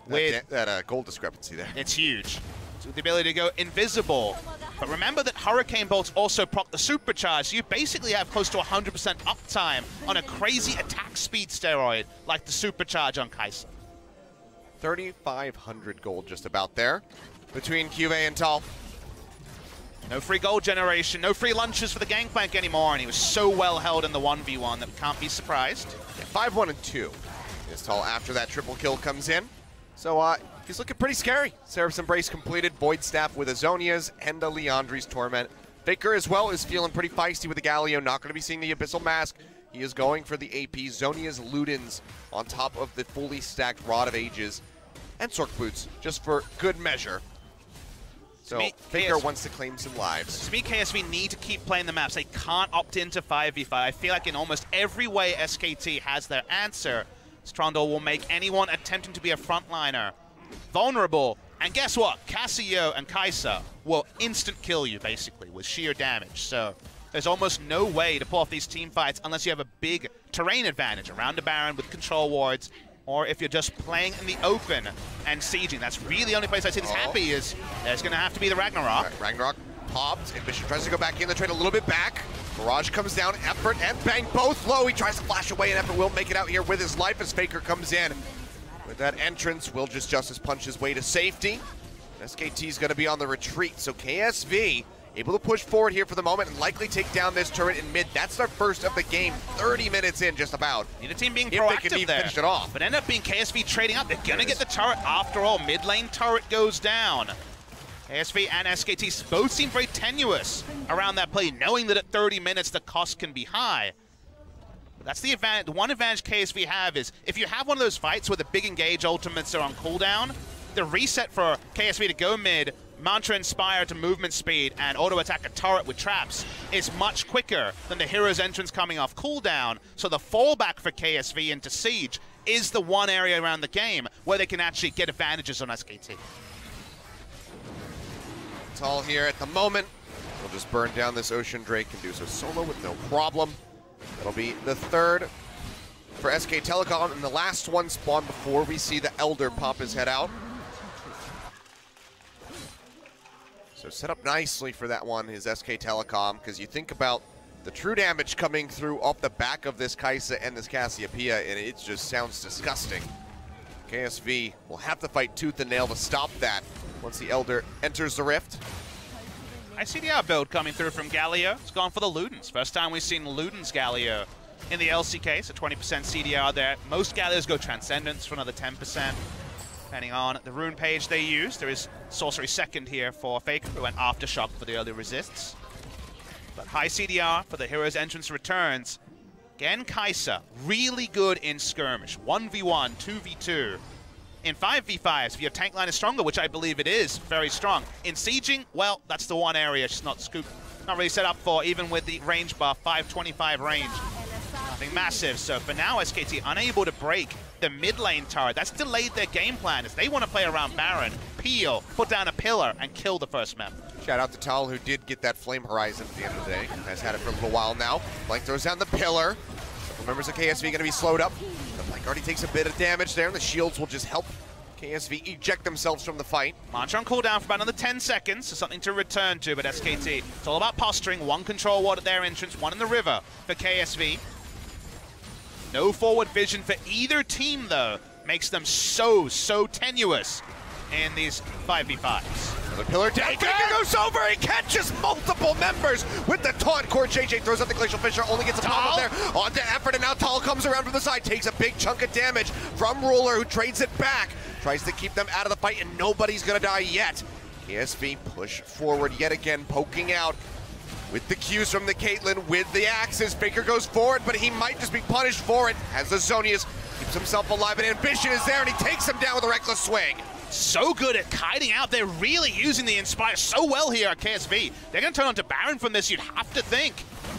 that gold discrepancy there. It's huge. So with the ability to go invisible. But remember that Hurricane bolts also proc the Supercharge, so you basically have close to 100% uptime on a crazy attack speed steroid like the Supercharge on Kai'Sa. 3,500 gold just about there between Cuvée and Tall. No free gold generation, no free lunches for the Gangplank anymore, and he was so well held in the 1v1 that we can't be surprised. Yeah, 5-1 and 2 is Tall after that triple kill comes in. So he's looking pretty scary. Seraph's Embrace completed, Void Staff with Azonia's, Henda Leandri's Torment. FLICKR as well is feeling pretty feisty with the Galio, not going to be seeing the Abyssal Mask. He is going for the AP. Zonia's Ludens on top of the fully stacked Rod of Ages and Sork Boots, just for good measure. So FLICKR wants to claim some lives. To me, KSV need to keep playing the maps. They can't opt into 5v5. I feel like in almost every way SKT has their answer. Strondor will make anyone attempting to be a frontliner vulnerable. And guess what? Cassio and Kai'Sa will instant kill you, basically, with sheer damage. So there's almost no way to pull off these team fights unless you have a big terrain advantage around a Baron with control wards, or if you're just playing in the open and sieging. That's really the only place I see this happy is there's going to have to be the Ragnarok. Ragnarok popped. Ambition tries to go back in the trade a little bit back. Mirage comes down, Effort and Bang both low. He tries to flash away, and Effort will make it out here with his life as FLICKR comes in. With that entrance, will just Justice punch his way to safety. SKT's gonna be on the retreat, so KSV able to push forward here for the moment and likely take down this turret in mid. That's their first of the game, 30 minutes in just about. Need a team being if proactive they can there. finish it off. But end up being KSV trading up. They're gonna get the turret after all. Mid lane turret goes down. KSV and SKT both seem very tenuous around that play, knowing that at 30 minutes the cost can be high. But that's the advantage. The one advantage KSV have is if you have one of those fights where the big engage ultimates are on cooldown, the reset for KSV to go mid, Mantra Inspire to movement speed, and auto-attack a turret with traps is much quicker than the hero's entrance coming off cooldown. So the fallback for KSV into Siege is the one area around the game where they can actually get advantages on SKT. Tall here at the moment. We'll just burn down this Ocean Drake and do so solo with no problem. That'll be the third for SK Telecom, and the last one spawned before we see the Elder pop his head out. So set up nicely for that one is SK Telecom, because you think about the true damage coming through off the back of this Kai'Sa and this Cassiopeia, and it just sounds disgusting. KSV will have to fight tooth and nail to stop that once the Elder enters the rift. I see the build coming through from Galio. It's gone for the Ludens. First time we've seen Ludens Galio in the LCK, so 20% CDR there. Most Galios go Transcendence for another 10%. Depending on the rune page they use. There is Sorcery second here for FLICKR, who went Aftershock for the early resists. But high CDR for the hero's entrance returns. Again, Kai'Sa, really good in skirmish. 1v1, 2v2. In 5v5s, if your tank line is stronger, which I believe it is, very strong. In sieging, well, that's the one area she's not really set up for, even with the range buff, 525 range. Nothing massive, so for now, SKT unable to break the mid lane turret. That's delayed their game plan as they want to play around Baron, peel, put down a pillar, and kill the first map. Shout out to Tal, who did get that Flame Horizon at the end of the day. Has had it for a little while now. Blank throws down the pillar. Members of KSV going to be slowed up. The Blank already takes a bit of damage there, and the shields will just help KSV eject themselves from the fight. Mantra on cooldown for about another 10 seconds, so something to return to, but SKT, it's all about posturing. One control ward at their entrance, one in the river for KSV. No forward vision for either team, though. Makes them so tenuous in these 5v5s. The pillar down, FLICKR goes over, he catches multiple members with the taunt. Core JJ throws out the Glacial Fissure, only gets a pop up there onto Effort, and now Tal comes around from the side, takes a big chunk of damage from Ruler, who trades it back, tries to keep them out of the fight, and nobody's gonna die yet. KSV push forward yet again, poking out with the Qs from the Caitlyn, with the axes. FLICKR goes forward, but he might just be punished for it, as the Zonias keeps himself alive, and Ambition is there, and he takes him down with a reckless swing. So good at kiting out. They're really using the Inspire so well here at KSV. They're going to turn on to Baron from this, you'd have to think.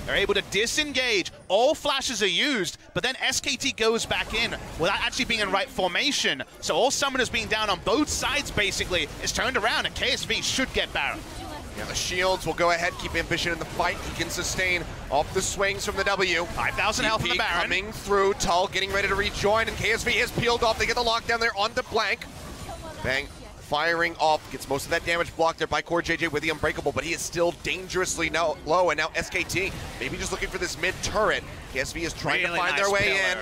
They're able to disengage. All flashes are used, but then SKT goes back in without actually being in right formation. So all summoners being down on both sides, basically, is turned around, and KSV should get Baron. Yeah, the shields will go ahead, keep Ambition in the fight. He can sustain off the swings from the W. 5,000 health on the Baron. Coming through, Tal getting ready to rejoin, and KSV is peeled off. They get the lockdown there onto Blank. Bang, firing off, gets most of that damage blocked there by Core JJ with the Unbreakable, but he is still dangerously low, and now SKT, maybe just looking for this mid turret. KSV is trying to find their way in.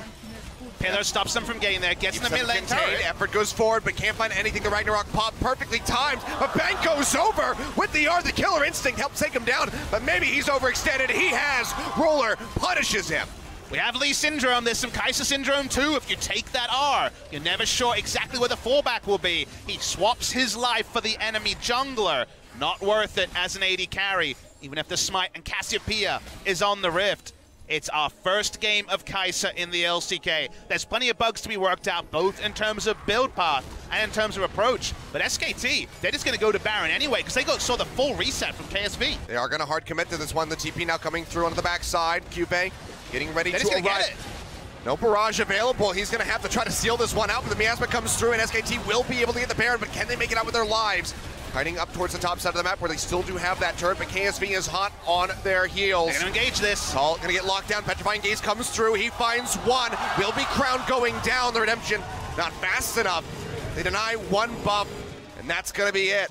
Pillar stops them from getting there, gets in the mid lane turret. Effort goes forward, but can't find anything. The Ragnarok pop perfectly timed, but Bang goes over with the R. The Killer Instinct helps take him down, but maybe he's overextended. He has. Ruler punishes him. We have Lee Syndrome, there's some Kai'Sa Syndrome too. If you take that R, you're never sure exactly where the fallback will be. He swaps his life for the enemy jungler. Not worth it as an AD carry, even if the Smite and Cassiopeia is on the Rift. It's our first game of Kai'Sa in the LCK. There's plenty of bugs to be worked out, both in terms of build path and in terms of approach. But SKT, they're just going to go to Baron anyway, because they saw the full reset from KSV. They are going to hard commit to this one. The TP now coming through onto the backside. Cube getting ready to arrive. Get it. No barrage available. He's going to have to try to seal this one out, but the miasma comes through, and SKT will be able to get the Baron, but can they make it out with their lives? Hiding up towards the top side of the map where they still do have that turret, but KSV is hot on their heels. They're going to engage this. Tal going to get locked down. Petrifying Gaze comes through. He finds one. Will be Crown going down. The Redemption not fast enough. They deny one buff, and that's going to be it.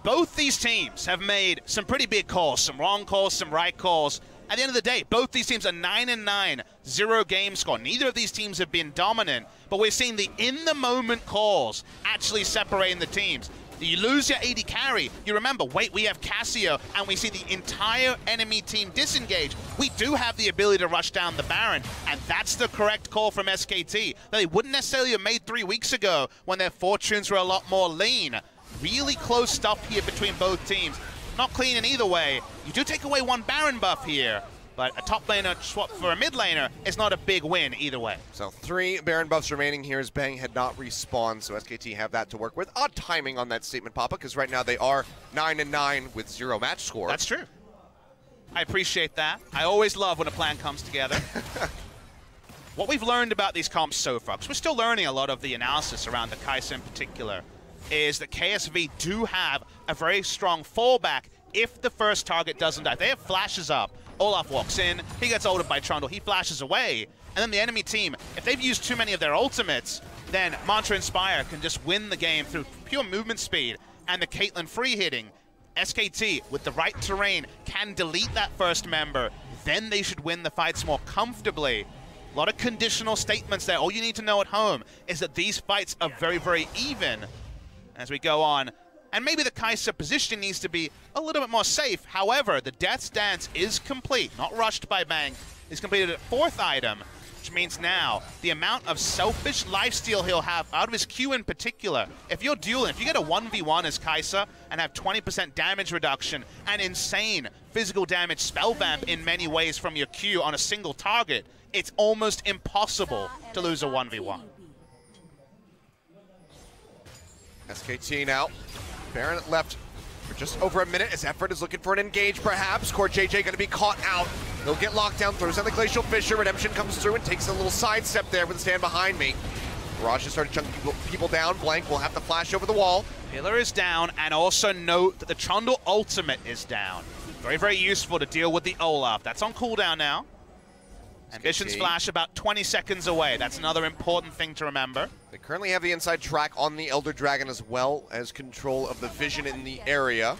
both these teams have made some pretty big calls, some wrong calls, some right calls. At the end of the day, both these teams are 9-9, 0 game score. Neither of these teams have been dominant, but we're seeing the in-the-moment calls actually separating the teams. You lose your AD carry, you remember, wait, we have Cassio, and we see the entire enemy team disengage. We do have the ability to rush down the Baron, and that's the correct call from SKT that they wouldn't necessarily have made 3 weeks ago when their fortunes were a lot more lean. Really close stuff here between both teams. Not clean in either way. You do take away 1 Baron buff here, but a top laner swap for a mid laner is not a big win either way. So 3 Baron buffs remaining here as Bang had not respawned, so SKT have that to work with. Odd timing on that statement, Papa, because right now they are 9-9 with 0 match score. That's true. I appreciate that. I always love when a plan comes together. What we've learned about these comps so far, because we're still learning a lot of the analysis around the Kai'Sa in particular, is that KSV do have a very strong fallback if the first target doesn't die. If they have flashes up, Olaf walks in, he gets ulted by Trundle, he flashes away, and then the enemy team, if they've used too many of their ultimates, then Mantra Inspire can just win the game through pure movement speed and the Caitlyn free hitting. SKT, with the right terrain, can delete that first member, then they should win the fights more comfortably. A lot of conditional statements there. All you need to know at home is that these fights are very, very even as we go on. And maybe the Kai'Sa positioning needs to be a little bit more safe. However, the Death's Dance is complete, not rushed by Bang. It's completed at 4th item, which means now the amount of selfish lifesteal he'll have out of his Q in particular. If you're dueling, if you get a 1v1 as Kai'Sa and have 20% damage reduction and insane physical damage spell vamp in many ways from your Q on a single target, it's almost impossible to lose a 1v1. SKT now. Baron left for just over a minute as Effort is looking for an engage perhaps. Core JJ going to be caught out. They'll get locked down, throws down the Glacial Fissure. Redemption comes through and takes a little sidestep there with the stand behind me. Mirage has started chunking people down. Blank will have to flash over the wall. Pillar is down, and also note that the Trundle ultimate is down. Very, very useful to deal with the Olaf. That's on cooldown now. Ambition's flash about 20 seconds away. That's another important thing to remember. They currently have the inside track on the Elder Dragon as well as control of the vision in the area.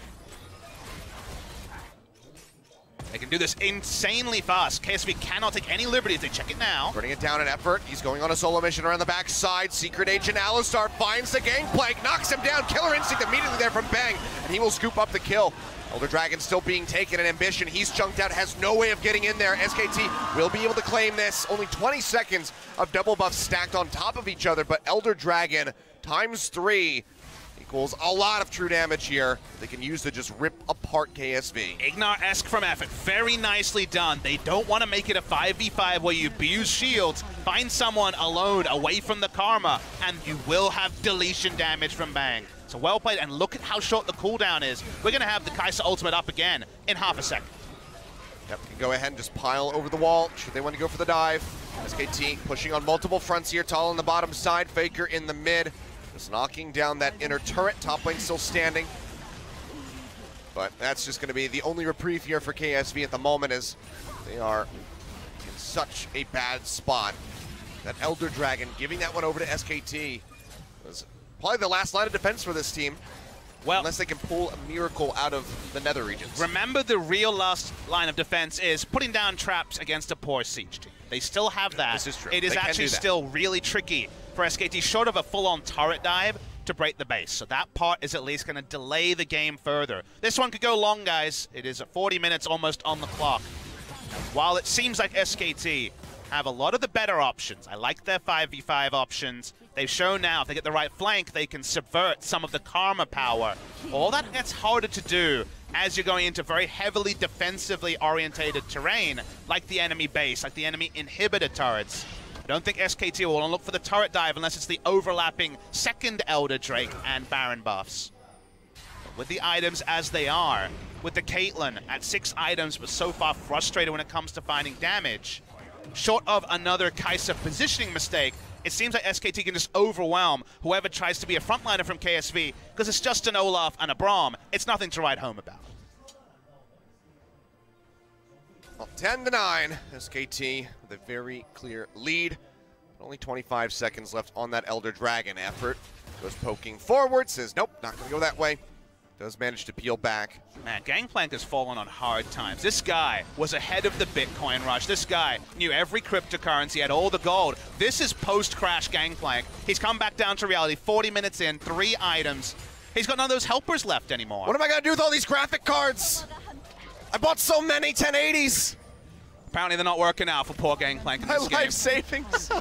They can do this insanely fast. KSV cannot take any liberties. They check it now. Running it down at Effort. He's going on a solo mission around the backside. Secret Agent Alistar finds the gangplank, knocks him down. Killer Instinct immediately there from Bang, and he will scoop up the kill. Elder Dragon still being taken, and Ambition, he's chunked out, has no way of getting in there. SKT will be able to claim this. Only 20 seconds of double buffs stacked on top of each other, but Elder Dragon times 3 equals a lot of true damage here. They can use to just rip apart KSV. Ignar-esque from Effort, very nicely done. They don't want to make it a 5v5 where you abuse shields, find someone alone away from the Karma, and you will have deletion damage from Bang. So well played, and look at how short the cooldown is. We're going to have the Kai'Sa ultimate up again in half a second. Yep, can go ahead and just pile over the wall should they want to go for the dive. SKT pushing on multiple fronts here, Tall on the bottom side, FLICKR in the mid. Just knocking down that inner turret, top lane still standing. But that's just going to be the only reprieve here for KSV at the moment, as they are in such a bad spot. That Elder Dragon giving that one over to SKT was probably the last line of defense for this team. Well, unless they can pull a miracle out of the nether regions. Remember, the real last line of defense is putting down traps against a poor siege team. They still have that. This is true. It is actually still really tricky for SKT, short of a full-on turret dive, to break the base. So that part is at least going to delay the game further. This one could go long, guys. It is at 40 minutes almost on the clock. While it seems like SKT have a lot of the better options, I like their 5v5 options. They've shown now if they get the right flank, they can subvert some of the Karma power. All that gets harder to do as you're going into very heavily defensively orientated terrain, like the enemy base, like the enemy inhibitor turrets. I don't think SKT will look for the turret dive unless it's the overlapping second Elder Drake and Baron buffs. But with the items as they are, with the Caitlyn at 6 items but so far frustrated when it comes to finding damage, short of another Kai'Sa positioning mistake, it seems like SKT can just overwhelm whoever tries to be a frontliner from KSV, because it's just an Olaf and a Braum. It's nothing to write home about. Well, 10-9, SKT with a very clear lead. Only 25 seconds left on that Elder Dragon. Effort goes poking forward, says nope, not going to go that way. does manage to peel back. Man, Gangplank has fallen on hard times. This guy was ahead of the Bitcoin rush. This guy knew every cryptocurrency, had all the gold. This is post-crash Gangplank. He's come back down to reality, 40 minutes in, 3 items. He's got none of those helpers left anymore. What am I going to do with all these graphic cards? I bought so many 1080s. Apparently they're not working out for poor Gangplank in My this game. life savings.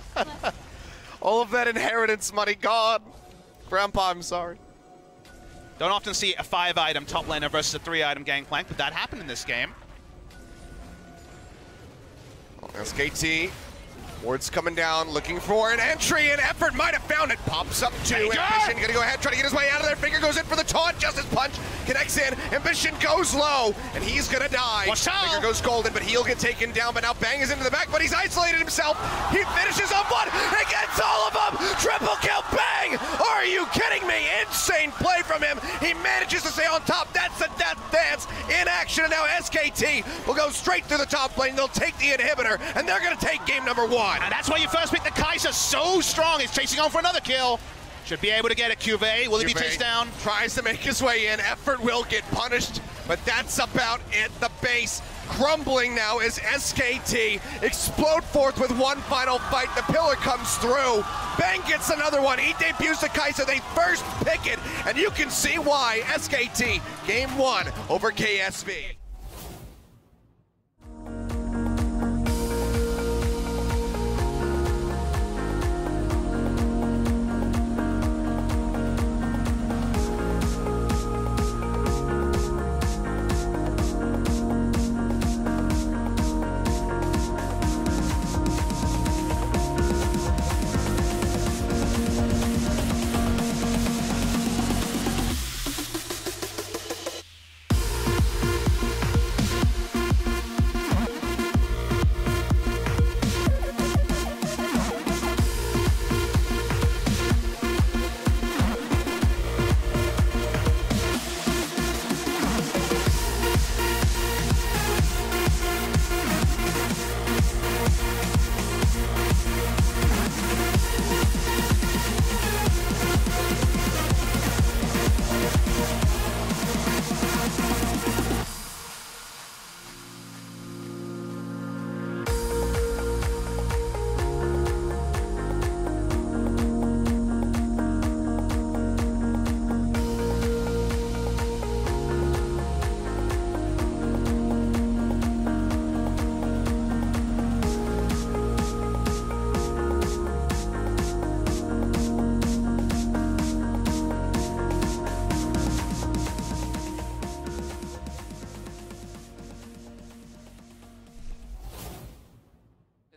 All of that inheritance money gone. Grandpa, I'm sorry. Don't often see a 5-item top laner versus a 3-item Gangplank, but that happened in this game. SKT. Ward's coming down, looking for an entry, and Effort might have found it. Pops up to Ambition, gonna go ahead, try to get his way out of there. Finger goes in for the taunt, Justice Punch connects in. Ambition goes low, and he's gonna die. Finger goes golden, but he'll get taken down, but now Bang is into the back, but he's isolated himself. He finishes off one, and gets all of them! Triple kill, Bang! Are you kidding me? Insane play from him. He manages to stay on top. That's a death dance in action, and now SKT will go straight through the top lane. They'll take the inhibitor, and they're gonna take game number 1. And that's why you first pick the Kai'Sa so strong. He's chasing on for another kill. Should be able to get a QV. Will he be chased down? Tries to make his way in. Effort will get punished, but that's about it. The base crumbling now as SKT explode forth with one final fight. The pillar comes through. Bang gets another one. He debuts to Kai'Sa. They first pick it, and you can see why. SKT, game 1 over KSV.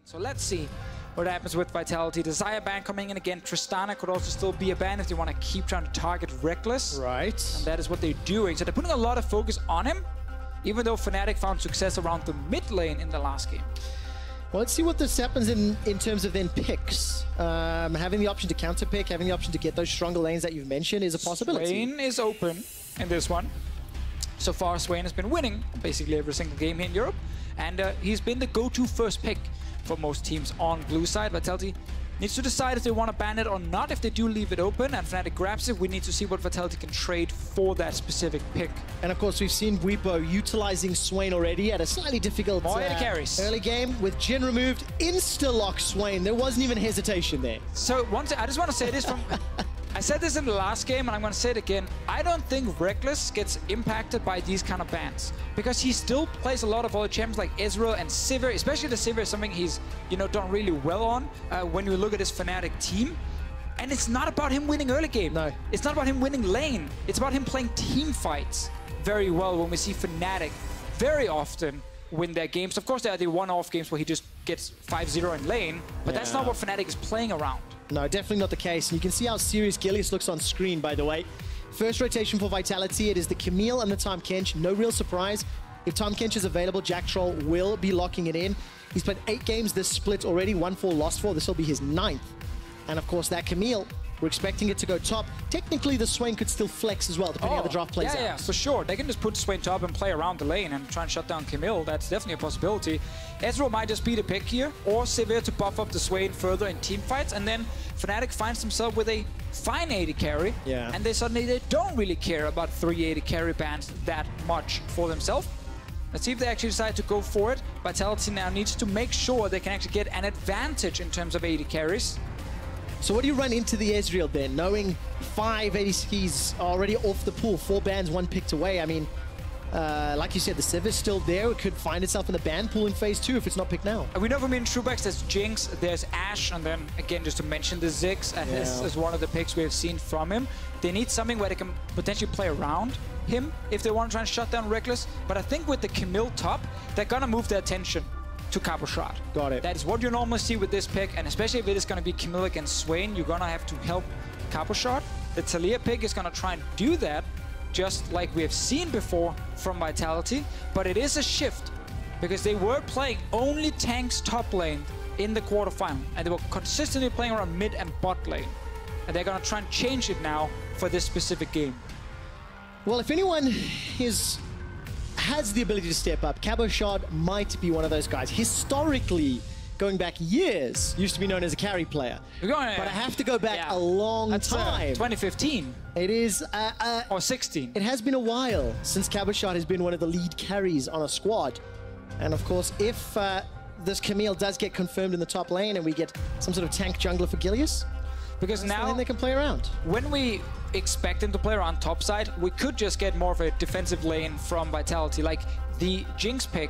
So let's see what happens with Vitality. Desire ban coming in again. Tristana could also still be a ban if they want to keep trying to target Reckless. Right. And that is what they're doing. So they're putting a lot of focus on him, even though Fnatic found success around the mid lane in the last game. Well, let's see what this happens in terms of then picks. Having the option to counter pick, having the option to get those stronger lanes that you've mentioned is a possibility. Swain is open in this one. So far, Swain has been winning basically every single game here in Europe. And he's been the go-to first pick for most teams on blue side. Vitality needs to decide if they want to ban it or not. If they do leave it open and Fnatic grabs it, we need to see what Vitality can trade for that specific pick. And of course, we've seen Bwipo utilizing Swain already at a slightly difficult early game. With Jhin removed, insta-lock Swain. There wasn't even hesitation there. So I just want to say this from... I said this in the last game, and I'm going to say it again. I don't think Reckless gets impacted by these kind of bans, because he still plays a lot of other champions like Ezreal and Sivir, especially the Sivir is something he's, done really well on when you look at his Fnatic team. And it's not about him winning early game. No. It's not about him winning lane. It's about him playing team fights very well when we see Fnatic very often win their games. Of course, there are the one-off games where he just gets 5-0 in lane, but that's not what Fnatic is playing around. No, definitely not the case. And you can see how serious Gilius looks on screen, by the way. First rotation for Vitality, it is the Camille and the Tahm Kench. No real surprise. If Tahm Kench is available, Jack Troll will be locking it in. He's played 8 games this split already, won 4, lost 4. This will be his 9th. And of course, that Camille We're expecting it to go top. Technically, the Swain could still flex as well, depending on how the draft plays out. Yeah, for sure. They can just put Swain top and play around the lane and try and shut down Camille. That's definitely a possibility. Ezreal might just be the pick here, or Sivir to buff up the Swain further in team fights, and then Fnatic finds himself with a fine 80 carry, and they don't really care about 380 carry bans that much for themselves. Let's see if they actually decide to go for it. Vitality now needs to make sure they can actually get an advantage in terms of 80 carries. So what do you run into the Ezreal then, knowing 5 ADCs already off the pool, 4 bans, 1 picked away? I mean, like you said, the Civ is still there. It could find itself in the ban pool in phase 2 if it's not picked now. We know from in Truex there's Jinx, there's Ashe, and then again, just to mention the Ziggs, and this is one of the picks we have seen from him. They need something where they can potentially play around him if they want to try and shut down Reckless. But I think with the Camille top, they're gonna move their attention to Cabo Shroud. Got it. That is what you normally see with this pick, and especially if it is gonna be Camille against Swain, you're gonna have to help Cabo Shroud. The Talia pick is gonna try and do that, just like we have seen before from Vitality, but it is a shift because they were playing only tanks top lane in the quarterfinal, and they were consistently playing around mid and bot lane. And they're gonna try and change it now for this specific game. Well, if anyone has the ability to step up, Cabo Shroud might be one of those guys. Historically, going back years, used to be known as a carry player. But I have to go back a long time. 2015. It is... or 16. It has been a while since Cabo Shroud has been one of the lead carries on a squad. And of course, if this Camille does get confirmed in the top lane and we get some sort of tank jungler for Gilius, because now they can play around. When we expect him to play around top side, we could just get more of a defensive lane from Vitality. Like the Jinx pick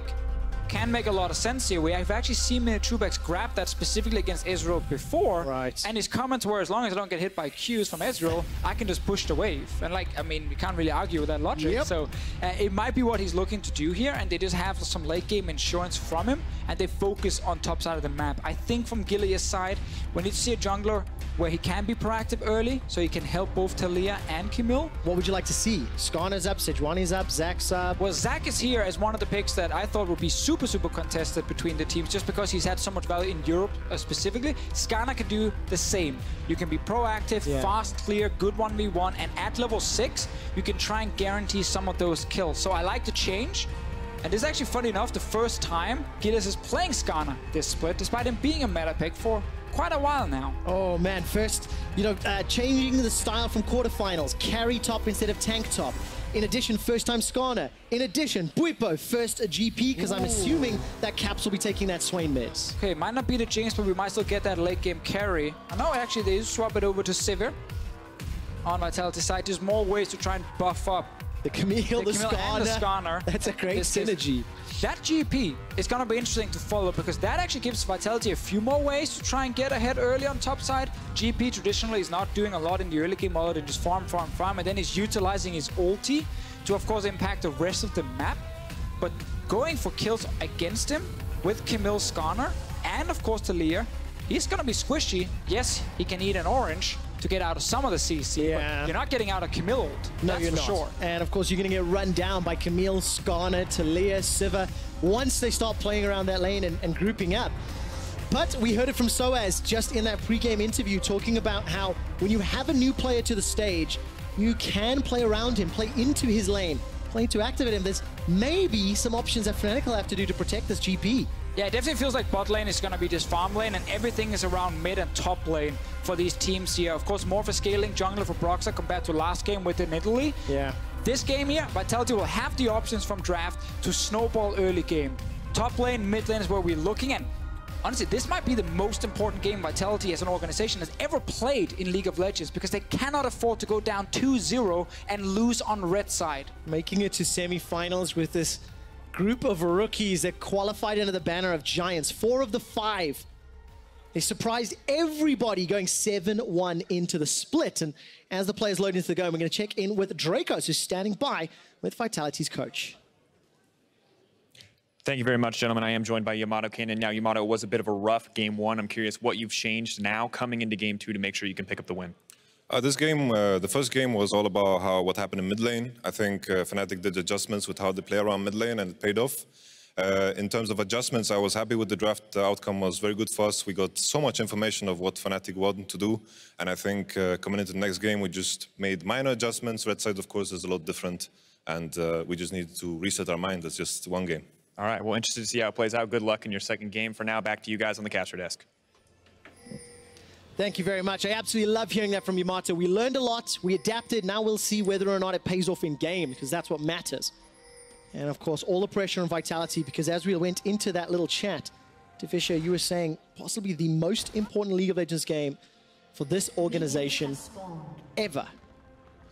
can make a lot of sense here. We have actually seen Truex grab that specifically against Ezreal before, and his comments were, as long as I don't get hit by Qs from Ezreal, I can just push the wave. And like, I mean, we can't really argue with that logic. So it might be what he's looking to do here, and they just have some late game insurance from him, and they focus on top side of the map. I think from Gilius' side, we need to see a jungler where he can be proactive early, so he can help both Talia and Camille. What would you like to see? Skarner's up, Sejuani's up, Zach's up. Well, Zach is here as one of the picks that I thought would be super contested between the teams, just because he's had so much value in Europe specifically. Skarner can do the same. You can be proactive, fast, clear, good 1v1, and at level 6, you can try and guarantee some of those kills. So I like the change. And this is actually funny enough, the first time Gilius is playing Skarner this split, despite him being a meta pick for quite a while now. Oh man, first, changing the style from quarterfinals, carry top instead of tank top. In addition, first time Skarner. In addition, Buipo, first a GP, because I'm assuming that Caps will be taking that Swain mid. Okay, might not be the Jinx, but we might still get that late game carry. I know actually they swap it over to Sivir on Vitality side. There's more ways to try and buff up the Camille, the and the Skarner. That's a great synergy. That GP is going to be interesting to follow, because that actually gives Vitality a few more ways to try and get ahead early on top side. GP traditionally is not doing a lot in the early game other than just farm, and then he's utilizing his ulti to, of course, impact the rest of the map. But going for kills against him with Camille, Skarner, and of course Talia, he's going to be squishy. Yes, he can eat an orange to get out of some of the CC, but you're not getting out of Camille ult. No, you're not. Sure. And of course, you're going to get run down by Camille, Skarner, Talia, Sivir, once they start playing around that lane and grouping up. But we heard it from Soaz just in that pre-game interview, talking about how when you have a new player to the stage, you can play around him, play into his lane, play to activate him. There's maybe some options that Fnatic will have to do to protect this GP. Yeah, it definitely feels like bot lane is going to be just farm lane, and everything is around mid and top lane for these teams here. Of course, more of a scaling jungler for Broxah compared to last game within Italy. Yeah. This game here, Vitality will have the options from draft to snowball early game. Top lane, mid lane is where we're looking at. Honestly, this might be the most important game Vitality as an organization has ever played in League of Legends, because they cannot afford to go down 2-0 and lose on red side. Making it to semifinals with this group of rookies that qualified under the banner of Giants. 4 of the 5. They surprised everybody going 7-1 into the split. And as the players load into the game, we're going to check in with Dracos, who's standing by with Vitality's coach. Thank you very much, gentlemen. I am joined by Yamato Cannon. Now, Yamato, it was a bit of a rough game 1. I'm curious what you've changed now coming into game 2 to make sure you can pick up the win. This game, the first game was all about what happened in mid lane. I think Fnatic did adjustments with how they play around mid lane, and it paid off. In terms of adjustments, I was happy with the draft. The outcome was very good for us. We got so much information of what Fnatic wanted to do. And I think coming into the next game, we just made minor adjustments. Red side, of course, is a lot different. And we just need to reset our mind. It's just one game. All right, well, interested to see how it plays out. Good luck in your second game. For now, back to you guys on the caster desk. Thank you very much. I absolutely love hearing that from Yamato. We learned a lot, we adapted, now we'll see whether or not it pays off in game, because that's what matters. And of course, all the pressure on Vitality, because as we went into that little chat, Fisher, you were saying possibly the most important League of Legends game for this organization ever.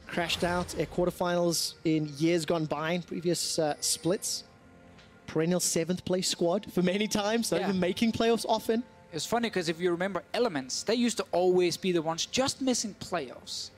Crashed out at quarterfinals in years gone by in previous splits. Perennial 7th place squad for many times, not even making playoffs often. It's funny because if you remember Elements, they used to always be the ones just missing playoffs.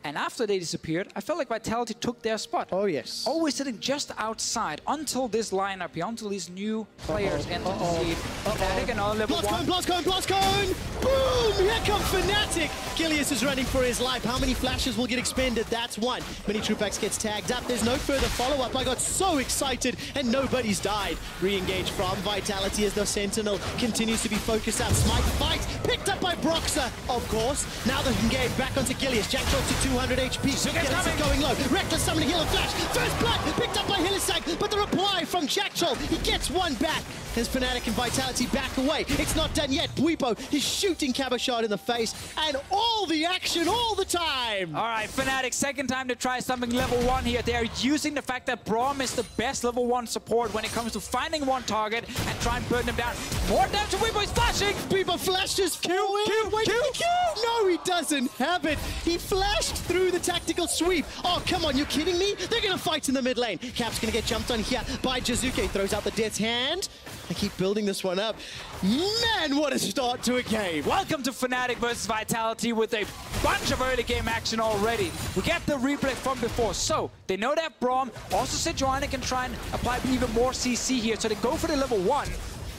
And after they disappeared, I felt like Vitality took their spot. Oh, yes. Always sitting just outside until this lineup here, until these new players enter the scene. Fnatic and all level 1. Blastcone! Boom! Here comes Fnatic! Gilius is running for his life. How many flashes will get expended? That's one. Mini Trupax gets tagged up. There's no further follow-up. I got so excited and nobody's died. Re-engage from Vitality as the Sentinel continues to be focused out. Smite fight picked up by Broxah, of course. Now they can engage back onto Gilius. Jack Troll to 200 HP. Gilius is going low. Reckless summoning heal and flash. First blood picked up by Hillisag, but the reply from Jack Troll. He gets one back. As Fnatic and Vitality back away. It's not done yet. Bwipo is shooting Cabochard in the face, and all the action all the time. All right, Fnatic, second time to try something level 1 here. They're using the fact that Braum is the best level 1 support when it comes to finding one target and try and burn them down. More down to Bwipo, he's flashing. Bwipo flashes. Q. No, he doesn't have it. He flashed through the tactical sweep. Oh, come on, you're kidding me? They're going to fight in the mid lane. Cap's going to get jumped on here by Jizuke. Throws out the Death's Hand. I keep building this one up. Man, what a start to a game. Welcome to Fnatic versus Vitality with a bunch of early game action already. We get the replay from before. So they know that Braum. Also Sejuani can try and apply even more CC here. So they go for the level 1.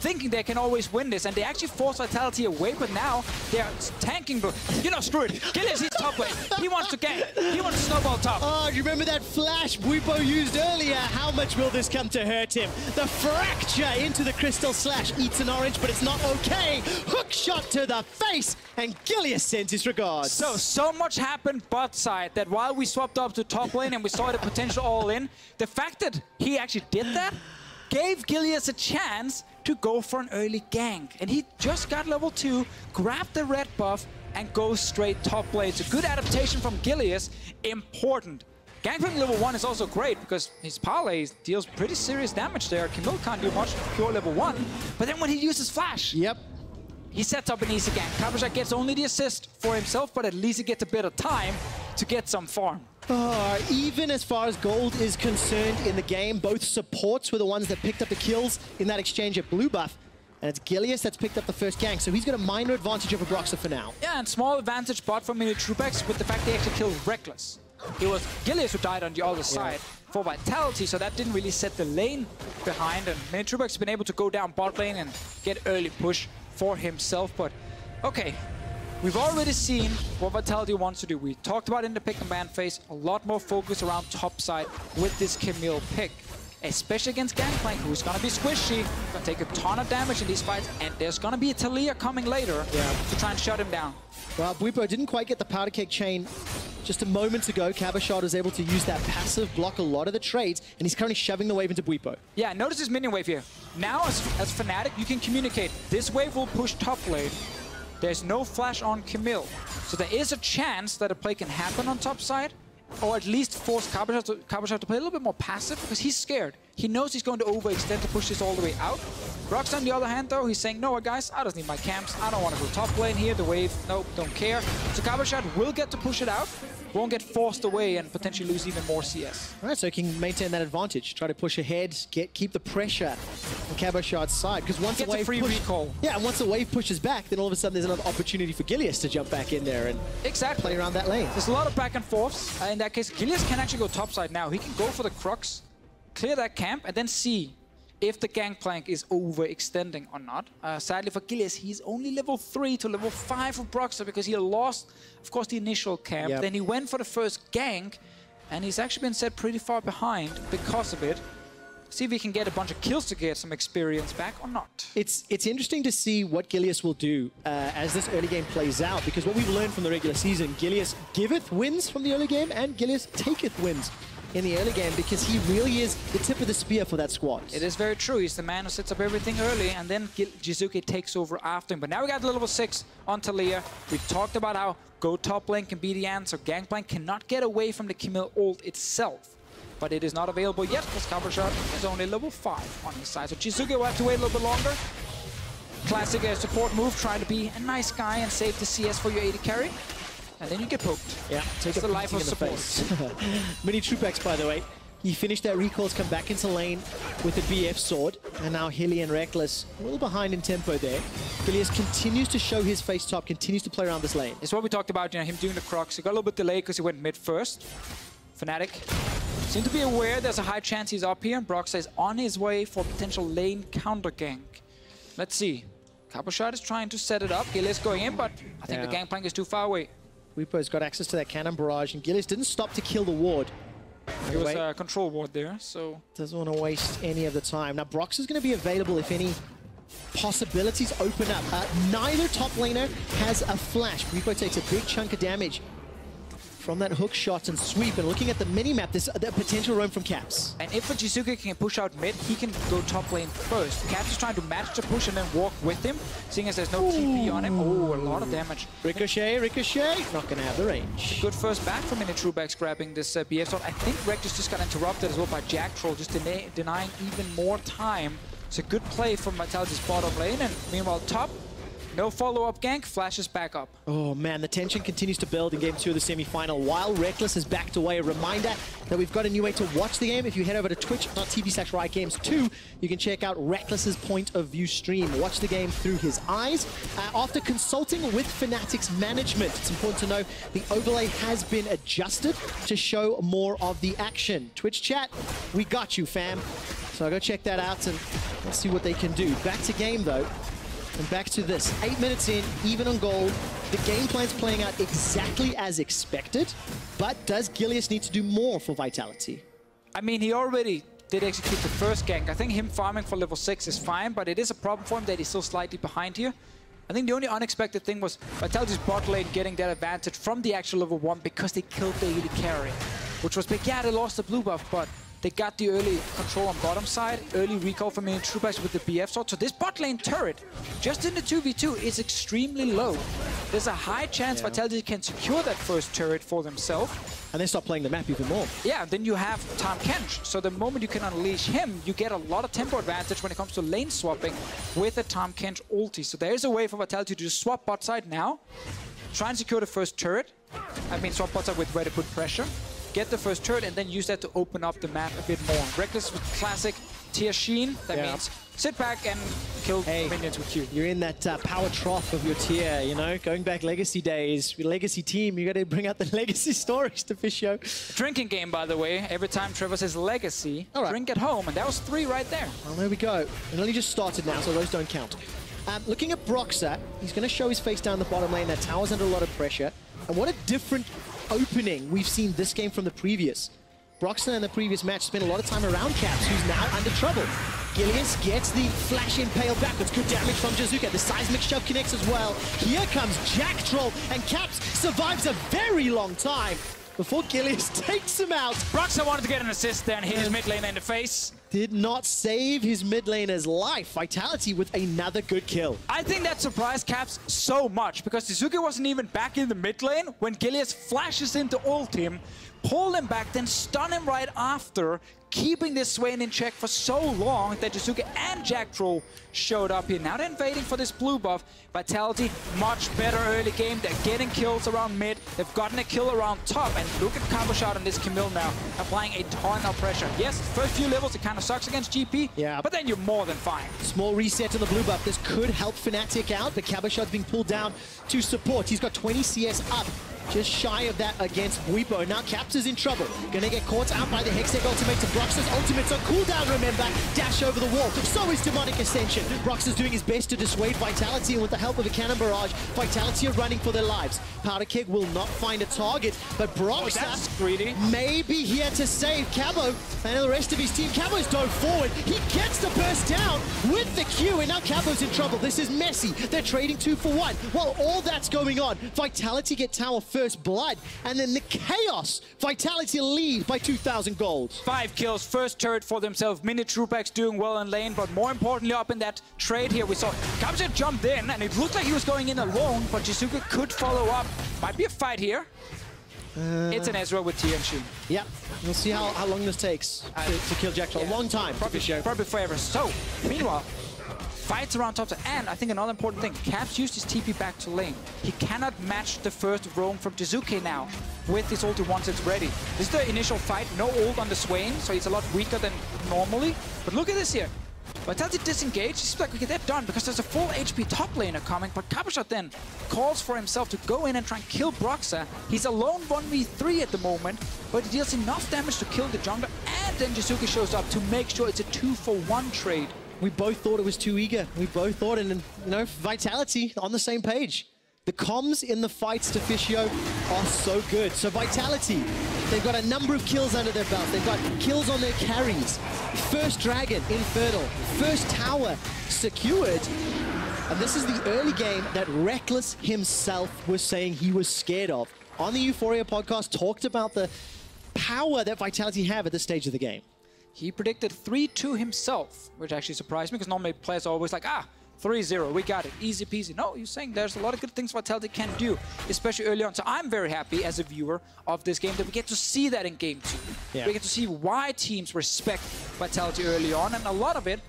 Thinking they can always win this, and they actually force Vitality away, but now they're tanking. You know, screw it. Gilius, he's top lane. He wants to gank. He wants to snowball top. Oh, do you remember that flash Bwipo used earlier? How much will this come to hurt him? The fracture into the Crystal Slash eats an orange, but it's not okay. Hook shot to the face, and Gilius sends his regards. So much happened bot side that while we swapped up to top lane and we saw the potential all in, the fact that he actually did that gave Gilius a chance to go for an early gank. And he just got level 2, grabbed the red buff, and goes straight top lane. It's a good adaptation from Gilius, important. Gank from level 1 is also great because his parlay deals pretty serious damage there. Camille can't do much pure level 1, but then when he uses flash, he sets up an easy gank. Cabochard gets only the assist for himself, but at least he gets a bit of time to get some farm. Oh, even as far as gold is concerned in the game, both supports were the ones that picked up the kills in that exchange at blue buff. And it's Gilius that's picked up the first gank, so he's got a minor advantage over Broxah for now. Yeah, and small advantage bot from Mini Trupax with the fact they actually killed Reckless. It was Gilius who died on the other side for Vitality, so that didn't really set the lane behind. And Mini Trupax has been able to go down bot lane and get early push for himself. But okay, we've already seen what Vitality wants to do. We talked about in the pick and ban phase, a lot more focus around top side with this Camille pick. Especially against Gangplank, who's going to be squishy, going to take a ton of damage in these fights, and there's going to be a Taliyah coming later to try and shut him down. Well, Bwipo didn't quite get the powder cake chain just a moment ago. Cabochard was able to use that passive, block a lot of the trades, and he's currently shoving the wave into Bwipo. Yeah, notice this minion wave here. Now, as Fnatic, you can communicate. This wave will push top lane. There's no flash on Camille. So there is a chance that a play can happen on top side, or at least force Cabochard to play a little bit more passive, because he's scared. He knows he's going to overextend to push this all the way out. Brox, on the other hand, though, he's saying, no, guys, I just need my camps. I don't want to go top lane here. The wave, nope, don't care. So Cabochard will get to push it out, won't get forced away and potentially lose even more CS. All right, so he can maintain that advantage. Try to push ahead, keep the pressure on Cabochard's side. Because once the wave once the wave pushes back, then all of a sudden there's another opportunity for Gilius to jump back in there and play around that lane. There's a lot of back and forths. In that case, Gilius can actually go top side now. He can go for the Crux, clear that camp, and then see if the Gangplank is overextending or not. Sadly for Gilius, he's only level 3 to level 5 of Broxah because he lost, of course, the initial camp. Then he went for the first gank, and he's actually been set pretty far behind because of it. See if he can get a bunch of kills to get some experience back or not. It's interesting to see what Gilius will do as this early game plays out, because what we've learned from the regular season, Gilius giveth wins from the early game and Gilius taketh wins in the early game, because he really is the tip of the spear for that squad. It is very true. He's the man who sets up everything early, and then Jizuke takes over after him. But now we got the level 6 on Taliyah. We've talked about how go top lane can be the answer. Gangplank cannot get away from the Camille ult itself. But it is not available yet, because Cover Shot is only level 5 on his side. So Jizuke will have to wait a little bit longer. Classic support move, trying to be a nice guy and save the CS for your AD carry. And then you get poked. Yeah, take the life of support. Mini Troopex, by the way. He finished that recalls, come back into lane with the BF sword. And now Hilly and Reckless a little behind in tempo there. Gilius continues to show his face top, continues to play around this lane. It's what we talked about, him doing the Crocs. He got a little bit delayed because he went mid first. Fnatic seem to be aware there's a high chance he's up here. Broxah is on his way for potential lane counter gank. Let's see. Caboshot is trying to set it up. Gilius going in, but I think the Gangplank is too far away. Weepo's got access to that cannon barrage, and Gilius didn't stop to kill the ward. It was a control ward there, so... Doesn't want to waste any of the time. Now, Brox is going to be available if any possibilities open up. Neither top laner has a flash. Weepo takes a big chunk of damage from that hook shot and sweep. And looking at the mini-map, there's a potential roam from Caps. And if a Jizuke can push out mid, he can go top lane first. Caps is trying to match the push and then walk with him, seeing as there's no TP on him. Oh, a lot of damage. Ricochet, not going to have the range. Good first back from Mini Truebacks grabbing this BF sword. I think Reckless just got interrupted as well by Jack Troll, just denying even more time. It's a good play from Vitality's bottom lane, and meanwhile top, no follow-up gank, flashes back up. Oh man, the tension continues to build in Game 2 of the semi-final while Reckless has backed away. A reminder that we've got a new way to watch the game. If you head over to twitch.tv/riotgames2, you can check out Reckless's point of view stream. Watch the game through his eyes. After consulting with Fnatic's management, it's important to know the overlay has been adjusted to show more of the action. Twitch chat, we got you, fam. So go check that out and let's see what they can do. Back to game though. And back to this, 8 minutes in, even on gold. The game plan's playing out exactly as expected, but does Gilius need to do more for Vitality? I mean, he already did execute the first gank. I think him farming for level 6 is fine, but it is a problem for him that he's still slightly behind here. I think the only unexpected thing was Vitality's bot lane getting that advantage from the actual level 1 because they killed the AD carry, which was big. Yeah, they lost the blue buff, but they got the early control on bottom side, early recall from Mini Truebacks with the BF sword. So this bot lane turret, just in the 2v2, is extremely low. There's a high chance Vitality can secure that first turret for themselves. And they start playing the map even more. Yeah, then you have Tahm Kench. So the moment you can unleash him, you get a lot of tempo advantage when it comes to lane swapping with a Tahm Kench ulti. So there is a way for Vitality to just swap bot side now, try and secure the first turret. I mean, swap bot side with where to put pressure. Get the first turret and then use that to open up the map a bit more. Reckless with classic Tier Sheen. That means sit back and kill minions with Q. You're in that power trough of your tier, you know, going back legacy days. Your legacy team, you got to bring out the legacy stories to Fisho. Drinking game, by the way. Every time Trevor says legacy, drink at home. And that was 3 right there. Well, there we go. It only just started now, so those don't count. Looking at Broxah, he's going to show his face down the bottom lane. That tower's under a lot of pressure. And what a different opening we've seen this game from the previous. Broxah in the previous match spent a lot of time around Caps, who's now under trouble. Gilius gets the flash impale backwards. Good damage from Jizuke. The seismic shove connects as well. Here comes Jack Troll, and Caps survives a very long time before Gilius takes him out. Broxah wanted to get an assist there and hit his mid laner in the face. Did not save his mid laner's life. Vitality with another good kill. I think that surprised Caps so much because Jizuke wasn't even back in the mid lane when Gilius flashes into ult him, pull him back, then stun him right after, keeping this Swain in check for so long that Jizuke and Jack Troll showed up here. Now they're invading for this blue buff. Vitality, much better early game. They're getting kills around mid. They've gotten a kill around top. And look at Caboshot on this Camille now, applying a ton of pressure. Yes, first few levels, it kind of sucks against GP, but then you're more than fine. Small reset to the blue buff. This could help Fnatic out, but Caboshot's being pulled down to support. He's got 20 CS up just shy of that against Bwipo. Now Caps is in trouble. Gonna get caught out by the Hextech ultimate to Brox's ultimate's on cooldown, remember. Dash over the wall. So is Demonic Ascension. Brox is doing his best to dissuade Vitality, and with the help of a cannon barrage, Vitality are running for their lives. Powder Keg will not find a target, but Brox may be here to save Cabo and the rest of his team. Cabo's dove forward. He gets the burst down with the Q, and now Cabo's in trouble. This is messy. They're trading 2 for 1. While all that's going on, Vitality get tower first blood, and then the chaos. Vitality lead by 2,000 gold. 5 kills, first turret for themselves. Mini Trueback's doing well in lane, but more importantly up in that trade here, we saw Kamsa jumped in, and it looked like he was going in alone, but Jizuke could follow up. Might be a fight here. It's an Ezra with TNC. Yeah, we'll see how long this takes to kill Jack. A long time. Probably forever. So, meanwhile, fights around top side. And I think another important thing, Caps used his TP back to lane. He cannot match the first roam from Jizuke now with his ulti once it's ready. This is the initial fight, no ult on the Swain, so he's a lot weaker than normally. But look at this here. Vitality disengaged, he's like, okay, they're done because there's a full HP top laner coming, but Kabashot then calls for himself to go in and try and kill Broxa. He's alone 1v3 at the moment, but he deals enough damage to kill the jungler, and then Jizuke shows up to make sure it's a 2-for-1 trade. We both thought it was too eager. We both thought, and you know, Vitality on the same page. The comms in the fights to Fishio are so good. So Vitality, they've got a number of kills under their belt. They've got kills on their carries. First Dragon, Infernal. First Tower, secured. And this is the early game that Reckless himself was saying he was scared of. On the Euphoria podcast, talked about the power that Vitality have at this stage of the game. He predicted 3-2 himself, which actually surprised me, because normally players are always like, 3-0, we got it, easy peasy. No, you're saying there's a lot of good things Vitality can do, especially early on. So I'm very happy as a viewer of this game that we get to see that in Game 2. Yeah. We get to see why teams respect Vitality early on, and a lot of it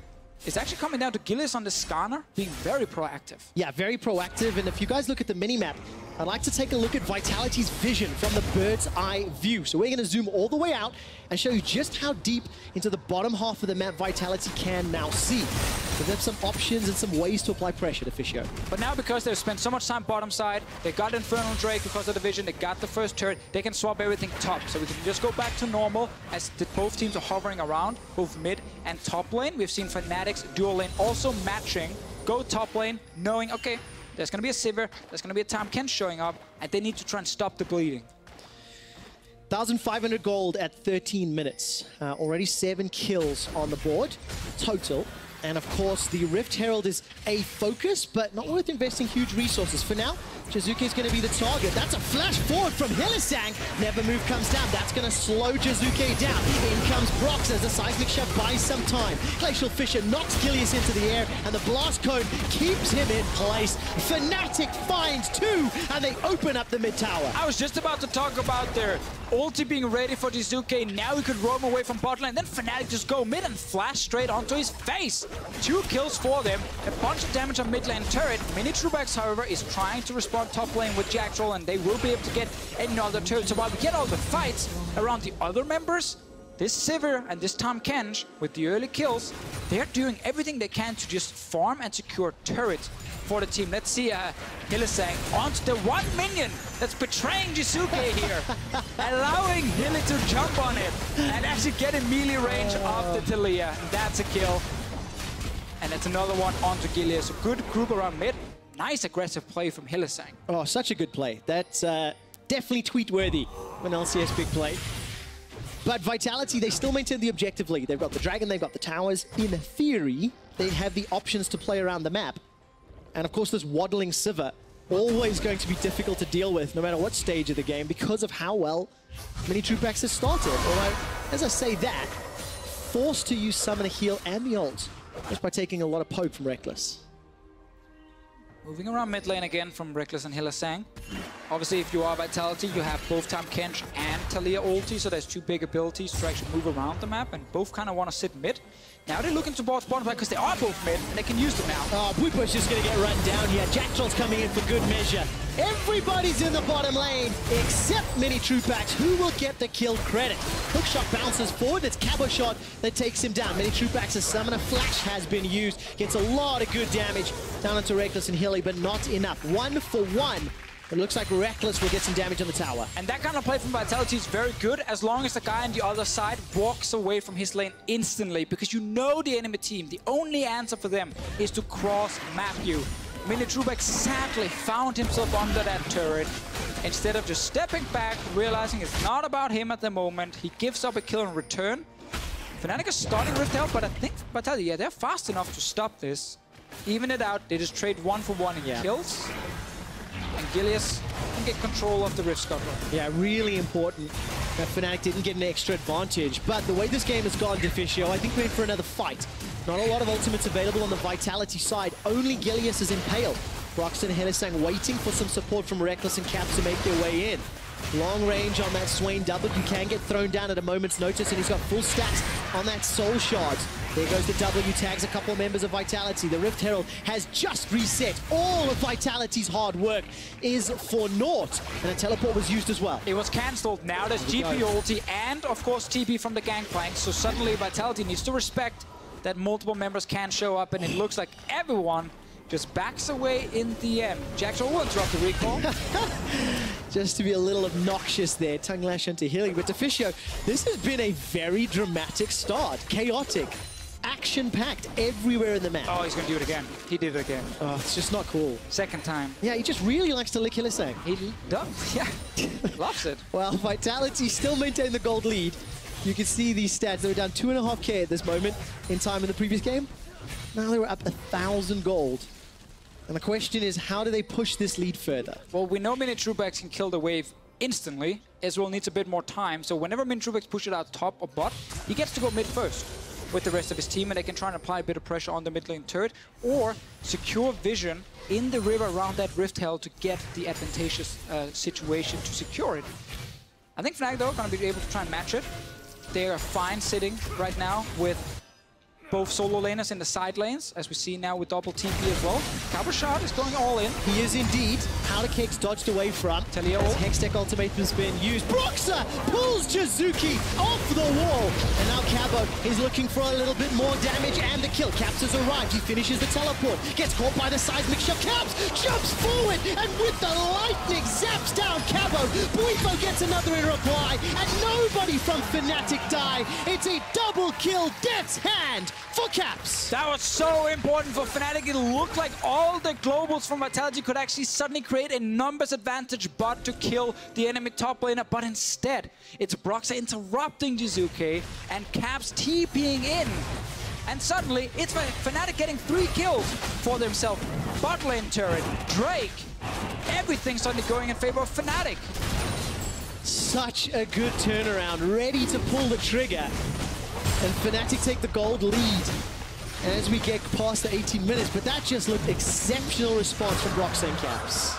is actually coming down to Gillis on the Skarner being very proactive. Yeah, very proactive, and if you guys look at the minimap, I'd like to take a look at Vitality's vision from the bird's eye view. So we're going to zoom all the way out and show you just how deep into the bottom half of the map Vitality can now see. So there's some options and some ways to apply pressure to Fishio. But now because they've spent so much time bottom side, they got Infernal Drake because of the vision, they got the first turret, they can swap everything top. So we can just go back to normal as both teams are hovering around, both mid and top lane. We've seen Fnatic's dual lane also matching, go top lane, knowing, okay, there's going to be a Sivir, there's going to be a Tahm Kench showing up, and they need to try and stop the bleeding. 1,500 gold at 13 minutes. Already 7 kills on the board total. And of course, the Rift Herald is a focus, but not worth investing huge resources. For now, Jizuke is going to be the target. That's a flash forward from Hylissang. Never Move comes down. That's going to slow Jizuke down. In comes Brox as the Seismic Shot buys some time. Glacial Fissure knocks Gilius into the air, and the Blast Cone keeps him in place. Fnatic finds 2, and they open up the mid tower. I was just about to talk about their ulti being ready for Jizuke. Now he could roam away from bot lane, then Fnatic just go mid and flash straight onto his face. 2 kills for them, a bunch of damage on mid lane turret. Mini Truebax, however, is trying to respond top lane with Jack Troll, and they will be able to get another turret. So while we get all the fights around the other members, this Sivir and this Tahm Kench, with the early kills, they're doing everything they can to just farm and secure turrets for the team. Let's see Hylissang onto the 1 minion that's betraying Jizuke here, allowing Hilly to jump on it and actually get in melee range of the Talia. That's a kill. And it's another one onto Gilius. A good group around mid. Nice aggressive play from Hylissang. Oh, such a good play. That's definitely tweet-worthy when LCS big play. But Vitality, they still maintain the objective lead. They've got the Dragon, they've got the towers. In theory, they have the options to play around the map. And of course, this waddling Sivir, always going to be difficult to deal with, no matter what stage of the game, because of how well Mini Truebax has started. Although, as I say that, forced to use Summon, a heal, and the ult, just by taking a lot of poke from Reckless. Moving around mid lane again from Reckless and Hylissang. Obviously, if you are Vitality, you have both Tahm Kench and Talia ulti, so there's 2 big abilities to actually move around the map, and both kind of want to sit mid. Now they're looking towards bottom because they are both mid, and they can use them now. Oh, Bwipo's just going to get run down here. Jack Troll's coming in for good measure. Everybody's in the bottom lane, except Mini Truebax, who will get the kill credit. Hookshot bounces forward, it's Cabo Shot that takes him down. Mini Truebax's Summoner Flash has been used, gets a lot of good damage down into Reckless and Hilly, but not enough. 1 for 1 It looks like Reckless will get some damage on the tower. And that kind of play from Vitality is very good as long as the guy on the other side walks away from his lane instantly, because you know the enemy team, the only answer for them is to cross-map you. Minitrubek sadly found himself under that turret. Instead of just stepping back, realizing it's not about him at the moment, he gives up a kill in return. Fnatic is starting Rift Hell, but I think Vitality, yeah, they're fast enough to stop this. Even it out, they just trade 1-for-1 in kills. And Gilius can get control of the Rift Scuttler. Yeah, really important that Fnatic didn't get an extra advantage. But the way this game has gone, Deficio, I think we're in for another fight. Not a lot of ultimates available on the Vitality side. Only Gilius is impaled. Broxton and Hylissang waiting for some support from Reckless and Caps to make their way in. Long range on that Swain double. You can get thrown down at a moment's notice, and he's got full stacks on that Soul Shard. There goes the W, tags a couple of members of Vitality. The Rift Herald has just reset. All of Vitality's hard work is for naught, and a teleport was used as well. It was cancelled. Now there's GP ulti and, of course, TP from the Gangplank, so suddenly Vitality needs to respect that multiple members can show up, and it looks like everyone just backs away in the end. Jackson will interrupt the recall. Just to be a little obnoxious there, tongue lash into healing. But Deficio, this has been a very dramatic start. Chaotic, action-packed everywhere in the map. Oh, he's going to do it again. He did it again. Oh, it's just not cool. Second time. Yeah, he just really likes to lick Hylissang. He does, yeah. Loves it. Well, Vitality still maintain the gold lead. You can see these stats. They were down 2.5k at this moment in time in the previous game. Now they were up 1,000 gold. And the question is, how do they push this lead further? Well, we know Minitrubek can kill the wave instantly. Ezreal needs a bit more time, so whenever Minitrubek push it out top or bot, he gets to go mid first with the rest of his team, and they can try and apply a bit of pressure on the mid lane turret, or secure vision in the river around that Rift Hell to get the advantageous situation to secure it. I think Fnatic, though, are going to be able to try and match it. They are fine sitting right now with both solo laners in the side lanes, as we see now with double TP as well. Cabochard is going all in. He is indeed. Powdercake's dodged away from. Talia ult. Hextech ultimatum's been used. Broxa pulls Jizuki off the wall. And now Cabo is looking for a little bit more damage and the kill. Caps has arrived. He finishes the teleport. Gets caught by the seismic shove. Caps jumps forward and with the lightning zaps down Cabo. Buipo gets another in reply. And nobody from Fnatic die. It's a double kill. Death's hand for Caps. That was so important for Fnatic. It looked like all the globals from Vitality could actually suddenly create a numbers advantage but to kill the enemy top laner, but instead it's Broxa interrupting Jizuke and Caps TPing in. And suddenly it's Fnatic getting 3 kills for themselves. Bot lane turret, Drake, everything suddenly going in favor of Fnatic. Such a good turnaround, ready to pull the trigger. And Fnatic take the gold lead as we get past the 18 minutes, but that just looked exceptional response from Broxa and Caps.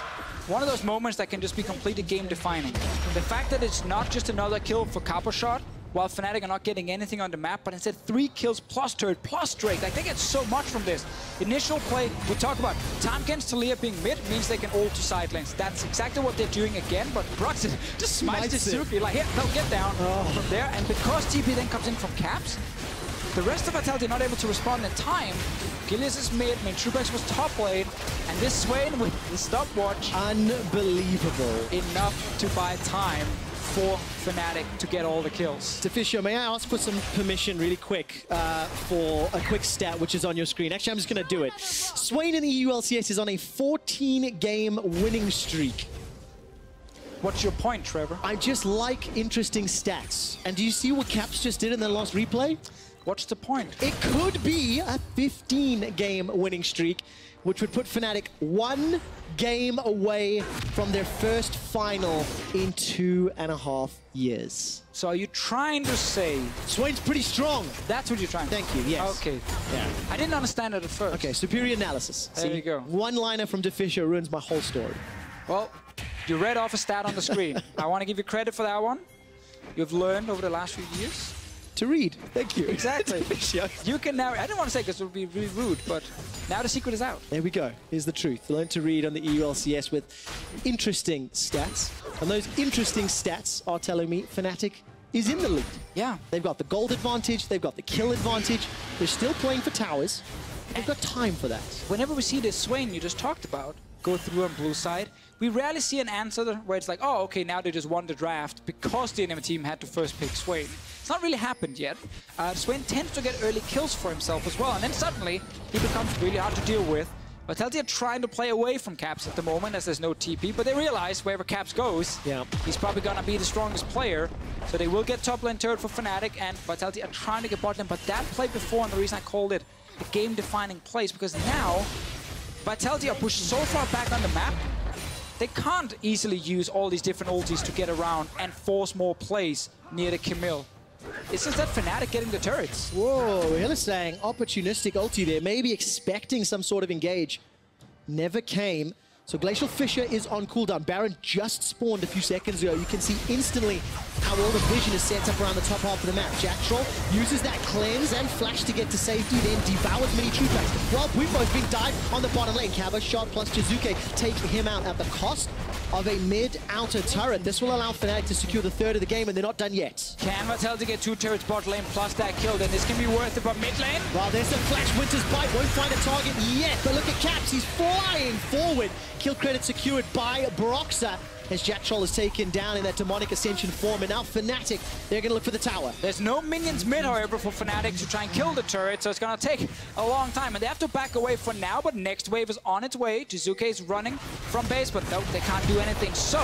One of those moments that can just be completely game-defining. The fact that it's not just another kill for Cabochard, while Fnatic are not getting anything on the map, but instead 3 kills plus turret plus Drake. Like, they get so much from this. Initial play, we talk about Tahm Kench Talia being mid means they can ult to side lanes. That's exactly what they're doing again, but Broxton just smites Jizuki. Like, here, no, get down from there. And because TP then comes in from Caps, the rest of Vitality not able to respond in time. Gilius is mid, Minitrubek was top lane, and this Swain with the stopwatch. Unbelievable. Enough to buy time for Fnatic to get all the kills. Deficio, may I ask for some permission really quick for a quick stat which is on your screen? Actually, I'm just going to do it. Swain in the EU LCS is on a 14-game winning streak. What's your point, Trevor? I just like interesting stats. And do you see what Caps just did in the last replay? What's the point? It could be a 15-game winning streak, which would put Fnatic 1 game away from their first final in 2.5 years. So are you trying to say... Swain's pretty strong. That's what you're trying to say? Thank you, yes. Okay. Yeah. I didn't understand it at first. Okay, superior analysis. There you go. One-liner from Deficio ruins my whole story. Well, you read off a stat on the screen. I want to give you credit for that one. You've learned over the last few years. To read. Thank you. Exactly. You can now... I didn't want to say because it would be really rude, but now the secret is out. There we go. Here's the truth. Learn to read on the EU LCS with interesting stats. And those interesting stats are telling me Fnatic is in the lead. Yeah. They've got the gold advantage. They've got the kill advantage. They're still playing for towers. They've got time for that. Whenever we see this Swain you just talked about, go through on blue side, we rarely see an answer where it's like, oh, okay, now they just won the draft because the enemy team had to first pick Swain. It's not really happened yet. Swain tends to get early kills for himself as well, and then suddenly he becomes really hard to deal with. Vitality are trying to play away from Caps at the moment as there's no TP, but they realize wherever Caps goes, he's probably gonna be the strongest player. So they will get top lane turret for Fnatic, and Vitality are trying to get bot lane, but that play before, and the reason I called it a game-defining place, because now Vitality are pushed so far back on the map, they can't easily use all these different ultis to get around and force more plays near the Camille. It's just that Fnatic getting the turrets. Whoa, Hill is saying opportunistic ulti there, maybe expecting some sort of engage. Never came. So Glacial Fissure is on cooldown. Baron just spawned a few seconds ago. You can see instantly how all the vision is set up around the top half of the map. Jack Troll uses that cleanse and flash to get to safety, then devours mini true packs. While Bwipo's being dived on the bottom lane. Cabo shot plus Jizuke take him out at the cost of a mid-outer turret. This will allow Fnatic to secure the third of the game, and they're not done yet. Can Vitality get 2 turrets bot lane plus that kill? Then this can be worth it, but mid lane? Well, there's the flash. Winter's Bite won't find a target yet, but look at Caps. He's flying forward. Kill credit secured by Broxah as Jack Troll is taken down in that demonic ascension form, and now Fnatic, they're going to look for the tower. There's no minions mid, however, for Fnatic to try and kill the turret, so it's going to take a long time, and they have to back away for now, but next wave is on its way. Jizuke is running from base, but no, they can't do anything. So,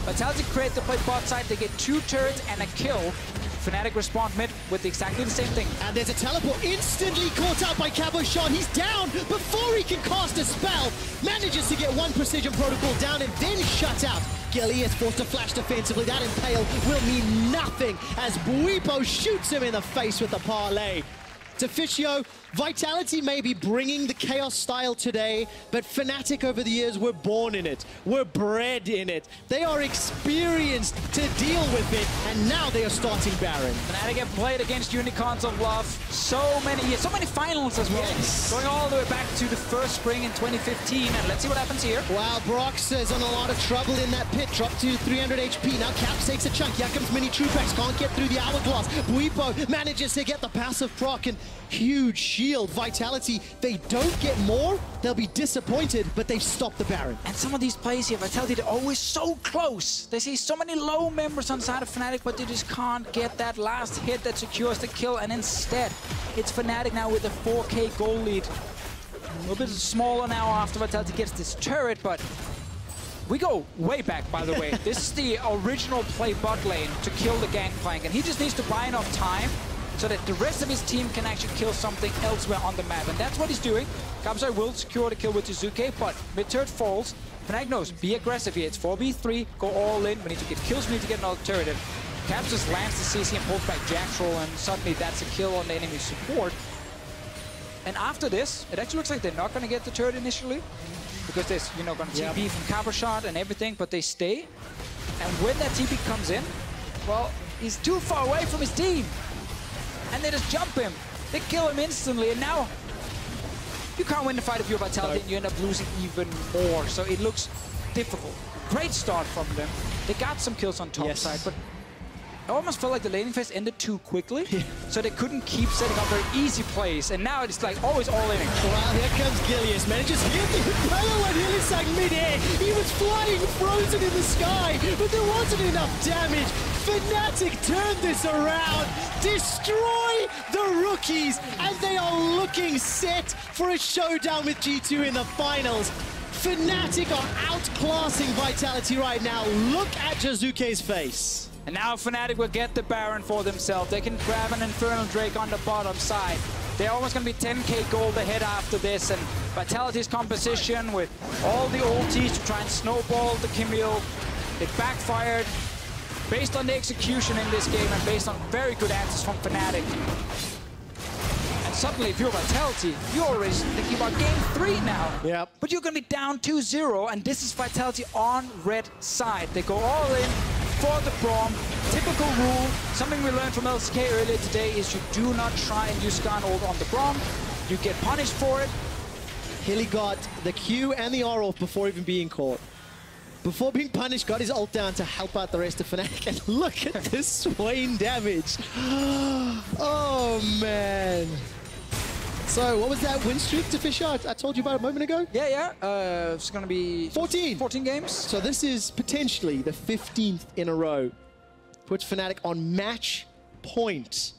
Vitality create the play bot side, they get 2 turrets and a kill. Fnatic respond mid with exactly the same thing. And there's a teleport instantly caught out by Cabo Shot. He's down before he can cast a spell. Manages to get 1 precision protocol down and then shut out. Gilly is forced to flash defensively. That impale will mean nothing as Bwipo shoots him in the face with the parlay. Deficio, Vitality may be bringing the Chaos style today, but Fnatic over the years were born in it, were bred in it. They are experienced to deal with it, and now they are starting Baron. Fnatic have played against Unicorns of Love so many years, so many finals as well. Yes. Going all the way back to the first spring in 2015, and let's see what happens here. Wow, Brox is in a lot of trouble in that pit, dropped to 300 HP. Now Caps takes a chunk, here comes Mini Truex, can't get through the hourglass. Bwipo manages to get the passive proc, and huge shield. Vitality, they don't get more, they'll be disappointed, but they've stopped the Baron. And some of these plays here, Vitality, they're always so close. They see so many low members on the side of Fnatic, but they just can't get that last hit that secures the kill, and instead, it's Fnatic now with a 4K goal lead. A little bit smaller now after Vitality gets this turret, but we go way back, by the way. This is the original play bot lane to kill the Gangplank, and he just needs to buy enough time so that the rest of his team can actually kill something elsewhere on the map. And that's what he's doing. Kabzai will secure the kill with Jizuke, but mid-turret falls. Fnatic knows, be aggressive here. It's 4v3, go all in. We need to get kills, we need to get another turret. And Caps just lands the CC and pulls back Jack Troll, and suddenly that's a kill on the enemy support. And after this, it actually looks like they're not going to get the turret initially, because there's, you know, going to TP from cover shot and everything, but they stay. And when that TP comes in, well, he's too far away from his team. And they just jump him. They kill him instantly, and now you can't win the fight if you're Vitality, and you end up losing even more. So it looks difficult. Great start from them. They got some kills on top side, but I almost felt like the laning phase ended too quickly, so they couldn't keep setting up very easy plays, and now it's like always all in. Well, here comes Gilius. Manages to get the impeller when Hillisang mid-air. He was flying frozen in the sky, but there wasn't enough damage. Fnatic turned this around, destroy the rookies, and they are looking set for a showdown with G2 in the finals. Fnatic are outclassing Vitality right now. Look at Jizuke's face. And now Fnatic will get the Baron for themselves. They can grab an Infernal Drake on the bottom side. They're almost going to be 10k gold ahead after this, and Vitality's composition with all the ultis to try and snowball the Camille, it backfired based on the execution in this game and based on very good answers from Fnatic. And suddenly, if you're Vitality, you're already thinking about game 3 now. Yep. But you're going to be down 2-0, and this is Vitality on red side. They go all in for the Braum. Typical rule, something we learned from LCK earlier today, is you do not try and use Skarn ult on the Braum. You get punished for it. Hilly got the Q and the R off before even being caught. Before being punished, got his ult down to help out the rest of Fnatic. And look at this Swain damage. Oh, man. So what was that win streak to Fisher? I told you about a moment ago? Yeah. It's going to be 14. 14 games. So this is potentially the 15th in a row. Puts Fnatic on match point.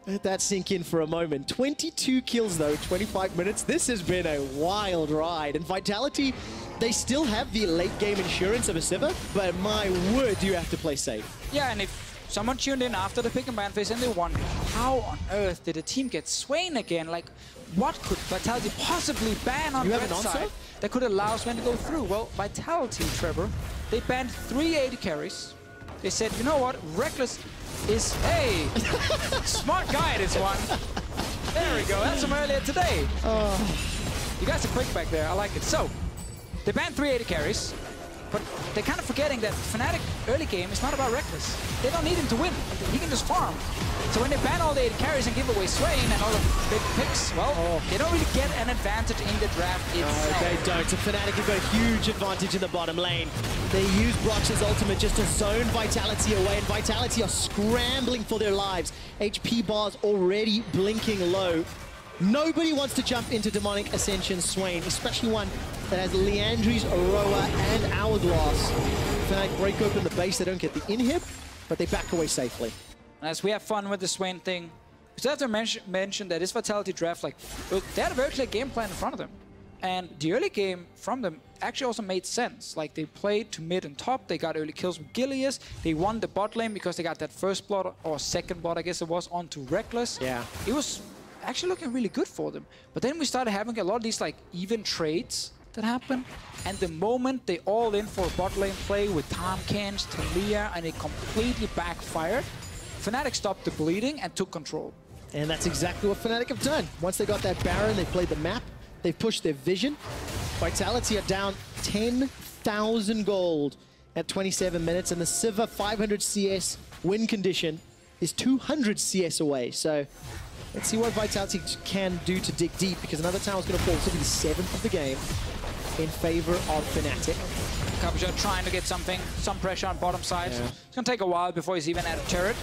Let that sink in for a moment. 22 kills though, 25 minutes. This has been a wild ride. And Vitality, they still have the late game insurance of a Sivir, but my word, do you have to play safe. Yeah, and if someone tuned in after the pick and ban phase and they wondered, how on earth did the team get Swain again? Like, what could Vitality possibly ban on red side that could allow Swain to go through? Well, Vitality, Trevor, they banned 3 AD carries. They said, you know what, Reckless is a smart guy, this one. There we go, that's from earlier today. You guys are quick back there, I like it. So, they banned 3 AD carries, but they're kind of forgetting that Fnatic early game is not about Reckless. They don't need him to win, he can just farm. So when they ban all the AD carries and give away Swain and all the big picks, well, they don't really get an advantage in the draft itself. No, they don't. So Fnatic have got a huge advantage in the bottom lane. They use Brox's ultimate just to zone Vitality away, and Vitality are scrambling for their lives. HP bars already blinking low. Nobody wants to jump into Demonic Ascension Swain, especially one that has Leandri's Aurora and Hourglass. Fnatic break open the base, they don't get the inhib, but they back away safely. As we have fun with the Swain thing, we still have to mention that this Vitality draft, like, look, they had a very clear game plan in front of them. And the early game from them actually also made sense. Like, they played to mid and top, they got early kills with Gilius, they won the bot lane because they got that first blood, or second blood, I guess it was, onto Reckless. Yeah. It was actually looking really good for them. But then we started having a lot of these, like, even trades that happen. And the moment they all in for a bot lane play with Tahm Kench, Taliyah, and it completely backfired, Fnatic stopped the bleeding and took control. And that's exactly what Fnatic have done. Once they got that Baron, they played the map, they've pushed their vision. Vitality are down 10,000 gold at 27 minutes, and the Sivir 500 CS win condition is 200 CS away. So let's see what Vitality can do to dig deep, because another tower's going to fall. This will be the 7th of the game in favor of Fnatic. Capucha trying to get some pressure on bottom side. Yeah. It's going to take a while before he's even at a turret.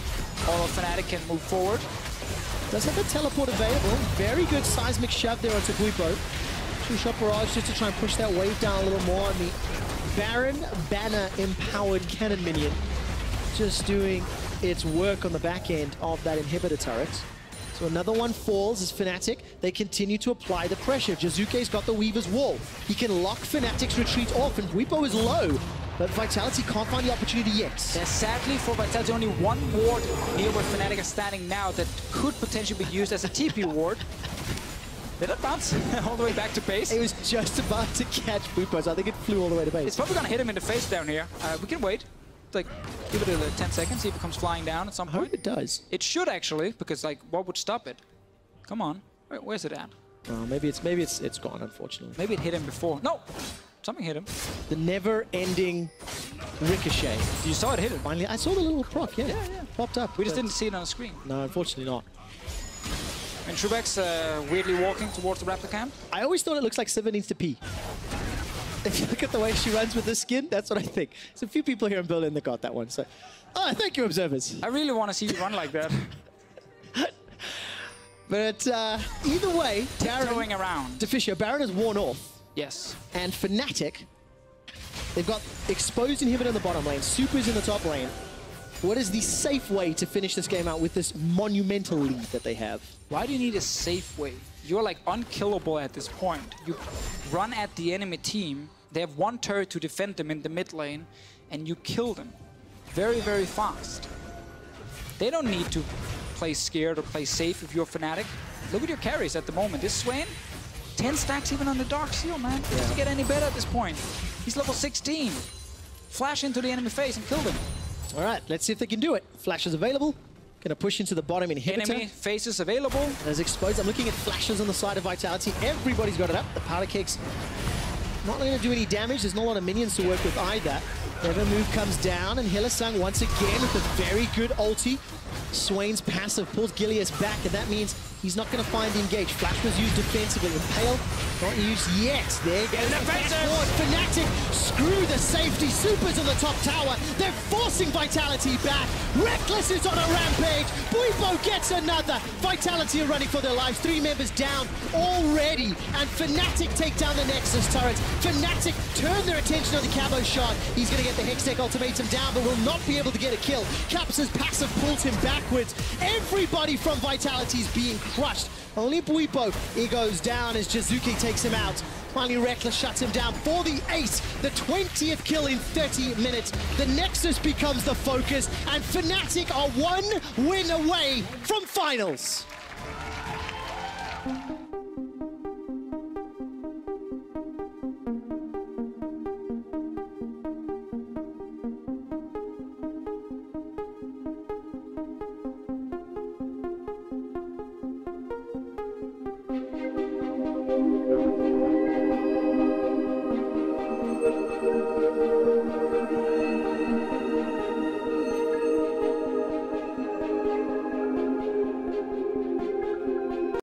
Although Fnatic can move forward. Does have a teleport available. Very good seismic shove there onto Guipo. Two-shot barrage just to try and push that wave down a little more on the Baron Banner empowered cannon minion. Just doing its work on the back end of that inhibitor turret. So another one falls as Fnatic, they continue to apply the pressure. Jizuke's got the Weaver's Wall. He can lock Fnatic's retreat off, and Guipo is low, but Vitality can't find the opportunity yet. There's sadly for Vitality only one ward near where Fnatic are standing now that could potentially be used as a TP ward. Did it bounce all the way back to base? It was just about to catch Guipo, so I think it flew all the way to base. It's probably going to hit him in the face down here. We can wait. Like, give it 10 seconds, see if it comes flying down at some point. I hope it does. It should actually, because like, what would stop it? Come on, where's it at? Maybe it's gone, unfortunately. Maybe it hit him before. No, something hit him. The never-ending ricochet. You saw it hit him. Finally, I saw the little proc. Yeah, popped up. We just didn't see it on the screen. No, unfortunately not. And Trubeck's weirdly walking towards the Raptor camp. I always thought it looks like Sivir needs to pee. If you look at the way she runs with this skin, that's what I think. There's a few people here in Berlin that got that one. So, thank you, observers. I really want to see you run like that. But either way, Baron around. Fisher, Baron is worn off. Yes. And Fnatic, they've got exposed inhibitor in the bottom lane, Super's in the top lane. What is the safe way to finish this game out with this monumental lead that they have? Why do you need a safe way? You're like unkillable at this point. You run at the enemy team, they have one turret to defend them in the mid lane, and you kill them very, very fast. They don't need to play scared or play safe if you're Fnatic. Look at your carries at the moment. This Swain, 10 stacks even on the Dark Seal, man. Doesn't get any better at this point. He's level 16. Flash into the enemy face and kill them. All right, let's see if they can do it. Flash is available. Gonna push into the bottom inhibitor. Enemy faces available. As exposed. I'm looking at flashes on the side of Vitality. Everybody's got it up. The powder cake's not going to do any damage. There's not a lot of minions to work with either. Never move comes down, and Hylissang once again with a very good ulti. Swain's passive pulls Gilius back, and that means he's not going to find the engage. Flash was used defensively. Impale, not used yet. There goes the forward. Fnatic, screw the safety. Super's on the top tower. They're forcing Vitality back. Reckless is on a rampage. Guipo Buipo gets another. Vitality are running for their lives. 3 members down already. And Fnatic take down the Nexus turrets. Fnatic turn their attention on the camo shot. He's going to get the Hextech ultimatum down, but will not be able to get a kill. Caps' passive pulls him backwards. Everybody from Vitality is being crushed. Only Buipo, he goes down as Jizuki takes him out. Finally, Reckless shuts him down for the ace. The 20th kill in 30 minutes. The Nexus becomes the focus, and Fnatic are 1 win away from finals.